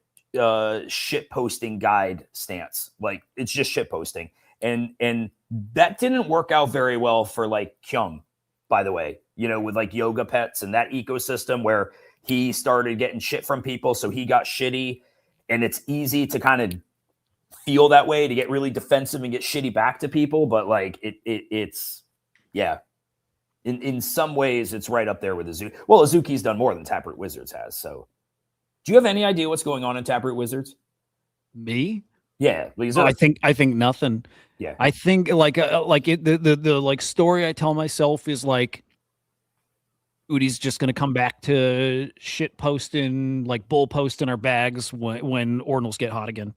shit posting guide stance. Like it's just shit posting. And that didn't work out very well for like Kyung, by the way, with like Yoga Pets and that ecosystem where he started getting shit from people. So he got shitty, and it's easy to kind of feel that way, to get really defensive and get shitty back to people. But like it's in some ways it's right up there with Azuki. Well, Azuki's done more than Taproot Wizards has. So do you have any idea what's going on in Taproot Wizards? Me? Yeah. I think nothing. Yeah. I think the like story I tell myself is like Udi's just going to come back to shit posting, like bull posting our bags when ordinals get hot again.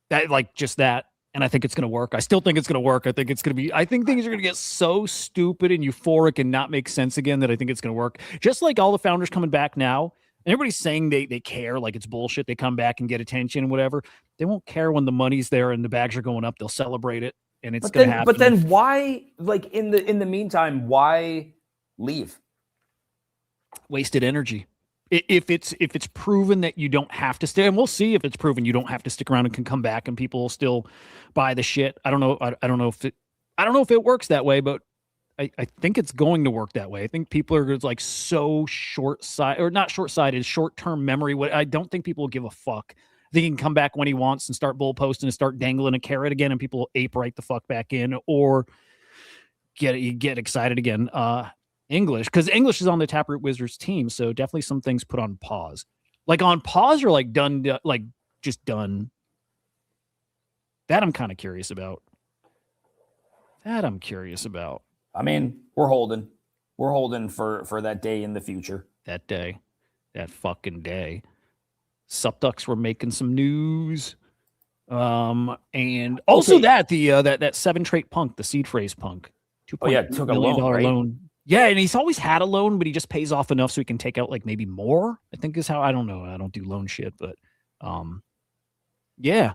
That like just that. And I think it's going to work. I still think it's going to work. I think things are going to get so stupid and euphoric and not make sense again that I think it's going to work. Just like all the founders coming back now, and everybody's saying they care, like it's bullshit. They come back and get attention and whatever. They won't care when the money's there and the bags are going up. They'll celebrate it, and it's going to happen. But then why, like in the meantime, why leave? Wasted energy. If it's proven that you don't have to stay, and we'll see if it's proven you don't have to stick around and can come back and people will still buy the shit. I don't know. I don't know if it works that way, but I think it's going to work that way. I think people are like so short-term memory. I don't think people will give a fuck. I think he can come back when he wants and start bull posting and start dangling a carrot again, and people will ape right the fuck back in or get excited again. English, because English is on the Taproot Wizards team, so definitely some things put on pause. Like on pause or like done, like just done? That I'm kind of curious about. I mean, we're holding for that day in the future. That day, that fucking day. Subducks were making some news. And also that 7-trait punk, the seed phrase punk. Took a loan, right? loan. Yeah, and he's always had a loan, but he just pays off enough so he can take out like maybe more. I think is how, I don't know. I don't do loan shit, but yeah.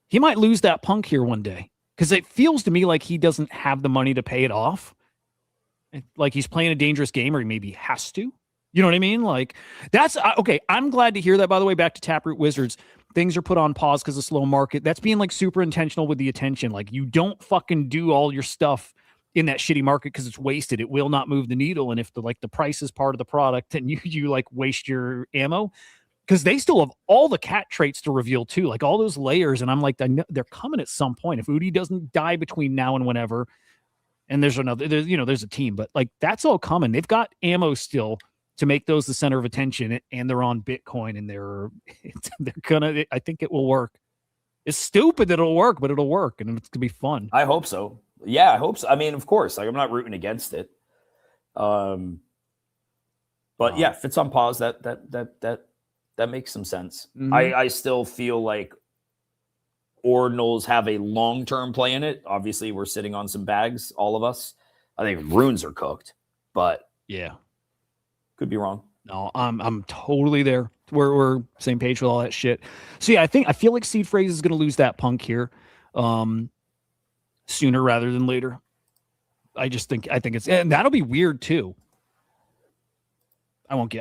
He might lose that punk here one day. Because it feels to me like he doesn't have the money to pay it off. Like he's playing a dangerous game, or he maybe has to. You know what I mean? Like that's okay. I'm glad to hear that, by the way. Back to Taproot Wizards. Things are put on pause because of slow market. That's being like super intentional with the attention. Like you don't fucking do all your stuff in that shitty market because it's wasted. It will not move the needle. And if the price is part of the product, then you like waste your ammo. Because they still have all the cat traits to reveal too, like all those layers. And I'm like, I know they're coming at some point. If Udi doesn't die between now and whenever, and there's a team, but like that's all coming. They've got ammo still to make those the center of attention, and they're on Bitcoin, and they're gonna. I think it will work. It's stupid that it'll work, but it'll work, and it's gonna be fun. I hope so. Yeah, I hope so. I mean, of course, like I'm not rooting against it. But yeah, if it's on pause, that makes some sense. Mhm. I still feel like Ordinals have a long-term play in it. Obviously, we're sitting on some bags, all of us. I think runes are cooked, but yeah, could be wrong. No, I'm totally there. We're same page with all that shit. So yeah, I feel like Seed Phrase is going to lose that punk here, sooner rather than later. I think it's, and that'll be weird too. I won't give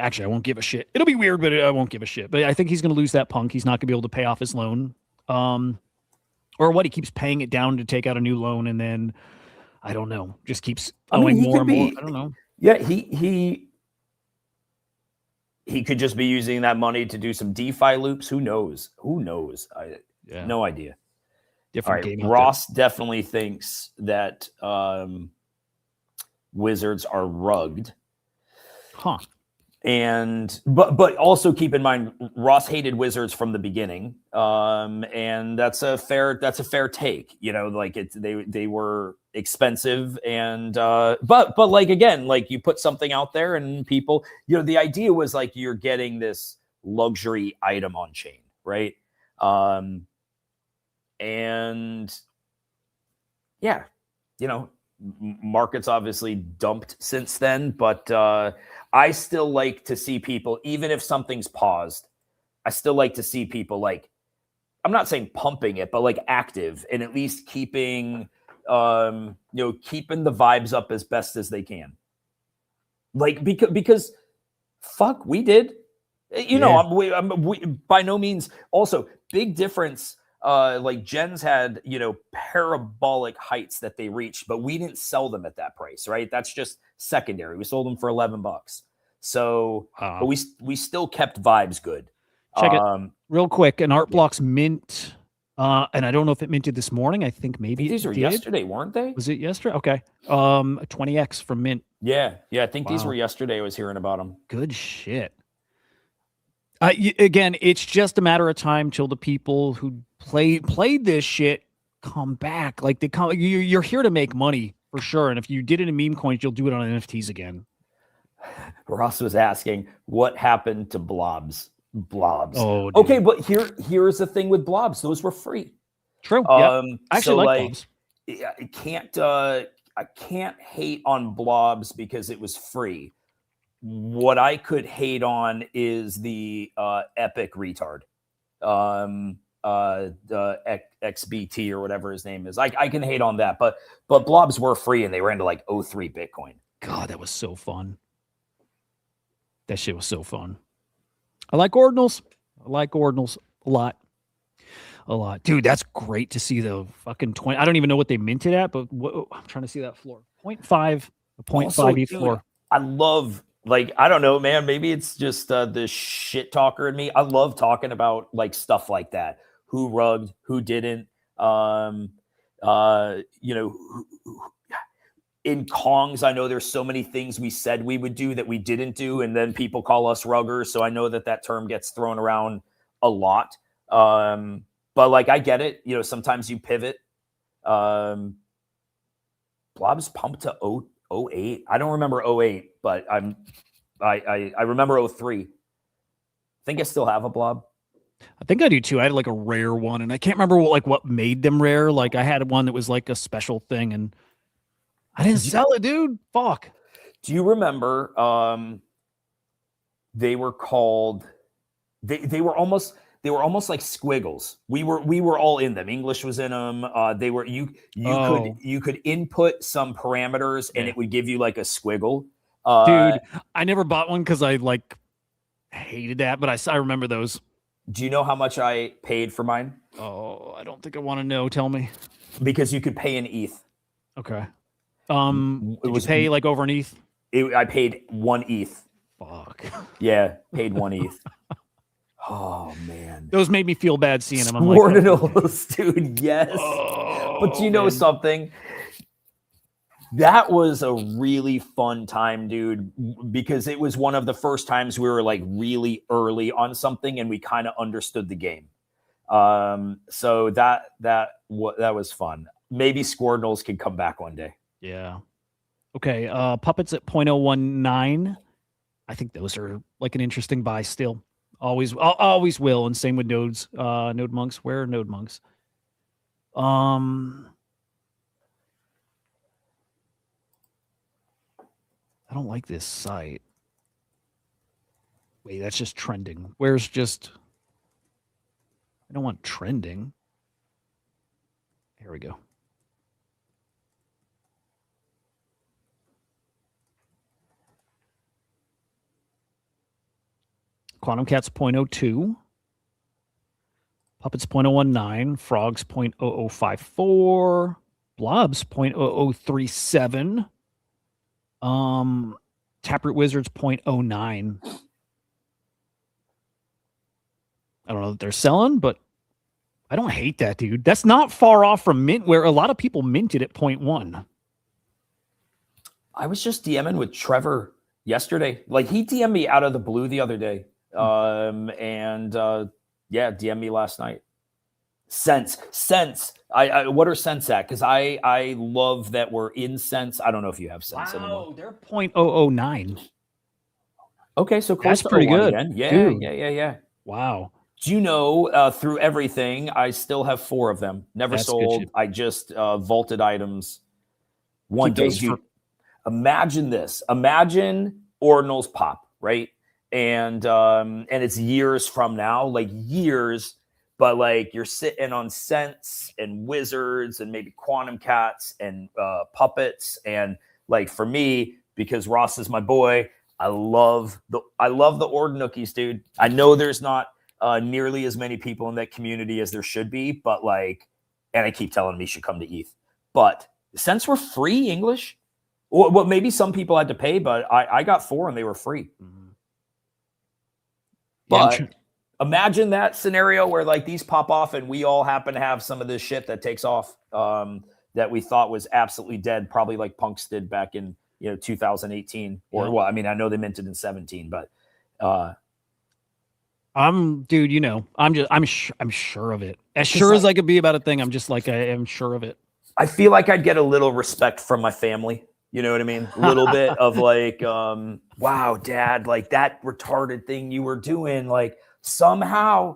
a shit. It'll be weird, but I won't give a shit. But I think he's going to lose that punk. He's not going to be able to pay off his loan. Or what, he keeps paying it down to take out a new loan, and then I don't know, just keeps owing more and more. I don't know. Yeah, he could just be using that money to do some DeFi loops. Who knows? No idea. Different game. Ross definitely thinks that Wizards are rugged. Huh. And but also keep in mind, Ross hated Wizards from the beginning, and that's a fair take. You know, like they were expensive, and but like again, like you put something out there, and people, you know, the idea was like you're getting this luxury item on chain, right? And yeah, you know, market's obviously dumped since then, but I still like to see people, even if something's paused, I still like to see people like, I'm not saying pumping it, but like active, and at least keeping keeping the vibes up as best as they can. Like, because fuck, we did, you know, we by no means. Also, big difference. Like Jen's had, you know, parabolic heights that they reached, but we didn't sell them at that price, right? That's just secondary. We sold them for $11. So, but we still kept vibes good. Check it real quick. An Art Blocks mint, and I don't know if it minted this morning. I think maybe these were yesterday, weren't they? Was it yesterday? Okay. 20x from mint. Yeah. I think these were yesterday. I was hearing about them. Good shit. Again, it's just a matter of time till the people who played this shit come back. Like they come, you're here to make money for sure. And if you did it in meme coins, you'll do it on NFTs again. Ross was asking what happened to blobs. Oh, dude. Okay, but here's the thing with blobs. Those were free. True. Yeah. I actually like blobs. I can't hate on blobs because it was free. What I could hate on is the epic retard, the XBT or whatever his name is. I can hate on that, but blobs were free and they ran to like 0.3 Bitcoin. God, that was so fun. That shit was so fun. I like ordinals. A lot. Dude, that's great to see the fucking 20. I don't even know what they minted at, but I'm trying to see that floor. 0.5, a 0.5 ETH floor. I love, like, I don't know, man. Maybe it's just the shit talker in me. I love talking about like stuff like that. Who rugged, who didn't. In Kongs, I know there's so many things we said we would do that we didn't do, and then people call us ruggers. So I know that term gets thrown around a lot. But like, I get it. You know, sometimes you pivot. Blobs pumped to 08. I don't remember 08, but I remember 03. I think I still have a blob. I think I do too. I had like a rare one, and I can't remember what made them rare. Like I had one that was like a special thing, and I didn't sell it, dude. Fuck. Do you remember? They were called. They were almost like squiggles. We were all in them. English was in them. They were you could input some parameters and it would give you like a squiggle. Dude, I never bought one because I like hated that, but I remember those. Do you know how much I paid for mine? Oh, I don't think I want to know. Tell me. Because you could pay in ETH. Okay. Did you pay like over an ETH? I paid 1 ETH. Fuck. Yeah, paid 1 ETH. Oh man, those made me feel bad seeing them. Ordinals, dude. Yes, but you know something? That was a really fun time, dude, because it was one of the first times we were like really early on something and we kind of understood the game. So that was fun. Maybe Squirtles can come back one day. Yeah. Okay. Puppets at 0.019. I think those are like an interesting buy still. Always will. And same with nodes. Node monks. Where are node monks? I don't like this site. Wait, that's just trending. Where's just... I don't want trending. Here we go. Quantum Cat's 0.02. Puppets 0.019. Frogs 0.0054. Blobs 0.0037. Taproot Wizards 0.09. I don't know that they're selling, but I don't hate that, dude. That's not far off from mint, where a lot of people minted at 0.1. I was just DMing with Trevor yesterday. Like, he DM'd me out of the blue the other day. Yeah, DM me last night. Sense. I what are Sense at? Because I love that we're in Sense. I don't know if you have Sense anymore. They're 0.009. Okay, so close. That's pretty good. Again. Yeah, dude. Yeah. Wow. Do you know, through everything, I still have 4 of them. Never sold. I just vaulted items one day. Dude, imagine this. Imagine Ordinals pop, right? And it's years from now, like years, but like you're sitting on Sense and Wizards and maybe Quantum Cats and Puppets. And like for me, because Ross is my boy, I love the Ordinookies, dude. I know there's not nearly as many people in that community as there should be, but like, and I keep telling me you should come to ETH. But since we're free English, well, maybe some people had to pay, but I got 4 and they were free. Mm-hmm. But imagine that scenario where like these pop off and we all happen to have some of this shit that takes off that we thought was absolutely dead, probably like Punks did back in 2018 or well, I mean, I know they minted in 17, but dude, I'm sure of it. As sure as I could be about a thing. I'm just like, I am sure of it. I feel like I'd get a little respect from my family. You know what I mean? A little bit of like, wow, Dad, like that retarded thing you were doing, like somehow,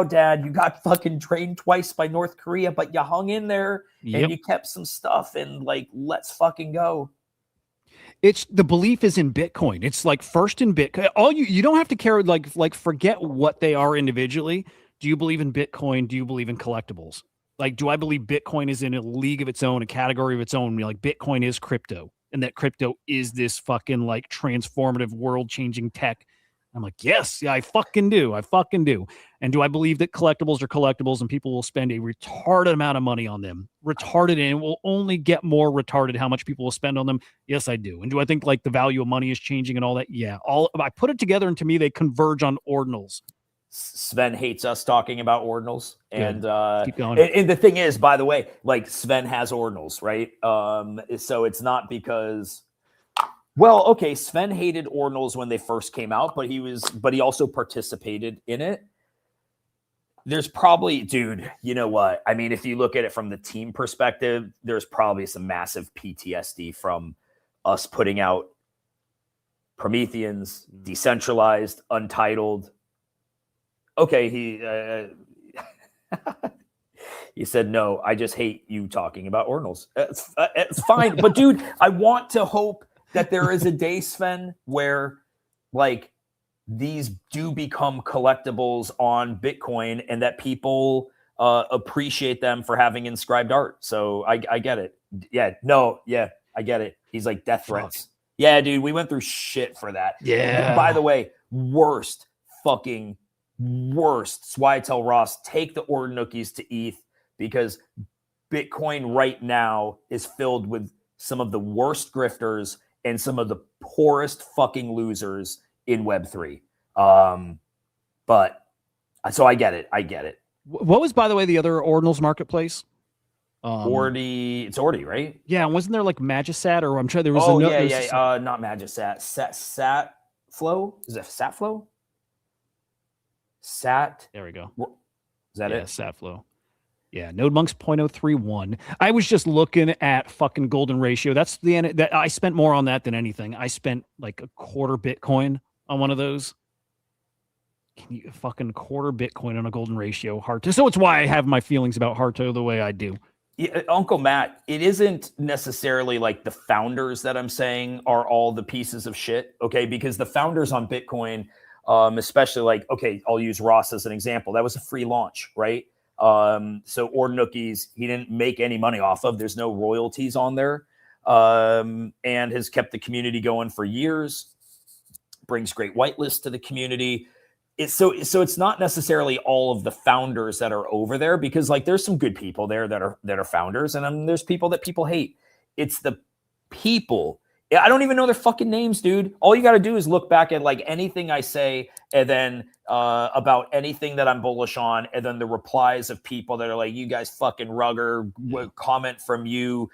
Dad, you got fucking drained twice by North Korea, but you hung in there and you kept some stuff and like, let's fucking go. It's the belief is in Bitcoin. It's like first in Bitcoin. You don't have to care, like forget what they are individually. Do you believe in Bitcoin? Do you believe in collectibles? Like, do I believe Bitcoin is in a league of its own, a category of its own? Like, Bitcoin is crypto, and that crypto is this fucking like transformative, world-changing tech. I'm like, yes, yeah, I fucking do. And do I believe that collectibles are collectibles, and people will spend a retarded amount of money on them? Retarded, and it will only get more retarded how much people will spend on them. Yes, I do. And do I think like the value of money is changing and all that? Yeah. I put it together, and to me, they converge on ordinals. Sven hates us talking about ordinals. And keep going. And the thing is, by the way, like Sven has ordinals, right? So it's not because, well, okay, Sven hated ordinals when they first came out, but he also participated in it. There's probably, dude, you know what? I mean, if you look at it from the team perspective, there's probably some massive PTSD from us putting out Prometheans, Decentralized, Untitled. Okay, he said, no, I just hate you talking about ordinals. It's fine. But, dude, I want to hope that there is a day, Sven, where, like, these do become collectibles on Bitcoin and that people appreciate them for having inscribed art. So I get it. Yeah, no, yeah, I get it. He's like death threats. Yeah, dude, we went through shit for that. Yeah. By the way, worst. That's why I tell Ross, take the Ordinookies to ETH, because Bitcoin right now is filled with some of the worst grifters and some of the poorest fucking losers in Web3. But so I get it. What was, by the way, the other ordinals marketplace? It's Ordi, right? Yeah, wasn't there like Magisat, or I'm sure there was not Magisat. Sat Flow? Is it Sat Flow? There we go. Is that it? Sat Flow. Yeah, NodeMonks 0.031. I was just looking at fucking golden ratio. That's that I spent more on that than anything. I spent like a quarter Bitcoin on one of those. Can you fucking quarter Bitcoin on a golden ratio? Hard to. So it's why I have my feelings about Harto the way I do. Yeah, Uncle Matt, it isn't necessarily like the founders that I'm saying are all the pieces of shit, okay? Because the founders on Bitcoin, especially like, okay, I'll use Ross as an example. That was a free launch, right? So Ordinookies, he didn't make any money off of. There's no royalties on there, and has kept the community going for years. Brings great whitelist to the community. So it's not necessarily all of the founders that are over there, because like there's some good people there that are founders, and there's people that people hate. It's the people. I don't even know their fucking names, dude. All you got to do is look back at like anything I say, and then about anything that I'm bullish on, and then the replies of people that are like, "You guys fucking rugger," comment from you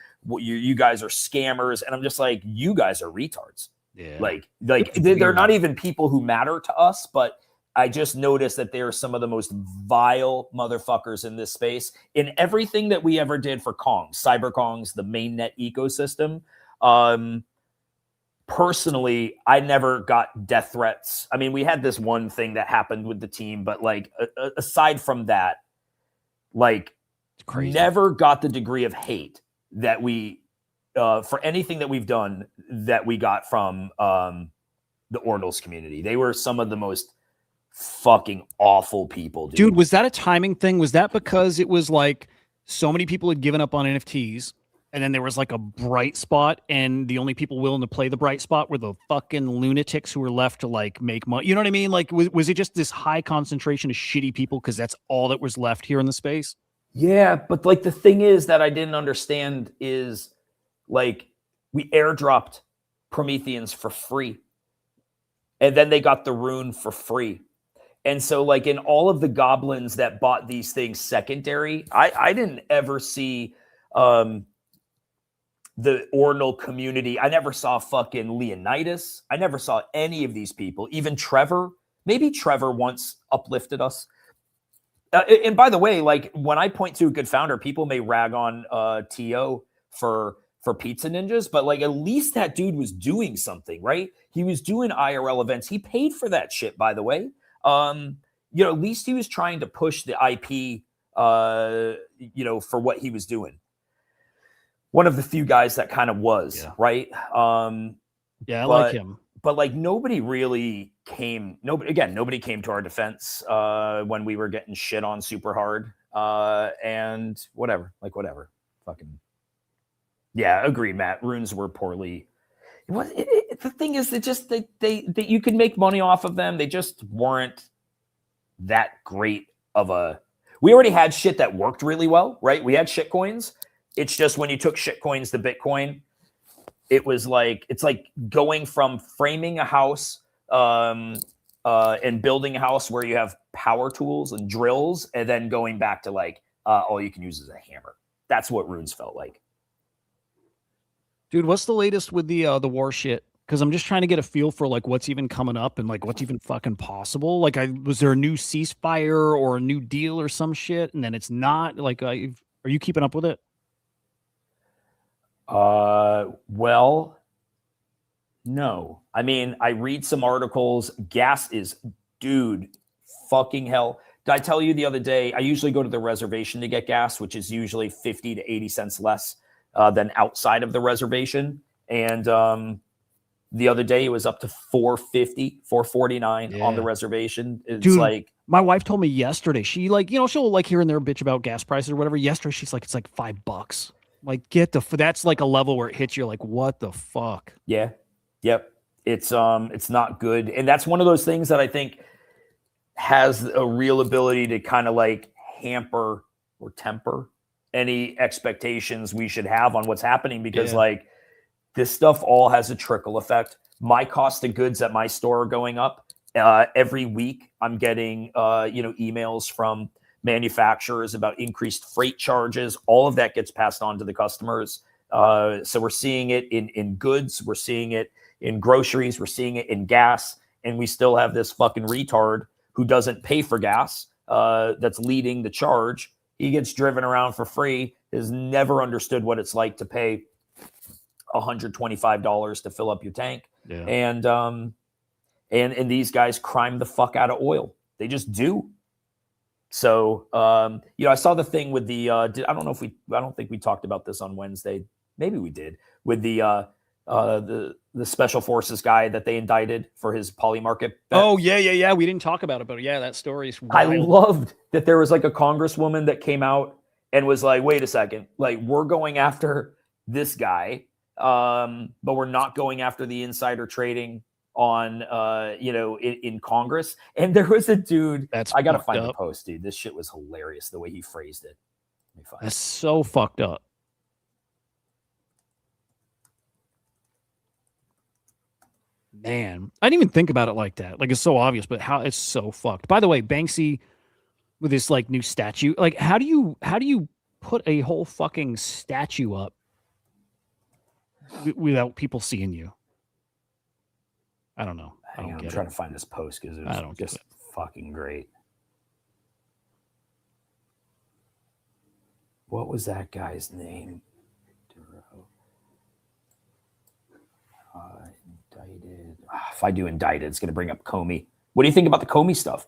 guys are scammers, and I'm just like, you guys are retards. Yeah. Like they're not even people who matter to us, but I just noticed that they are some of the most vile motherfuckers in this space. In everything that we ever did for Kongs, Cyber Kongs, the mainnet ecosystem. Personally, I never got death threats. I mean, we had this one thing that happened with the team, but like aside from that, like never got the degree of hate that we for anything that we've done that we got from the Ordinals community. They were some of the most fucking awful people, dude. Was that a timing thing? Was that because it was like so many people had given up on NFTs, and then there was like a bright spot, and the only people willing to play the bright spot were the fucking lunatics who were left to like make money? You know what I mean? Like, was it just this high concentration of shitty people because that's all that was left here in the space? Yeah, but like the thing is that I didn't understand is like we airdropped Prometheans for free, and then they got the rune for free. And so like in all of the goblins that bought these things secondary, I didn't ever see the Ordinal community. I never saw fucking Leonidas. I never saw any of these people. Even Trevor. Maybe Trevor once uplifted us. And by the way, like when I point to a good founder, people may rag on TO for Pizza Ninjas, but like at least that dude was doing something, right? He was doing IRL events. He paid for that shit, by the way. You know, at least he was trying to push the IP, you know, for what he was doing. One of the few guys that kind of was, right? Yeah, I like him. But like nobody really came, nobody came to our defense when we were getting shit on super hard. And whatever. Fucking. Yeah, agreed, Matt. Runes were poorly. The thing is that just they you could make money off of them. They just weren't that great of a. We already had shit that worked really well, right? We had shit coins. It's just when you took shit coins to Bitcoin, it was like it's like going from framing a house and building a house where you have power tools and drills, and then going back to like all you can use is a hammer. That's what runes felt like. Dude, what's the latest with the war shit? because I'm just trying to get a feel for like what's even coming up and like what's even fucking possible. Like, was there a new ceasefire or a new deal or some shit, and then it's not like, are you keeping up with it? Well, no. I mean, I read some articles. Gas is, dude, fucking hell. Did I tell you the other day? I usually go to the reservation to get gas, which is usually 50 to 80 cents less than outside of the reservation. And the other day it was up to $4.50, $4.49 on the reservation. It's Dude, like, my wife told me yesterday, she like, she'll like here and there bitch about gas prices or whatever. Yesterday, she's like, it's like $5. Like, that's like a level where it hits you like, what the fuck? yeah. Yep. It's not good. And that's one of those things that I think has a real ability to kind of like hamper or temper any expectations we should have on what's happening, because like this stuff all has a trickle effect. My cost of goods at my store are going up. Every week I'm getting, emails from manufacturers about increased freight charges. All of that gets passed on to the customers. So we're seeing it in goods. We're seeing it in groceries. We're seeing it in gas. And we still have this fucking retard who doesn't pay for gas, that's leading the charge. He gets driven around for free, has never understood what it's like to pay $125 to fill up your tank. Yeah. And these guys crime the fuck out of oil. They just do. So, I saw the thing with the, I don't think we talked about this on Wednesday. Maybe we did, with the special forces guy that they indicted for his poly market bet. Oh yeah. We didn't talk about it, but yeah, that story's wild. I loved that there was like a congresswoman that came out and was like, wait a second, like we're going after this guy, but we're not going after the insider trading on, in Congress. And there was a dude, I got to find the post, dude. This shit was hilarious the way he phrased it. That's so fucked up. Man, I didn't even think about it like that. Like, it's so obvious, but how it's so fucked. By the way, Banksy with this like new statue, like how do you put a whole fucking statue up without people seeing you? I don't know. I'm trying to find this post because it was just fucking great. What was that guy's name? Indicted. If I do indicted, it's going to bring up Comey. What do you think about the Comey stuff?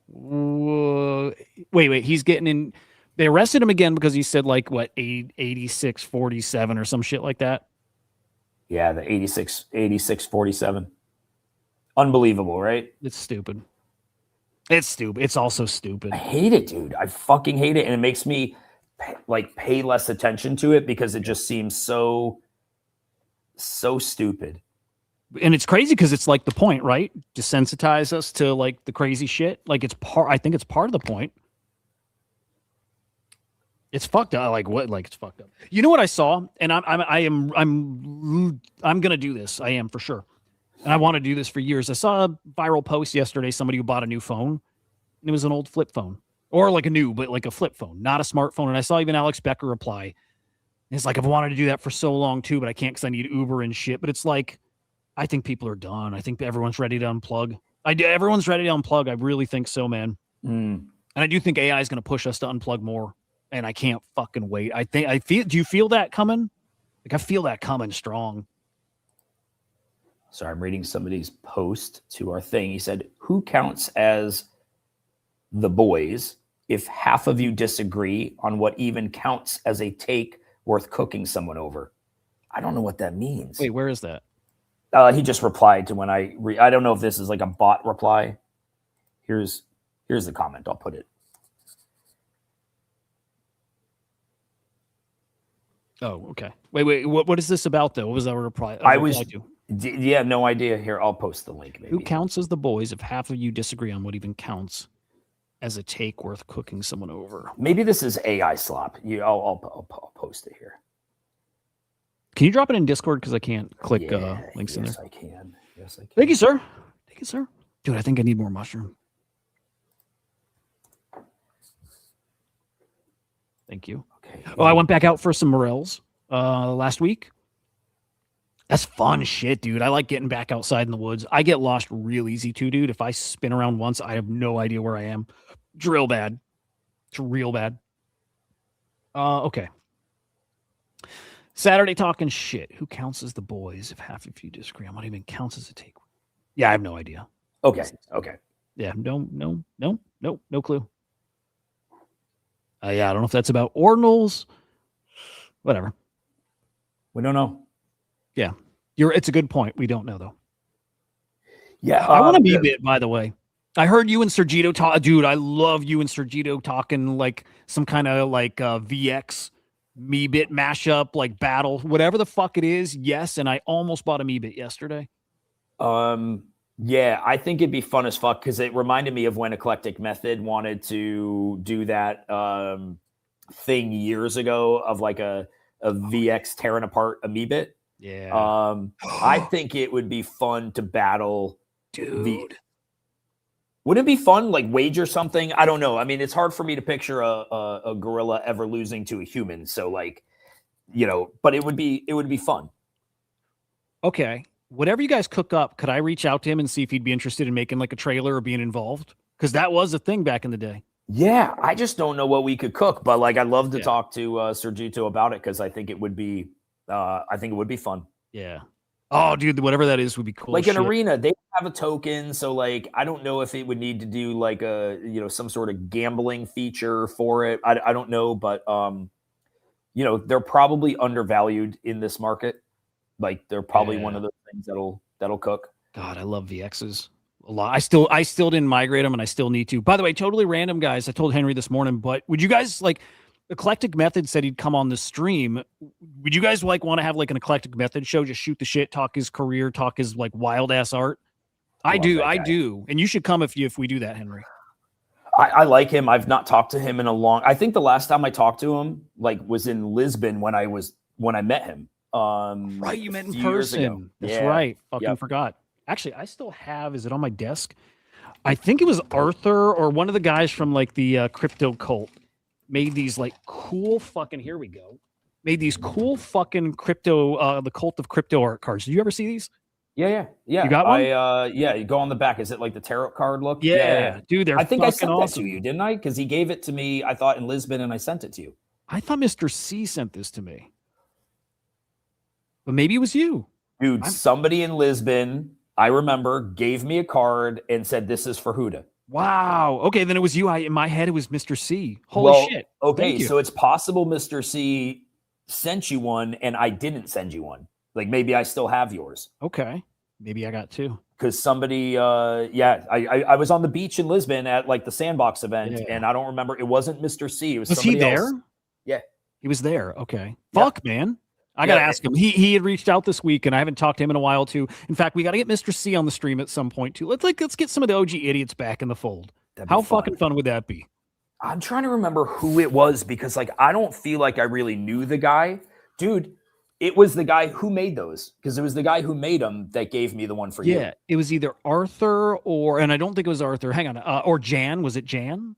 Wait. He's getting in. They arrested him again because he said like what 86-47 or some shit like that. Yeah, the 86-47. Unbelievable, right? It's stupid. It's also stupid. I hate it, dude. I fucking hate it, and it makes me pay less attention to it because it just seems so stupid. And it's crazy because it's like the point, right? Desensitize us to like the crazy shit. Like I think it's part of the point. It's fucked up. Like what? Like it's fucked up. You know what I saw? And I'm gonna do this. I am for sure. And I want to do this for years. I saw a viral post yesterday. Somebody who bought a new phone, and it was an old flip phone, or like a new, but like a flip phone, not a smartphone. And I saw even Alex Becker reply. And it's like, I've wanted to do that for so long too, but I can't because I need Uber and shit. But it's like, I think people are done. I think everyone's ready to unplug. Everyone's ready to unplug. I really think so, man. And I do think AI is going to push us to unplug more. And I can't fucking wait. Do you feel that coming? Like I feel that coming strong. Sorry, I'm reading somebody's post to our thing. He said, who counts as the boys if half of you disagree on what even counts as a take worth cooking someone over? I don't know what that means. Wait, where is that? He just replied to when I don't know if this is like a bot reply. Here's the comment. I'll put it. Oh, okay. Wait. What is this about though? What was that reply? Yeah, no idea. Here, I'll post the link. Maybe. Who counts as the boys if half of you disagree on what even counts as a take worth cooking someone over? Maybe this is AI slop. I'll post it here. Can you drop it in Discord? Because I can't click links in there. Yes, I can. Thank you, sir. Dude, I think I need more mushroom. Thank you. Okay. Oh, I went back out for some morels last week. That's fun shit, dude. I like getting back outside in the woods. I get lost real easy too, dude. If I spin around once, I have no idea where I am. It's real bad. It's real bad. Okay. Saturday talking shit. Who counts as the boys? If half of you disagree, what even counts as a take? Yeah, I have no idea. Okay. Yeah, no clue. Yeah, I don't know if that's about ordinals. Whatever. We don't know. Yeah, it's a good point. We don't know though. Yeah, I want to be bit. By the way, I heard you and Sergito talk. Dude, I love you and Sergito talking like some kind of like VX me bit mashup, like battle, whatever the fuck it is. Yes, and I almost bought a me bit yesterday. Yeah, I think it'd be fun as fuck because it reminded me of when Eclectic Method wanted to do that thing years ago of like a VX tearing apart a me bit. Yeah. I think it would be fun to battle. Dude. Wouldn't it be fun, like wager something? I don't know. I mean, it's hard for me to picture a gorilla ever losing to a human. So like, but it would be fun. Okay. Whatever you guys cook up, could I reach out to him and see if he'd be interested in making like a trailer or being involved? Because that was a thing back in the day. Yeah, I just don't know what we could cook, but like I'd love to talk to Sergito about it because I think it would be fun. Yeah. Oh, dude, whatever that is would be cool. Like an arena, they have a token, so like I don't know if it would need to do like a some sort of gambling feature for it. I don't know, but they're probably undervalued in this market. Like they're probably one of those things that'll cook. God, I love VXs a lot. I still didn't migrate them, and I still need to. By the way, totally random, guys. I told Henry this morning, but would you guys like? Eclectic Method said he'd come on the stream. Would you guys like want to have like an Eclectic Method show? Just shoot the shit, talk his career, talk his like wild ass art. I do, and you should come if we do that, Henry. I like him. I've not talked to him in a long. I think the last time I talked to him like was in Lisbon when I met him. Right, you met in person. That's right. Fucking forgot. Actually, I still have. Is it on my desk? I think it was Arthur or one of the guys from like the crypto cult. Made these like cool fucking made these cool fucking crypto the cult of crypto art cards. Did you ever see these? Yeah. You got one? You go on the back. Is it like the tarot card look? Yeah. Dude, I think I sent that to you, didn't I? Because he gave it to me, I thought in Lisbon, and I sent it to you. I thought Mr. C sent this to me. But maybe it was you. Dude, somebody in Lisbon, I remember, gave me a card and said, "This is for HUDAH." Wow. Okay, then it was you. In my head, it was Mr. C. Holy shit. Okay, so it's possible Mr. C sent you one and I didn't send you one. Like maybe I still have yours. Okay. Maybe I got two. Because somebody, I was on the beach in Lisbon at like the Sandbox event, and I don't remember. It wasn't Mr. C. It was somebody he there? else. Yeah. He was there. Okay. Fuck, man. I got to ask him. He had reached out this week, and I haven't talked to him in a while, too. In fact, we got to get Mr. C on the stream at some point, too. Let's get some of the OG idiots back in the fold. How fucking fun would that be? I'm trying to remember who it was because, like, I don't feel like I really knew the guy. Dude, it was the guy who made those because it was the guy who made them that gave me the one for you. Yeah, it was either Arthur and I don't think it was Arthur. Hang on. Or Jan. Was it Jan?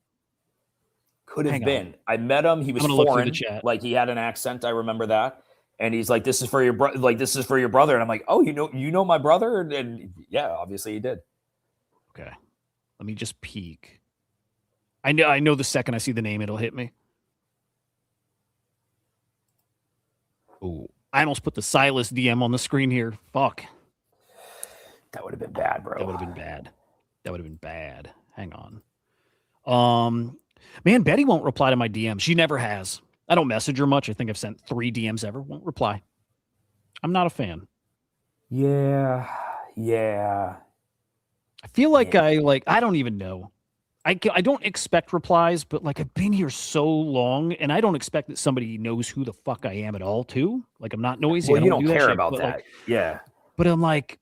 Could have been. I met him. He was foreign. Like, he had an accent. I remember that. And he's like, "This is for your brother." Like, "This is for your brother." And I'm like, "Oh, you know my brother?" And yeah, obviously he did. Okay, let me just peek. I know. The second I see the name, it'll hit me. Oh, I almost put the Silas DM on the screen here. Fuck. That would have been bad, bro. That would have been bad. Hang on. Man, Betty won't reply to my DM. She never has. I don't message her much. I think I've sent 3 DMs ever. Won't reply. I'm not a fan. Yeah. I feel like I don't even know. I don't expect replies, but like I've been here so long, and I don't expect that somebody knows who the fuck I am at all, too. Like I'm not noisy. Well, you don't care about that. Like, yeah. But I'm like,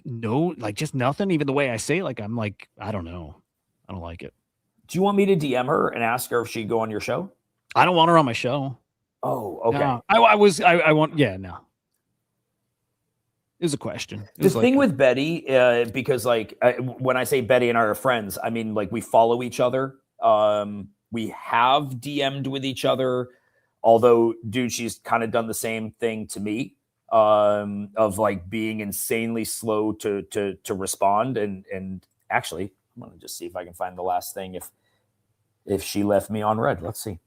no, like just nothing. Even the way I say, like I'm like, I don't know. I don't like it. Do you want me to DM her and ask her if she'd go on your show? I don't want her on my show. Oh, okay. No, I want, no. It was a question. The thing with Betty, because like when I say Betty and I are friends, I mean like we follow each other. We have DM'd with each other. Although, dude, she's kind of done the same thing to me, of like being insanely slow to respond. And actually, I'm gonna just see if I can find the last thing if she left me on red. Let's see.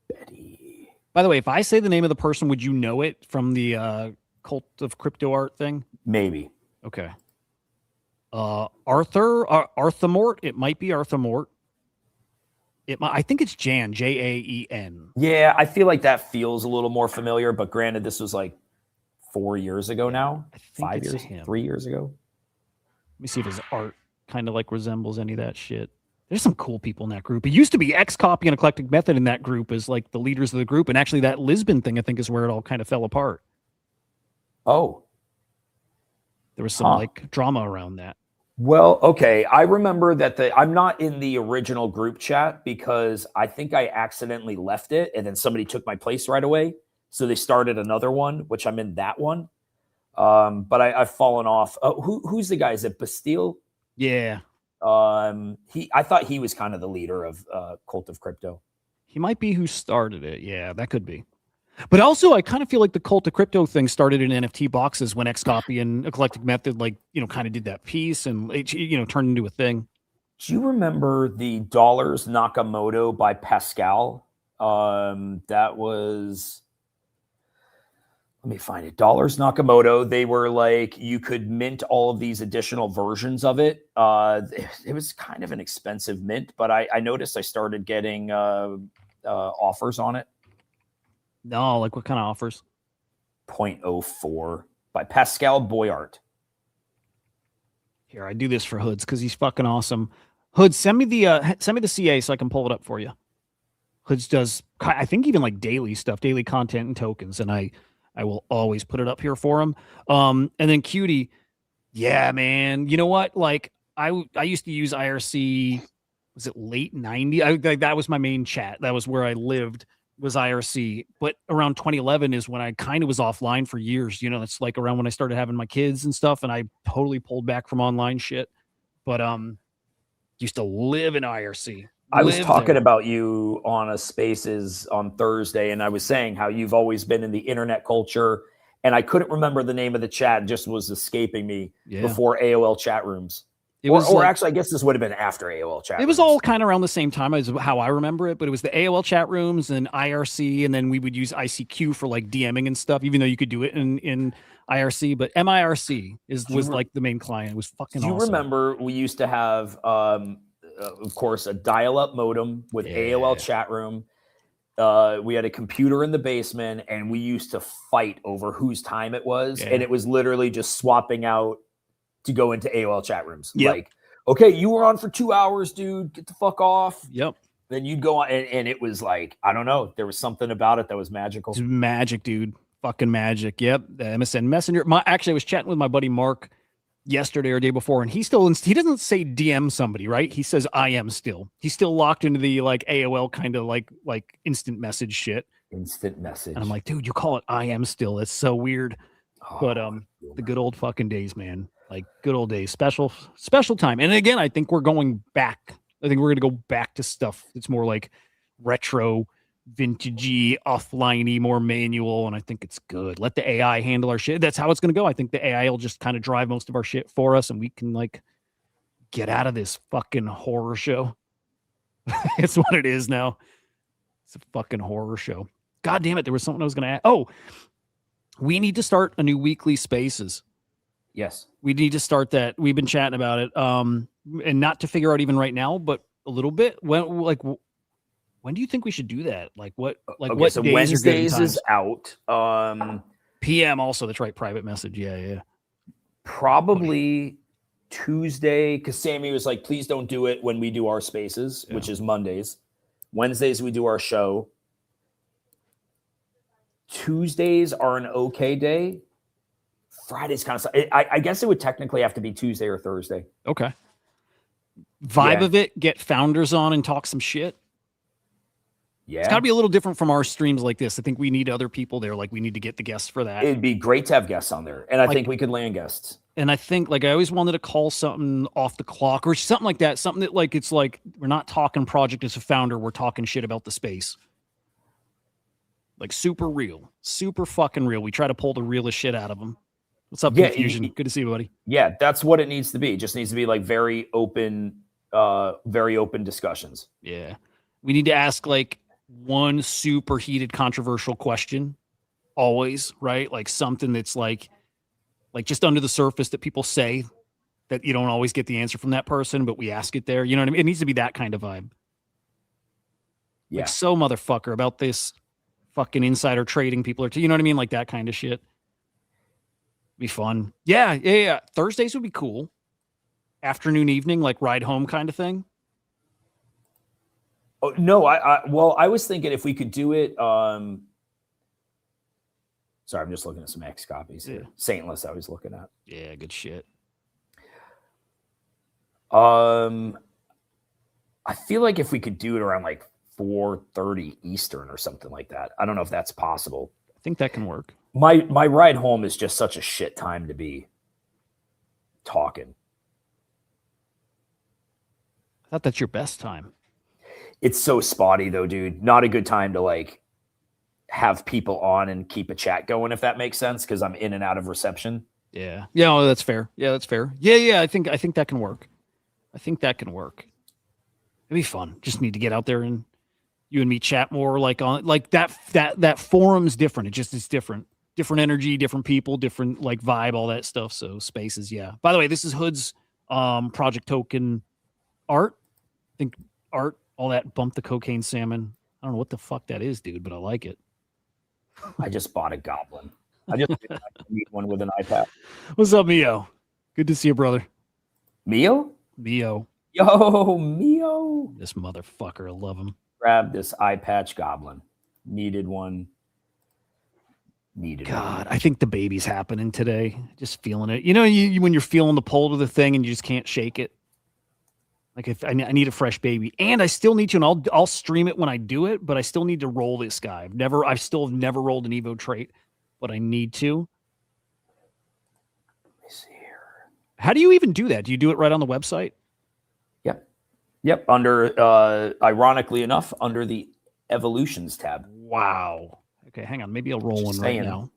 Betty. By the way, if I say the name of the person, would you know it from the Cult of Crypto Art thing? Maybe. Okay. Arthur Mort. It might be Arthur Mort. I think it's Jan, Jaen. Yeah, I feel like that feels a little more familiar, but granted, this was like 4 years ago now. I think 5 it's years, him. 3 years ago. Let me see if his art kind of like resembles any of that shit. There's some cool people in that group. It used to be X-Copy and Eclectic Method in that group as like the leaders of the group. And actually that Lisbon thing, I think, is where it all kind of fell apart. Oh. There was some like drama around that. Well, okay. I remember that I'm not in the original group chat because I think I accidentally left it and then somebody took my place right away. So they started another one, which I'm in that one. But I've fallen off. Who's the guy? Is it Bastille? Yeah. I thought he was kind of the leader of Cult of Crypto. He might be who started it. Yeah, that could be. But also, I kind of feel like the Cult of Crypto thing started in NFT boxes when X-Copy and Eclectic Method, like, kind of did that piece and, turned into a thing. Do you remember the Dollars Nakamoto by Pascal? That was... Let me find it. Dollars Nakamoto. They were like, you could mint all of these additional versions of it. It was kind of an expensive mint, but I noticed I started getting offers on it. No, like what kind of offers? 0.04 by Pascal Boyart. Here, I do this for Hoods because he's fucking awesome. Hoods, send me the CA so I can pull it up for you. Hoods does, I think, even like daily stuff, daily content and tokens, and I will always put it up here for him. And then Cutie, yeah, man. You know what? Like I used to use IRC. Was it late 90s? That was my main chat. That was where I lived, was IRC. But around 2011 is when I kind of was offline for years. It's like around when I started having my kids and stuff, and I totally pulled back from online shit. But used to live in IRC. I was talking about you on a Spaces on Thursday, and I was saying how you've always been in the internet culture, and I couldn't remember the name of the chat; just was escaping me before AOL chat rooms. Or actually, I guess this would have been after AOL chat. It was all kind of around the same time as how I remember it, but it was the AOL chat rooms and IRC, and then we would use ICQ for like DMing and stuff, even though you could do it in IRC. But MIRC was like the main client. It was fucking awesome. Do you remember we used to have, of course, a dial-up modem with AOL chat room. We had a computer in the basement, and we used to fight over whose time it was, and it was literally just swapping out to go into AOL chat rooms. Yep. Like, okay, you were on for 2 hours, dude. Get the fuck off. Yep. Then you'd go on, and it was like, I don't know. There was something about it that was magical. It's magic, dude. Fucking magic. Yep. The MSN Messenger. Actually, I was chatting with my buddy Mark yesterday or day before, and he doesn't say DM somebody, right? He says I am still. He's still locked into the like AOL kind of like instant message shit. Instant message. And I'm like, dude, you call it I am still. It's so weird. But the good old fucking days, man. Like good old days. Special time. And again, I think we're going back. I think we're gonna go back to stuff that's more like retro, vintagey, offline-y, more manual, and I think it's good. Let the AI handle our shit. That's how it's going to go. I think the AI will just kind of drive most of our shit for us, and we can like get out of this fucking horror show. It's what it is now. It's a fucking horror show. God damn it. There was something I was going to add. Oh, we need to start a new weekly Spaces. Yes. We need to start that. We've been chatting about it. And not to figure out even right now, but a little bit. When do you think we should do that? Like what? Like okay, what? So days Wednesdays are is out. PM also. That's right. Private message. Yeah. Probably Tuesday, because Sammy was like, "Please don't do it when we do our Spaces, which is Mondays. Wednesdays we do our show. Tuesdays are an okay day. Fridays kind of. I guess it would technically have to be Tuesday or Thursday. Okay. Vibe of it. Get founders on and talk some shit. Yeah. It's got to be a little different from our streams like this. I think we need other people there. Like we need to get the guests for that. It'd be great to have guests on there. And I Like- think we could land guests. And I think like I always wanted to call something off the clock or something like that. Something that like it's like we're not talking project as a founder. We're talking shit about the space. Like super real, super fucking real. We try to pull the realest shit out of them. What's up, Yeah, Confusion? Good to see you, buddy. Yeah, that's what it needs to be. It just needs to be like very open discussions. Yeah. We need to ask like one super heated, controversial question always, right? Like something that's like just under the surface that people say that you don't always get the answer from that person, but we ask it there. You know what I mean? It needs to be that kind of vibe. Yeah. Like so motherfucker about this fucking insider trading people are, you know what I mean? Like that kind of shit. Be fun. Yeah. Thursdays would be cool. Afternoon, evening, like ride home kind of thing. Oh, no, I was thinking if we could do it. Sorry, I'm just looking at some X copies here. Yeah. Saintless, I was looking at. Yeah, good shit. I feel like if we could do it around like 4:30 Eastern or something like that. I don't know if that's possible. I think that can work. My ride home is just such a shit time to be talking. I thought that's your best time. It's so spotty though, dude. Not a good time to like have people on and keep a chat going, if that makes sense, because I'm in and out of reception. Yeah. Yeah, well, that's fair. Yeah, that's fair. Yeah. I think that can work. I think that can work. It'd be fun. Just need to get out there and you and me chat more. Like on like that forum's different. It just is different. Different energy, different people, different like vibe, all that stuff. So spaces, yeah. By the way, this is Hood's project token art. I think art, all that bump the cocaine salmon. I don't know what the fuck that is, dude, but I like it. I just bought a goblin. I just need one with an iPad. What's up, Mio? Good to see you, brother. Mio? Mio. Yo, Mio. This motherfucker, I love him. Grab this eye patch goblin. Needed one. God, I think the baby's happening today. Just feeling it. You know, you when you're feeling the pull to the thing and you just can't shake it. Like if I need a fresh baby, and I still need to, and I'll stream it when I do it, but I still need to roll this guy. I've still never rolled an Evo trait, but I need to. Let me see here. How do you even do that? Do you do it right on the website? Yep. Under, ironically enough, under the evolutions tab. Wow. Okay, hang on. Maybe I'll roll one right now.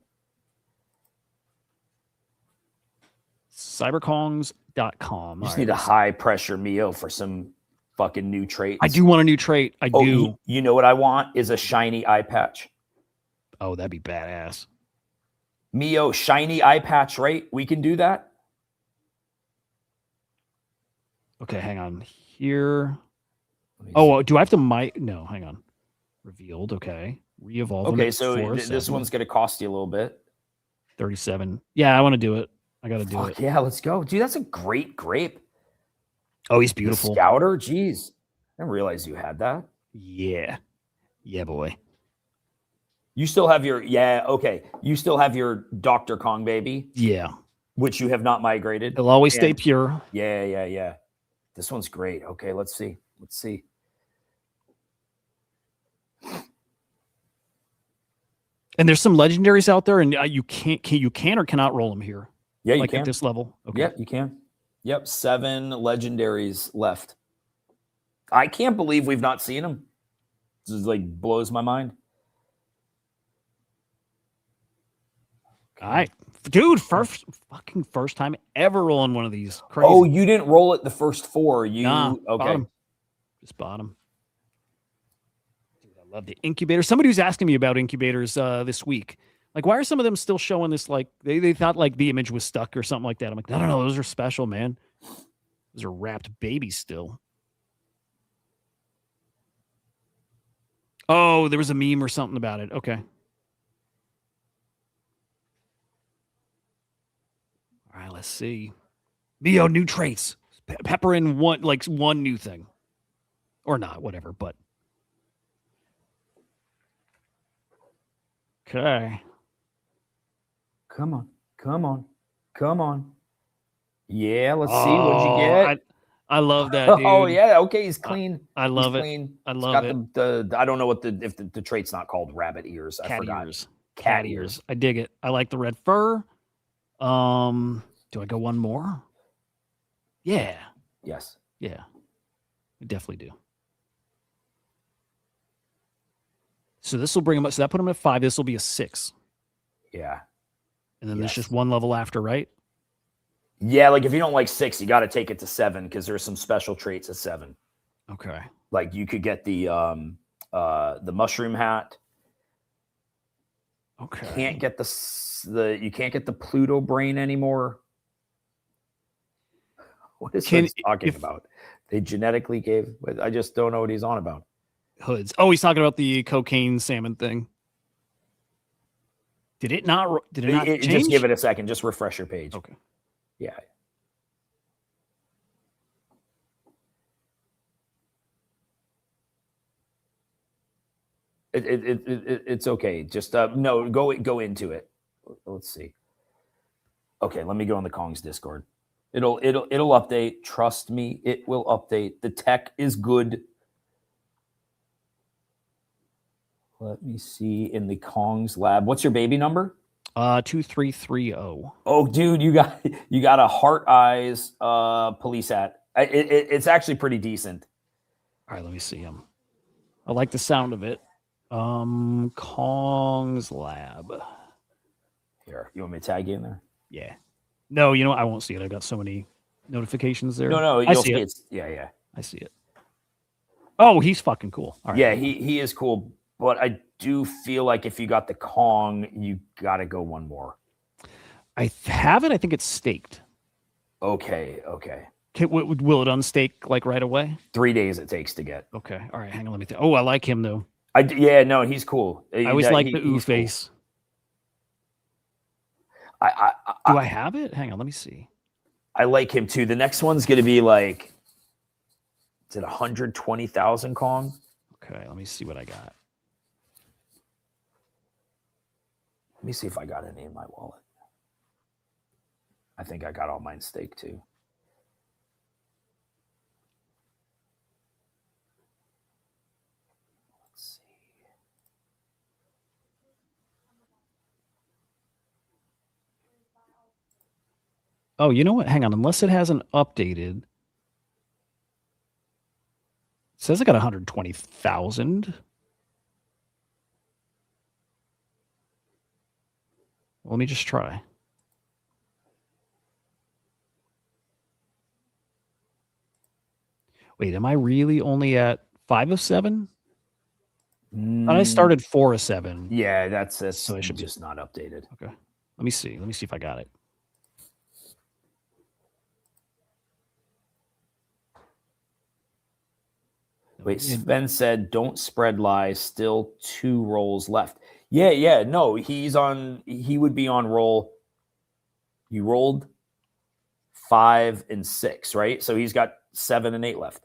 Cyberkongs.com. You just need a high pressure Mio for some fucking new traits. I do want a new trait. I do. You know what I want is a shiny eye patch. Oh, that'd be badass. Mio, shiny eye patch, right? We can do that. Okay, hang on. Here. Oh, do I have to No, hang on. Revealed. Okay. Re-evolve. Okay, so this one's going to cost you a little bit. 37. Yeah, I want to do it. I got to do it. Yeah, let's go. Dude, that's a great grape. Oh, he's beautiful. The Scouter? Jeez. I didn't realize you had that. Yeah. Yeah, boy. You still have your, okay. You still have your Dr. Kong baby. Yeah. Which you have not migrated. It'll always stay pure. Yeah. This one's great. Okay, let's see. And there's some legendaries out there, and you can or cannot roll them here. Yeah, you like can. At this level. Okay. Yep, you can. Yep, 7 legendaries left. I can't believe we've not seen them. This is like blows my mind. All right, dude. First time ever rolling one of these. Crazy. Oh, you didn't roll it the first 4. Nah, okay? Bottom. Just bottom. Dude, I love the incubator. Somebody was asking me about incubators this week. Like, why are some of them still showing this? Like, they thought like the image was stuck or something like that. I'm like, no, those are special, man. Those are wrapped babies still. Oh, there was a meme or something about it. Okay. All right, let's see. Mio, new traits. Pepper in one new thing. Or not, whatever, but. Okay. Come on. Yeah, let's see what you get. I love that, dude. Oh yeah, okay, he's clean. I love He's it. clean. I He's love got it. the I don't know what if the trait's not called rabbit ears. I Cat forgot. ears. Cat ears. I dig it. I like the red fur. Do I go one more? Yeah. Yes. Yeah. I definitely do. So this will bring him up. So that put him at 5. This will be a 6. Yeah. And then there's just one level after, right? Yeah, like if you don't like 6, you got to take it to 7 because there's some special traits at 7. Okay. Like you could get the mushroom hat. Okay. Can't get you can't get the Pluto brain anymore. What is he talking about? They genetically gave. I just don't know what he's on about. Hoods. Oh, he's talking about the cocaine salmon thing. Did it not? Did it not change? Just give it a second. Just refresh your page. Okay. Yeah. It's okay. Just no, go into it. Let's see. Okay, let me go on the Kong's Discord. It'll update. Trust me, it will update. The tech is good. Let me see in the Kong's lab. What's your baby number? 2330. Oh, dude, you got a heart eyes police hat. It's actually pretty decent. All right, let me see him. I like the sound of it. Kong's lab. Here, you want me to tag you in there? Yeah. No, you know I won't see it. I've got so many notifications there. No, I see it. Yeah. I see it. Oh, he's fucking cool. All right. Yeah, he is cool. But I do feel like if you got the Kong, you got to go one more. I have it. I think it's staked. Okay. Will it unstake like right away? 3 days it takes to get. Okay. All right. Hang on. Let me think. Oh, I like him though. No, he's cool. I always like the ooh face. Cool. Do I have it? Hang on. Let me see. I like him too. The next one's going to be like, is it 120,000 Kong? Okay. Let me see what I got. Let me see if I got any in my wallet. I think I got all mine staked too. Let's see. Oh, you know what? Hang on. Unless it hasn't updated. It says I got 120,000. Let me just try. Wait, am I really only at 5 of 7? I started 4 of 7. Yeah, that's so it should just not updated. Okay. Let me see. Let me see if I got it. Wait, Sven said, don't spread lies. Still 2 rolls left. Yeah. No, he would be on roll. You rolled 5 and 6, right? So he's got 7 and 8 left.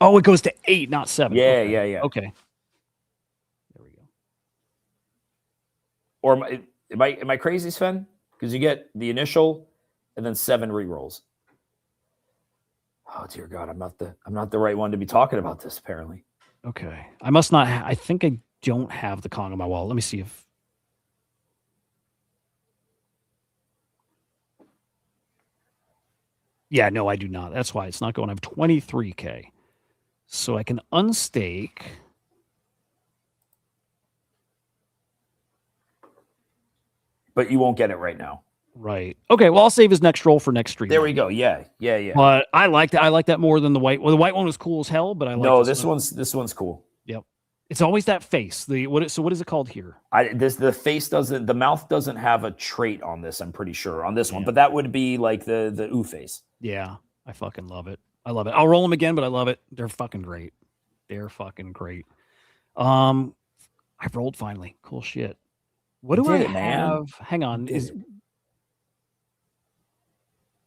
Oh, it goes to 8, not 7. Yeah. Okay. There we go. Or am I crazy, Sven? Because you get the initial and then 7 re-rolls. Oh dear God, I'm not the right one to be talking about this, apparently. Okay. I must not I think I don't have the Kong in my wallet. Let me see if yeah, no, I do not. That's why it's not going. I have 23K. So I can unstake. But you won't get it right now. Right. Okay. Well, I'll save his next roll for next stream. There we go. Yeah. But I like that. I like that more than the white. Well, the white one was cool as hell, but I like this one's cool. Yep. It's always that face. What is it called here? The face doesn't. The mouth doesn't have a trait on this. I'm pretty sure on this one, but that would be like the ooh face. Yeah, I fucking love it. I love it. I'll roll them again, but I love it. They're fucking great. I rolled finally. Cool shit. What do I have? Man. Hang on.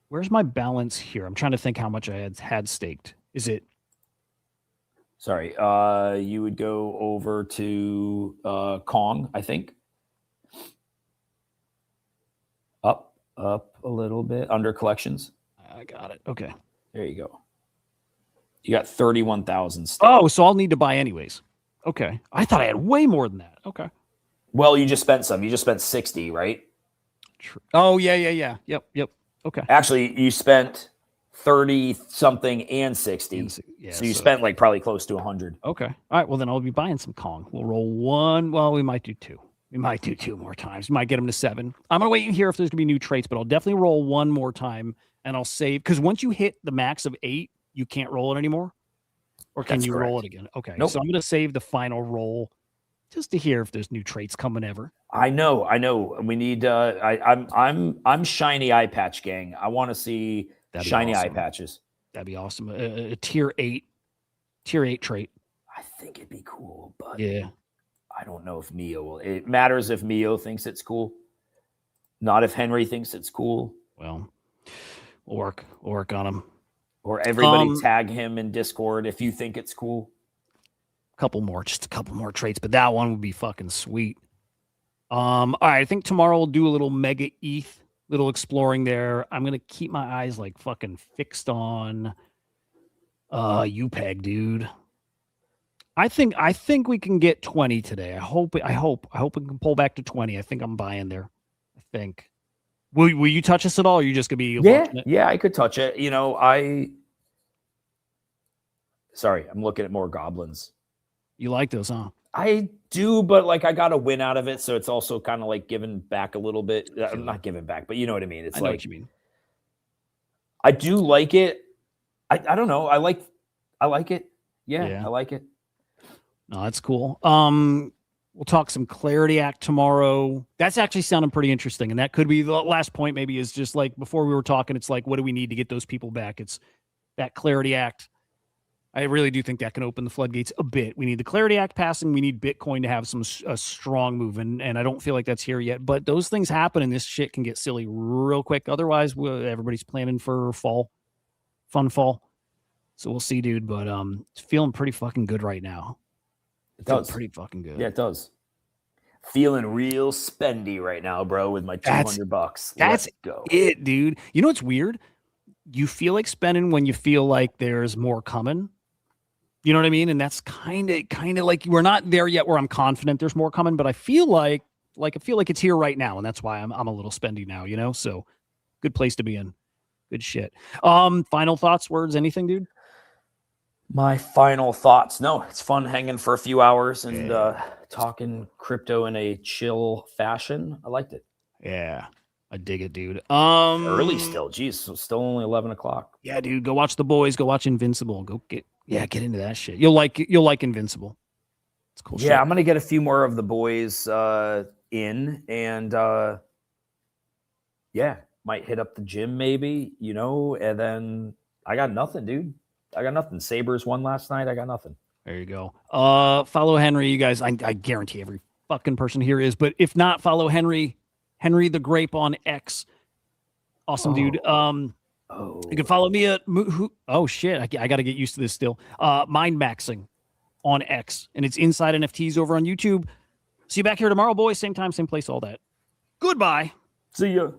Where's my balance here? I'm trying to think how much I had staked. Is it? Sorry. You would go over to Kong, I think. Up a little bit under collections. I got it. Okay. There you go. You got 31,000 still. Oh, so I'll need to buy anyways. Okay. I thought I had way more than that. Okay. Well, you just spent some. You just spent 60, right? Oh, yeah. Yep. Okay. Actually, you spent 30 something and 60. Yeah, so you spent like probably close to 100. Okay. All right. Well, then I'll be buying some Kong. We'll roll one. Well, we might do two. We might do two more times. We might get them to 7. I'm going to wait and hear if there's going to be new traits, but I'll definitely roll one more time and I'll save. Because once you hit the max of 8, you can't roll it anymore. Or can you roll it again? Okay. Nope. So I'm going to save the final roll just to hear if there's new traits coming ever. I know. We need. I'm shiny eye patch gang. I want to see shiny eye patches. That'd be awesome. A tier 8 trait. I think it'd be cool, but yeah, I don't know if Mio will. It matters if Mio thinks it's cool, not if Henry thinks it's cool. Well, we'll work on him. Or everybody tag him in Discord if you think it's cool. Just a couple more traits, but that one would be fucking sweet. All right, I think tomorrow we'll do a little mega ETH, little exploring there. I'm gonna keep my eyes like fucking fixed on UPEG, dude. I think we can get 20 today. I hope we can pull back to 20. I think I'm buying there. I think. Will you touch us at all? Or are you just gonna be watching it? Yeah, I could touch it. You know, sorry, I'm looking at more goblins. You like those, huh? I do, but like I got a win out of it, so it's also kind of like giving back a little bit. I'm not giving back, but you know what I mean. It's I know what you mean. I do like it. I don't know. I like it. Yeah, I like it. No, that's cool. We'll talk some Clarity Act tomorrow. That's actually sounding pretty interesting. And that could be the last point, maybe, is just like before we were talking, it's like, what do we need to get those people back? It's that Clarity Act. I really do think that can open the floodgates a bit. We need the Clarity Act passing. We need Bitcoin to have a strong move. And I don't feel like that's here yet. But those things happen and this shit can get silly real quick. Otherwise, everybody's planning for fun fall. So we'll see, dude. But it's feeling pretty fucking good right now. It does. Pretty fucking good. Yeah, it does. Feeling real spendy right now, bro, with my $200. That's it, dude. You know what's weird? You feel like spending when you feel like there's more coming. You know what I mean? And that's kind of like we're not there yet where I'm confident there's more coming, but I feel like it's here right now, and that's why I'm a little spendy now, you know? So good place to be in. Good shit. Final thoughts, words, anything, dude? My final thoughts. No, it's fun hanging for a few hours and talking crypto in a chill fashion. I liked it. Yeah, I dig it, dude. Early still. Geez, so still only 11 o'clock. Yeah, dude. Go watch The Boys. Go watch Invincible. Go get into that shit. You'll like Invincible. It's cool. Yeah, shit. I'm gonna get a few more of The Boys in, and might hit up the gym maybe, you know, and then I got nothing, dude. I got nothing. Sabres won last night. I got nothing. There you go. Follow Henry, you guys. I guarantee every fucking person here is, but if not, follow Henry the Grape on X. Awesome, dude. You can follow me at shit. I got to get used to this still. Mind Maxing on X, and it's Inside NFTs over on YouTube. See you back here tomorrow, boys. Same time, same place, all that. Goodbye. See ya.